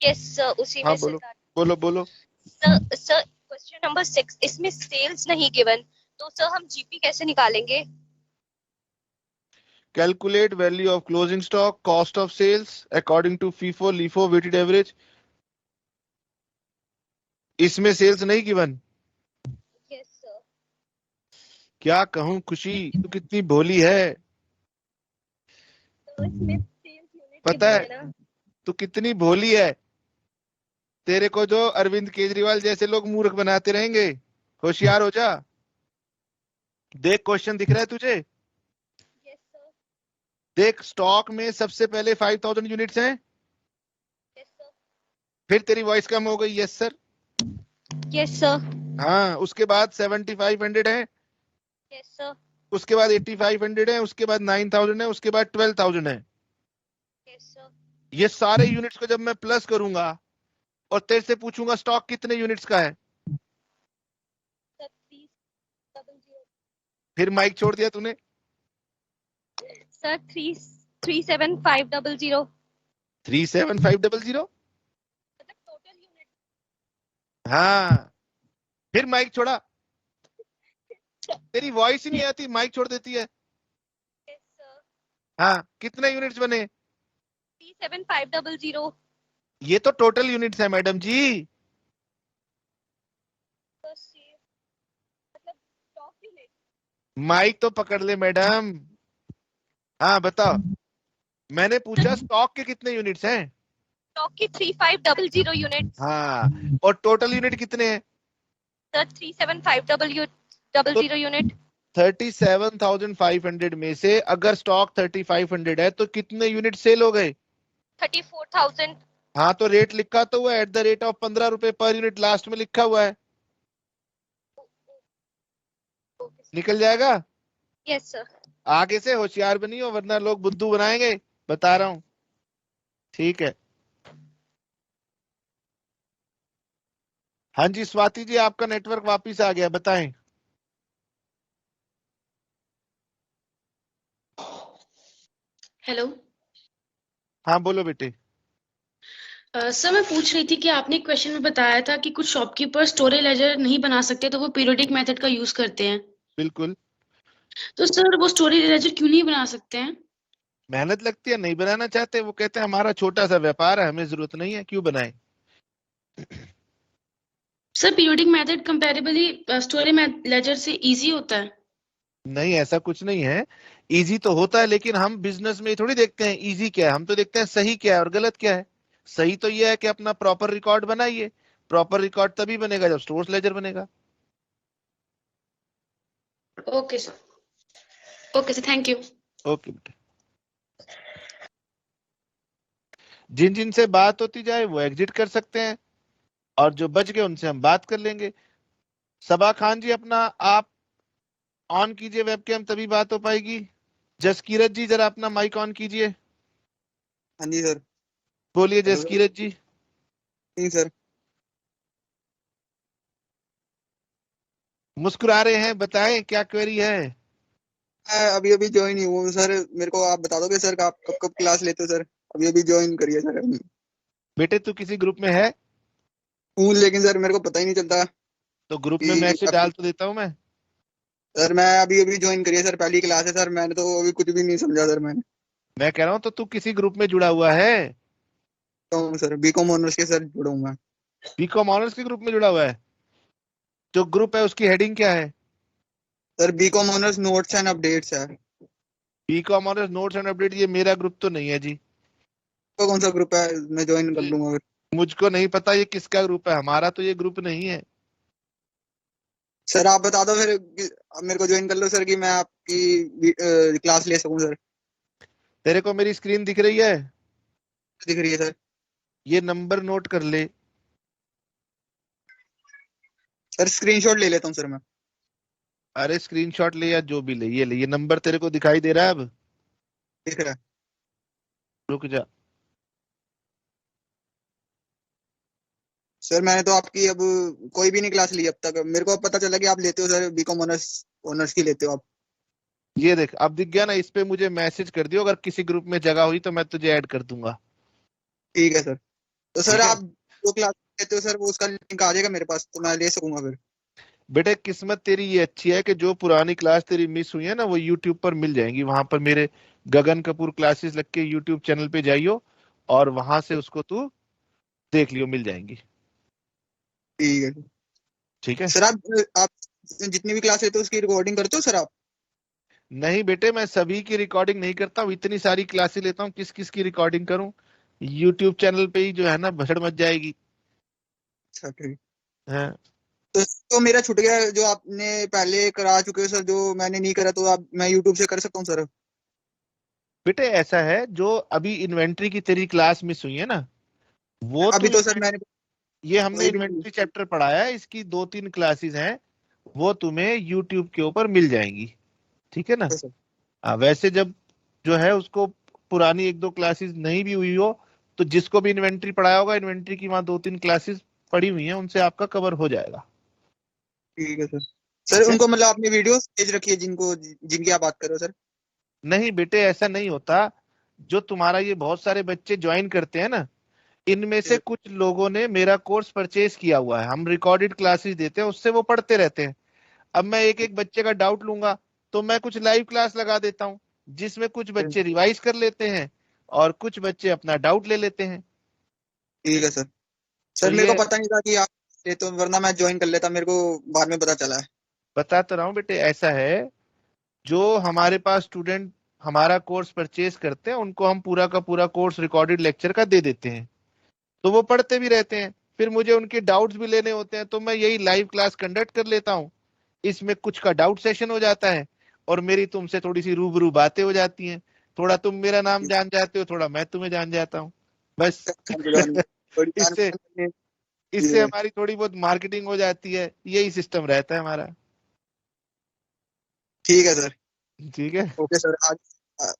S: यस सर, उसी में से था।
A: बोलो।
S: सर क्वेश्चन नंबर 6, इसमें सेल्स नहीं गिवन, तो सर हम जीपी कैसे निकालेंगे?
A: Calculate value of closing stock, cost of sales according to FIFO LIFO weighted average. इसमें सेल्स नहीं गिवन।
S: Yes sir.
A: क्या कहूं खुशी, तू कितनी भोली है।
S: तो इसमें सेल्स यूनिट
A: पता है तू कितनी भोली है। तेरे को जो अरविंद केजरीवाल जैसे लोग मूर्ख बनाते रहेंगे, होशियार हो जा। देख क्वेश्चन दिख रहा है तुझे?
S: Yes sir.
A: देख स्टॉक में सबसे पहले 5000 यूनिट्स हैं।
S: Yes sir.
A: फिर तेरी वॉइस कम हो गई। Yes sir.
S: Yes sir.
A: हाँ, उसके बाद 7500 है।
S: Yes sir.
A: उसके बाद 8500 है, उसके बाद 9000 है, उसके बाद 12000 है।
S: Yes sir.
A: ये सारे यूनिट्स को जब मैं प्लस करूंगा और तेरे से पूछूंगा स्टॉक कितने यूनिट्स का है, फिर माइक छोड़ दिया तूने।
S: सर 37500।
A: 37500। हाँ फिर माइक छोड़ा, तेरी वॉइस ही नहीं आती, माइक छोड़ देती है। हाँ, कितने यूनिट्स बने?
S: 37500।
A: ये तो टोटल यूनिट्स है मैडम जी। माइक तो पकड़ ले मैडम। हाँ बताओ, मैंने पूछा स्टॉक के कितने यूनिट्स हैं?
S: स्टॉक की 3500 यूनिट।
A: हाँ, और टोटल यूनिट कितने हैं?
S: Sir 37500 unit.
A: 37,500 में से अगर स्टॉक 3500 है तो कितने यूनिट सेल हो गए?
S: 34,000।
A: हाँ, तो रेट लिखा तो हुआ @ 15 रुपए पर यूनिट, लास्ट में लिखा हुआ है। निकल जाएगा।
S: Yes sir.
A: आगे से होशियार बनियो वरना लोग बुद्धू बनाएंगे, बता रहा हूं। ठीक है। हाँ जी स्वाति जी, आपका नेटवर्क वापिस आ गया, बताएं।
F: हेलो।
A: हाँ बोलो बेटे।
F: सर मैं पूछ रही थी कि आपने क्वेश्चन में बताया था कि कुछ शॉपकीपर स्टोरेज लेजर नहीं बना सकते तो वो पीरियोडिक मेथड का यूज करते हैं।
A: बिल्कुल।
F: तो सर वो स्टोरेज लेजर क्यों नहीं बना सकते हैं?
A: मेहनत लगती है, नहीं बनाना चाहते। वो कहते हैं हमारा छोटा सा व्यापार है, हमें जरूरत नहीं है, क्यों बनाए।
F: Sir periodic method comparably storage ledger से इजी होता है।
A: नहीं, ऐसा कुछ नहीं है। इजी तो होता है, लेकिन हम बिजनेस में थोड़ी देखते हैं इजी क्या है, हम तो देखते हैं सही क्या है और गलत क्या है। सही तो यह है कि अपना प्रॉपर रिकॉर्ड बनाइए। प्रॉपर रिकॉर्ड तभी बनेगा जब स्टोरेज लेजर बनेगा।
F: Okay sir. Okay sir, thank you.
A: Okay बेटे। जिन जिन से बात होती जाए वो एग्जिट कर सकते हैं, और जो बच गए उनसे हम बात कर लेंगे। सबा खान जी, अपना आप ऑन कीजिए वेबकैम, तभी बात हो पाएगी। जसकीरत जी, जरा अपना माइक ऑन कीजिए।
T: हाँ जी सर।
A: बोलिए जसकीरत जी।
T: नहीं सर।
A: मुस्कुरा रहे हैं, बताएं क्या क्वेरी है।
T: मैं अभी अभी ज्वाइन ही हूँ सर, मेरे को आप बता दोगे सर आप कब कब क्लास लेते हो सर? अभी अभी ज्वाइन करिए सर।
A: बेटे तू किसी ग्रुप में है?
T: हूँ, लेकिन सर मेरे को पता ही नहीं चलता।
A: तो ग्रुप में मैसेज डाल तो देता हूँ मैं।
T: सर मैं अभी अभी ज्वाइन करिए सर, पहली क्लास है सर, मैंने तो अभी कुछ भी नहीं समझा सर मैंने।
A: मैं कह रहा हूँ तो तू किसी ग्रुप में जुड़ा हुआ है?
T: तो सर बीकॉम ऑनर्स के सर जुड़ा हूँ मैं।
A: बीकॉम ऑनर्स के ग्रुप में जुड़ा हुआ है? जो ग्रुप है उसकी हेडिंग क्या है?
T: Sir BCom honours notes and updates है।
A: BCom honours notes and update, ये मेरा ग्रुप तो नहीं है जी।
T: तो कौन सा ग्रुप है? मैं ज्वाइन कर लूंगा फिर।
A: मुझको नहीं पता ये किसका ग्रुप है, हमारा तो ये ग्रुप नहीं है।
T: सर आप बता दो फिर, मेरे को ज्वाइन कर लो सर कि मैं आपकी क्लास ले सकूं सर।
A: तेरे को मेरी स्क्रीन दिख रही है?
T: दिख रही है सर।
A: ये नंबर नोट कर ले।
T: सर स्क्रीनशॉट ले लेता हूँ सर मैं।
A: अरे स्क्रीनशॉट ले या जो भी ले, ये नंबर तेरे को दिखाई दे रहा है अब?
T: दिख रहा है।
A: रुक जा।
T: सर मैंने तो आपकी अब कोई भी नहीं क्लास ली अब तक, मेरे को अब पता चला कि आप लेते हो सर बीकॉम ऑनर्स की लेते हो आप।
A: ये देख अब दिख गया ना, इस पे मुझे मैसेज कर दियो, अगर किसी ग्रुप में जगह हुई तो मैं तुझे ऐड कर दूंगा।
T: ठीक है सर। तो सर आप जो क्लास लेते हो सर वो उसका लिंक आ जाएगा मेरे पास, तो मैं ले सकूंगा फिर।
A: बेटे किस्मत तेरी ये अच्छी है कि जो पुरानी क्लास तेरी मिस हुई है ना वो यूट्यूब पर मिल जाएंगी। वहां पर मेरे गगन कपूर क्लासेस लग के यूट्यूब चैनल पे जाइयो और वहां से उसको तू देख लियो, मिल जाएंगी।
T: ठीक है।
A: ठीक है
T: सर आप जितनी भी क्लास लेते हो उसकी रिकॉर्डिंग करते हो सर आप?
A: नहीं बेटे, मैं सभी की रिकॉर्डिंग नहीं करता हूँ, इतनी सारी क्लासेस लेता हूँ, किस किस की रिकॉर्डिंग करूँ। यूट्यूब चैनल पे ही जो है ना भसड़ मच जाएगी।
T: अच्छा ठीक।
A: हाँ।
T: तो मेरा छूट गया जो आपने पहले करा चुके हो सर, जो मैंने नहीं करा तो आप मैं यूट्यूब से कर सकता हूँ सर?
A: बेटे ऐसा है, जो अभी इन्वेंट्री की तेरी क्लास मिस हुई है ना, वो
T: अभी तो सर मैंने
A: ये हमने इन्वेंट्री चैप्टर पढ़ाया है, इसकी 2-3 क्लासेस हैं, वो तुम्हें यूट्यूब के ऊपर मिल जाएंगी। ठीक है ना? वैसे जब जो है उसको पुरानी 1-2 क्लासेस नहीं भी हुई हो तो जिसको भी इन्वेंट्री पढ़ाया होगा, इन्वेंट्री की वहां 2-3 क्लासेस पड़ी हुई हैं, उनसे आपका कवर हो जाएगा।
T: ठीक है सर। सर उनको मतलब आपने वीडियोस भेज रखी है जिनकी आप बात कर रहे हो सर?
A: नहीं बेटे ऐसा नहीं होता। जो तुम्हारा ये बहुत सारे बच्चे ज्वाइन करते हैं ना, इनमें से कुछ लोगों ने मेरा कोर्स परचेज किया हुआ है, हम रिकॉर्डेड क्लासेस देते हैं, उससे वो पढ़ते रहते हैं। अब मैं एक एक बच्चे का डाउट लूंगा तो मैं कुछ लाइव क्लास लगा देता हूँ जिसमें कुछ बच्चे रिवाइज कर लेते हैं और कुछ बच्चे अपना डाउट ले लेते हैं।
T: ठीक है सर। सर
A: तो
T: मेरे को
A: ये
T: पता नहीं था कि आप ये, तो वरना मैं ज्वाइन कर लेता, मेरे को बाद में पता चला है।
A: बता तो रहा हूँ बेटे, ऐसा है जो हमारे पास स्टूडेंट हमारा कोर्स परचेज करते हैं उनको हम पूरा का पूरा कोर्स रिकॉर्डेड लेक्चर का दे देते हैं, तो वो पढ़ते भी रहते हैं। फिर मुझे उनके डाउट्स भी लेने होते हैं तो मैं यही लाइव क्लास कंडक्ट कर लेता हूँ। इसमें कुछ का डाउट सेशन हो जाता है और मेरी तुमसे थोड़ी सी रूबरू बातें हो जाती हैं, थोड़ा तुम मेरा नाम जान जाते हो, थोड़ा मैं तुम्हें जान जाता हूँ, बस। इससे इससे हमारी थोड़ी बहुत मार्केटिंग हो जाती है, यही सिस्टम रहता है हमारा।
T: ठीक है सर।
A: ठीक है,
T: ओके सर, आज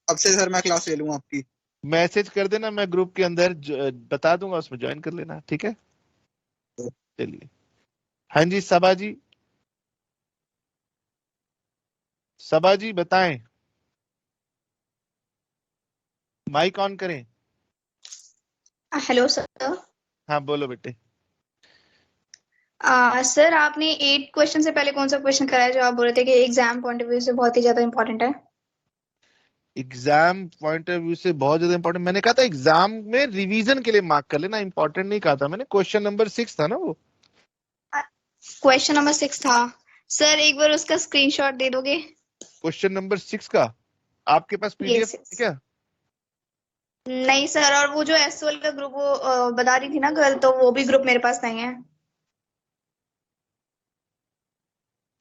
T: अब से सर मैं क्लास ले लूंगा आपकी।
A: मैसेज कर देना, मैं ग्रुप के अंदर बता दूंगा, उसमें ज्वाइन कर लेना। ठीक है, चलिए। हाँ जी, सबा जी, सबा जी बताएं, माइक ऑन करें।
U: Hello sir.
A: हाँ बोलो बेटे।
U: सर आपने 8 क्वेश्चन से पहले कौन सा क्वेश्चन कराया जो आप बोल रहे थे कि एग्जाम पॉइंट ऑफ व्यू से बहुत ही ज्यादा इंपॉर्टेंट है?
A: एग्जाम पॉइंट ऑफ व्यू से बहुत ज्यादा इंपॉर्टेंट, मैंने कहा था एग्जाम में रिवीजन के लिए मार्क कर लेना, इंपॉर्टेंट नहीं कहा था मैंने। क्वेश्चन नंबर 6 था ना वो?
U: क्वेश्चन नंबर 6 था सर, एक बार उसका स्क्रीनशॉट दे दोगे?
A: क्वेश्चन नंबर 6 का आपके पास पीडीएफ है क्या?
U: नहीं सर, और वो जो एसओएल का ग्रुप वो बता रही थी ना कल, तो वो भी ग्रुप मेरे पास नहीं है।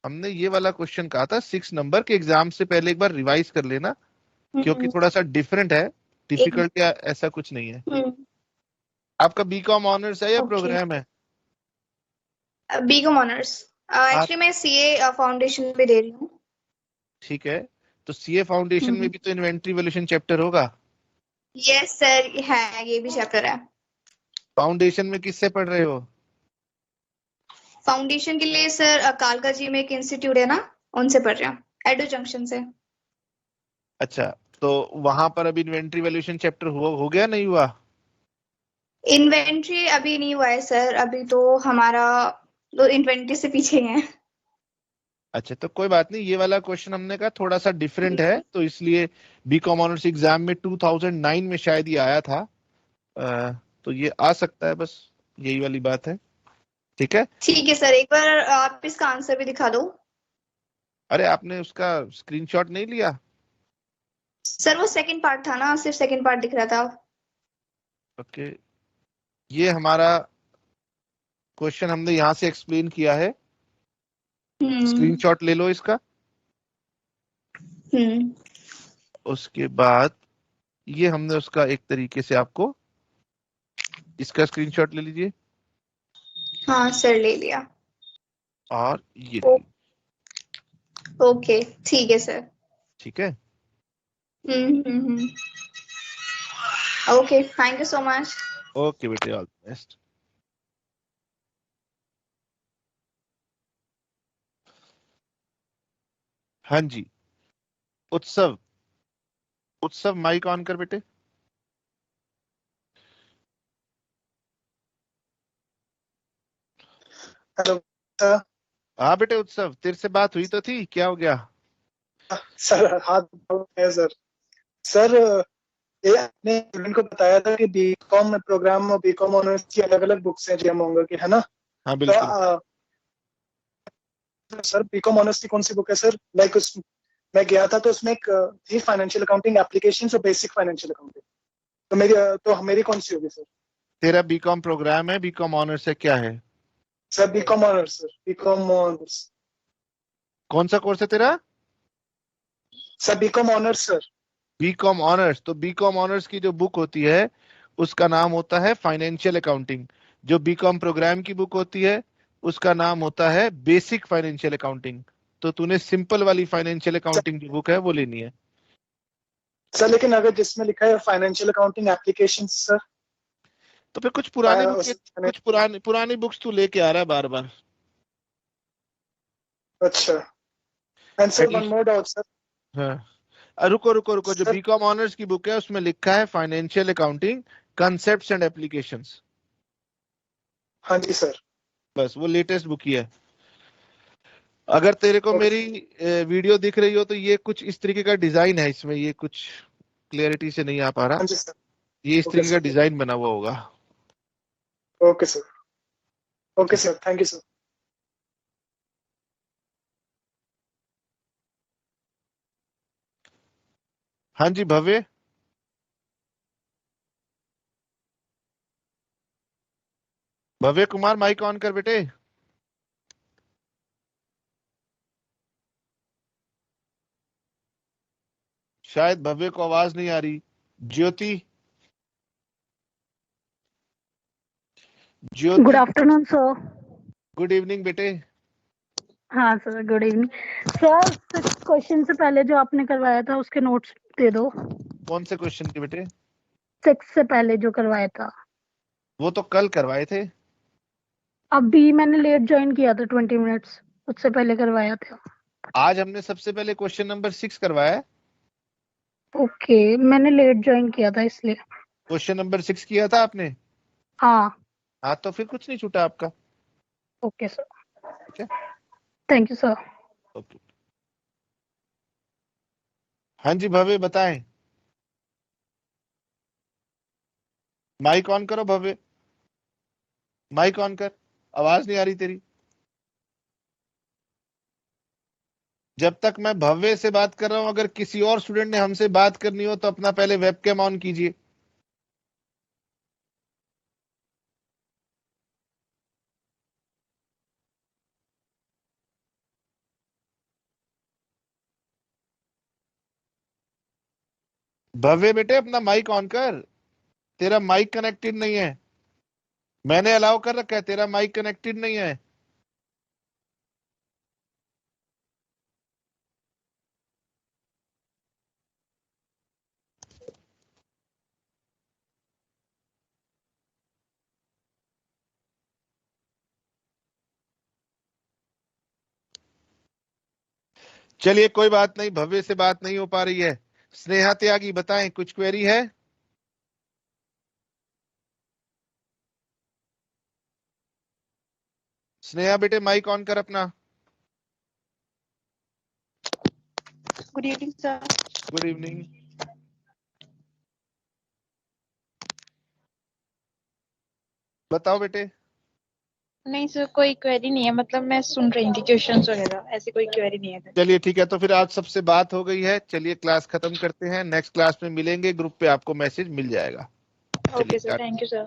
A: हमने ये वाला क्वेश्चन कहा था 6 नंबर के एग्जाम से पहले एक बार रिवाइज कर लेना, क्योंकि थोड़ा सा डिफरेंट है, डिफिकल्ट या ऐसा कुछ नहीं है। आपका बीकॉम ऑनर्स है या प्रोग्राम है?
U: BCom honours. एक्चुअली मैं सीए फाउंडेशन भी दे रही हूँ।
A: ठीक है, तो सीए फाउंडेशन में भी तो इन्वेंटरी वैल्यूएशन चैप्टर होगा।
U: यस सर, है, ये भी चैप्टर है।
A: फाउंडेशन में किससे पढ़ रहे हो?
U: फाउंडेशन के लिए सर कालका जी में एक इंस्टीट्यूट है ना, उनसे पढ़ रहे हैं, एडो जंक्शन से।
A: अच्छा, तो वहां पर अभी इन्वेंटरी वैल्यूएशन चैप्टर हो गया नहीं हुआ?
U: इन्वेंट्री अभी नहीं हुआ है सर, अभी तो हमारा तो इन्वेंट्री से पीछे है।
A: अच्छा, तो कोई बात नहीं, ये वाला क्वेश्चन हमने कहा थोड़ा सा डिफरेंट है, तो इसलिए बीकॉम ऑनर्स एग्जाम में 2009 में शायद ये आया था, तो ये आ सकता है, बस यही वाली बात है। ठीक है,
U: ठीक है सर, एक बार आप इसका आंसर भी दिखा दो।
A: अरे आपने उसका स्क्रीनशॉट नहीं लिया?
U: सर वो सेकंड पार्ट था ना, सिर्फ सेकंड पार्ट दिख रहा था।
A: ओके, ये हमारा क्वेश्चन हमने यहाँ से एक्सप्लेन किया है, स्क्रीनशॉट ले लो इसका। उसके बाद ये हमने उसका एक तरीके से आपको इसका स्क्रीनशॉट ले लीजिए।
U: हाँ सर, ले लिया।
A: और ये
U: ओके, ठीक है सर।
A: ठीक है,
U: okay, thank you so much.
A: Okay बेटे, ऑल द बेस्ट। हाँ जी, उत्सव, उत्सव माइक ऑन कर बेटे।
J: हेलो
A: हाँ बेटे उत्सव, तेरे से बात हुई तो थी, क्या हो गया?
J: सर हाथ है सर। सर ये आपने स्टूडेंट को बताया था कि बीकॉम प्रोग्राम और बीकॉम ऑनर्स की अलग अलग बुक्स हैं जेएम होंगे की, है ना?
A: हाँ बिल्कुल।
J: तो सर बीकॉम ऑनर्स की कौन सी बुक है सर? लाइक उस मैं गया था तो उसमें एक थी फाइनेंशियल अकाउंटिंग एप्लीकेशंस और बेसिक फाइनेंशियल अकाउंटिंग, तो मेरी कौन सी होगी सर?
A: तेरा बीकॉम प्रोग्राम है, बीकॉम ऑनर्स है, क्या है?
J: Sir BCom honours sir, BCom honours.
A: कौन सा कोर्स है तेरा?
J: Sir BCom honours sir.
A: BCom honours, तो बीकॉम ऑनर्स की जो बुक होती है उसका नाम होता है फाइनेंशियल अकाउंटिंग। जो बीकॉम प्रोग्राम की बुक होती है उसका नाम होता है बेसिक फाइनेंशियल अकाउंटिंग। तो तूने सिंपल वाली फाइनेंशियल अकाउंटिंग जो बुक है वो लेनी है
J: सर। लेकिन अगर जिसमें लिखा है फाइनेंशियल अकाउंटिंग एप्लीकेशंस सर,
A: तो फिर कुछ पुरानी बुक्स तू लेके आ रहा है बार बार।
J: अच्छा, and sir one more doubt sir.
A: हाँ, रुको, जो बीकॉम ऑनर्स की बुक है उसमें लिखा है financial accounting concepts and applications.
J: हाँ जी सर।
A: बस वो लेटेस्ट बुक ही है। अगर तेरे को मेरी वीडियो दिख रही हो तो ये कुछ इस तरीके का डिजाइन है, इसमें ये कुछ क्लियरिटी से नहीं आ पा रहा।
J: हाँ जी सर।
A: ये इस तरीके का डिजाइन बना हुआ होगा।
J: Okay sir. Okay sir, thank you sir.
A: हाँ जी भव्य। भव्य कुमार माइक ऑन कर बेटे। शायद भव्य को आवाज नहीं आ रही। Jyoti. Jyoti.
D: Good afternoon sir.
A: Good evening बेटे।
D: हाँ sir, good evening sir. 6 question से पहले जो आपने करवाया था उसके नोट्स दे दो।
A: कौन से क्वेश्चन के बेटे?
D: 6 से पहले जो करवाया था।
A: वो तो कल करवाए थे।
D: अभी मैंने लेट ज्वाइन किया था 20 मिनट्स, उससे पहले करवाया था।
A: आज हमने सबसे पहले क्वेश्चन नंबर 6 करवाया है।
D: ओके, मैंने लेट ज्वाइन किया था इसलिए।
A: क्वेश्चन नंबर 6 किया था आपने?
D: हाँ।
A: हाँ तो फिर कुछ नहीं छूटा आपका।
D: Okay sir.
A: ठीक है,
D: थैंक यू सर।
A: ओके। हाँ जी भव्य बताएं। माइक ऑन करो भव्य, माइक ऑन कर, आवाज नहीं आ रही तेरी। जब तक मैं भव्य से बात कर रहा हूं, अगर किसी और स्टूडेंट ने हमसे बात करनी हो तो अपना पहले वेबकैम ऑन कीजिए। भव्य बेटे अपना माइक ऑन कर, तेरा माइक कनेक्टेड नहीं है। मैंने अलाउ कर रखा है, तेरा माइक कनेक्टेड नहीं है। चलिए कोई बात नहीं, भव्य से बात नहीं हो पा रही है। स्नेहा त्यागी बताएं, कुछ क्वेरी है? स्नेहा बेटे माइक ऑन कर अपना।
V: Good evening sir.
A: Good evening. बताओ बेटे।
V: नहीं सर, कोई क्वेरी नहीं है, मतलब मैं सुन रही थी क्वेश्चंस वगैरह, ऐसी कोई क्वेरी नहीं है।
A: चलिए ठीक है, तो फिर आज सबसे बात हो गई है। चलिए क्लास खत्म करते हैं, नेक्स्ट क्लास में मिलेंगे, ग्रुप पे आपको मैसेज मिल जाएगा।
V: Okay sir, thank you sir.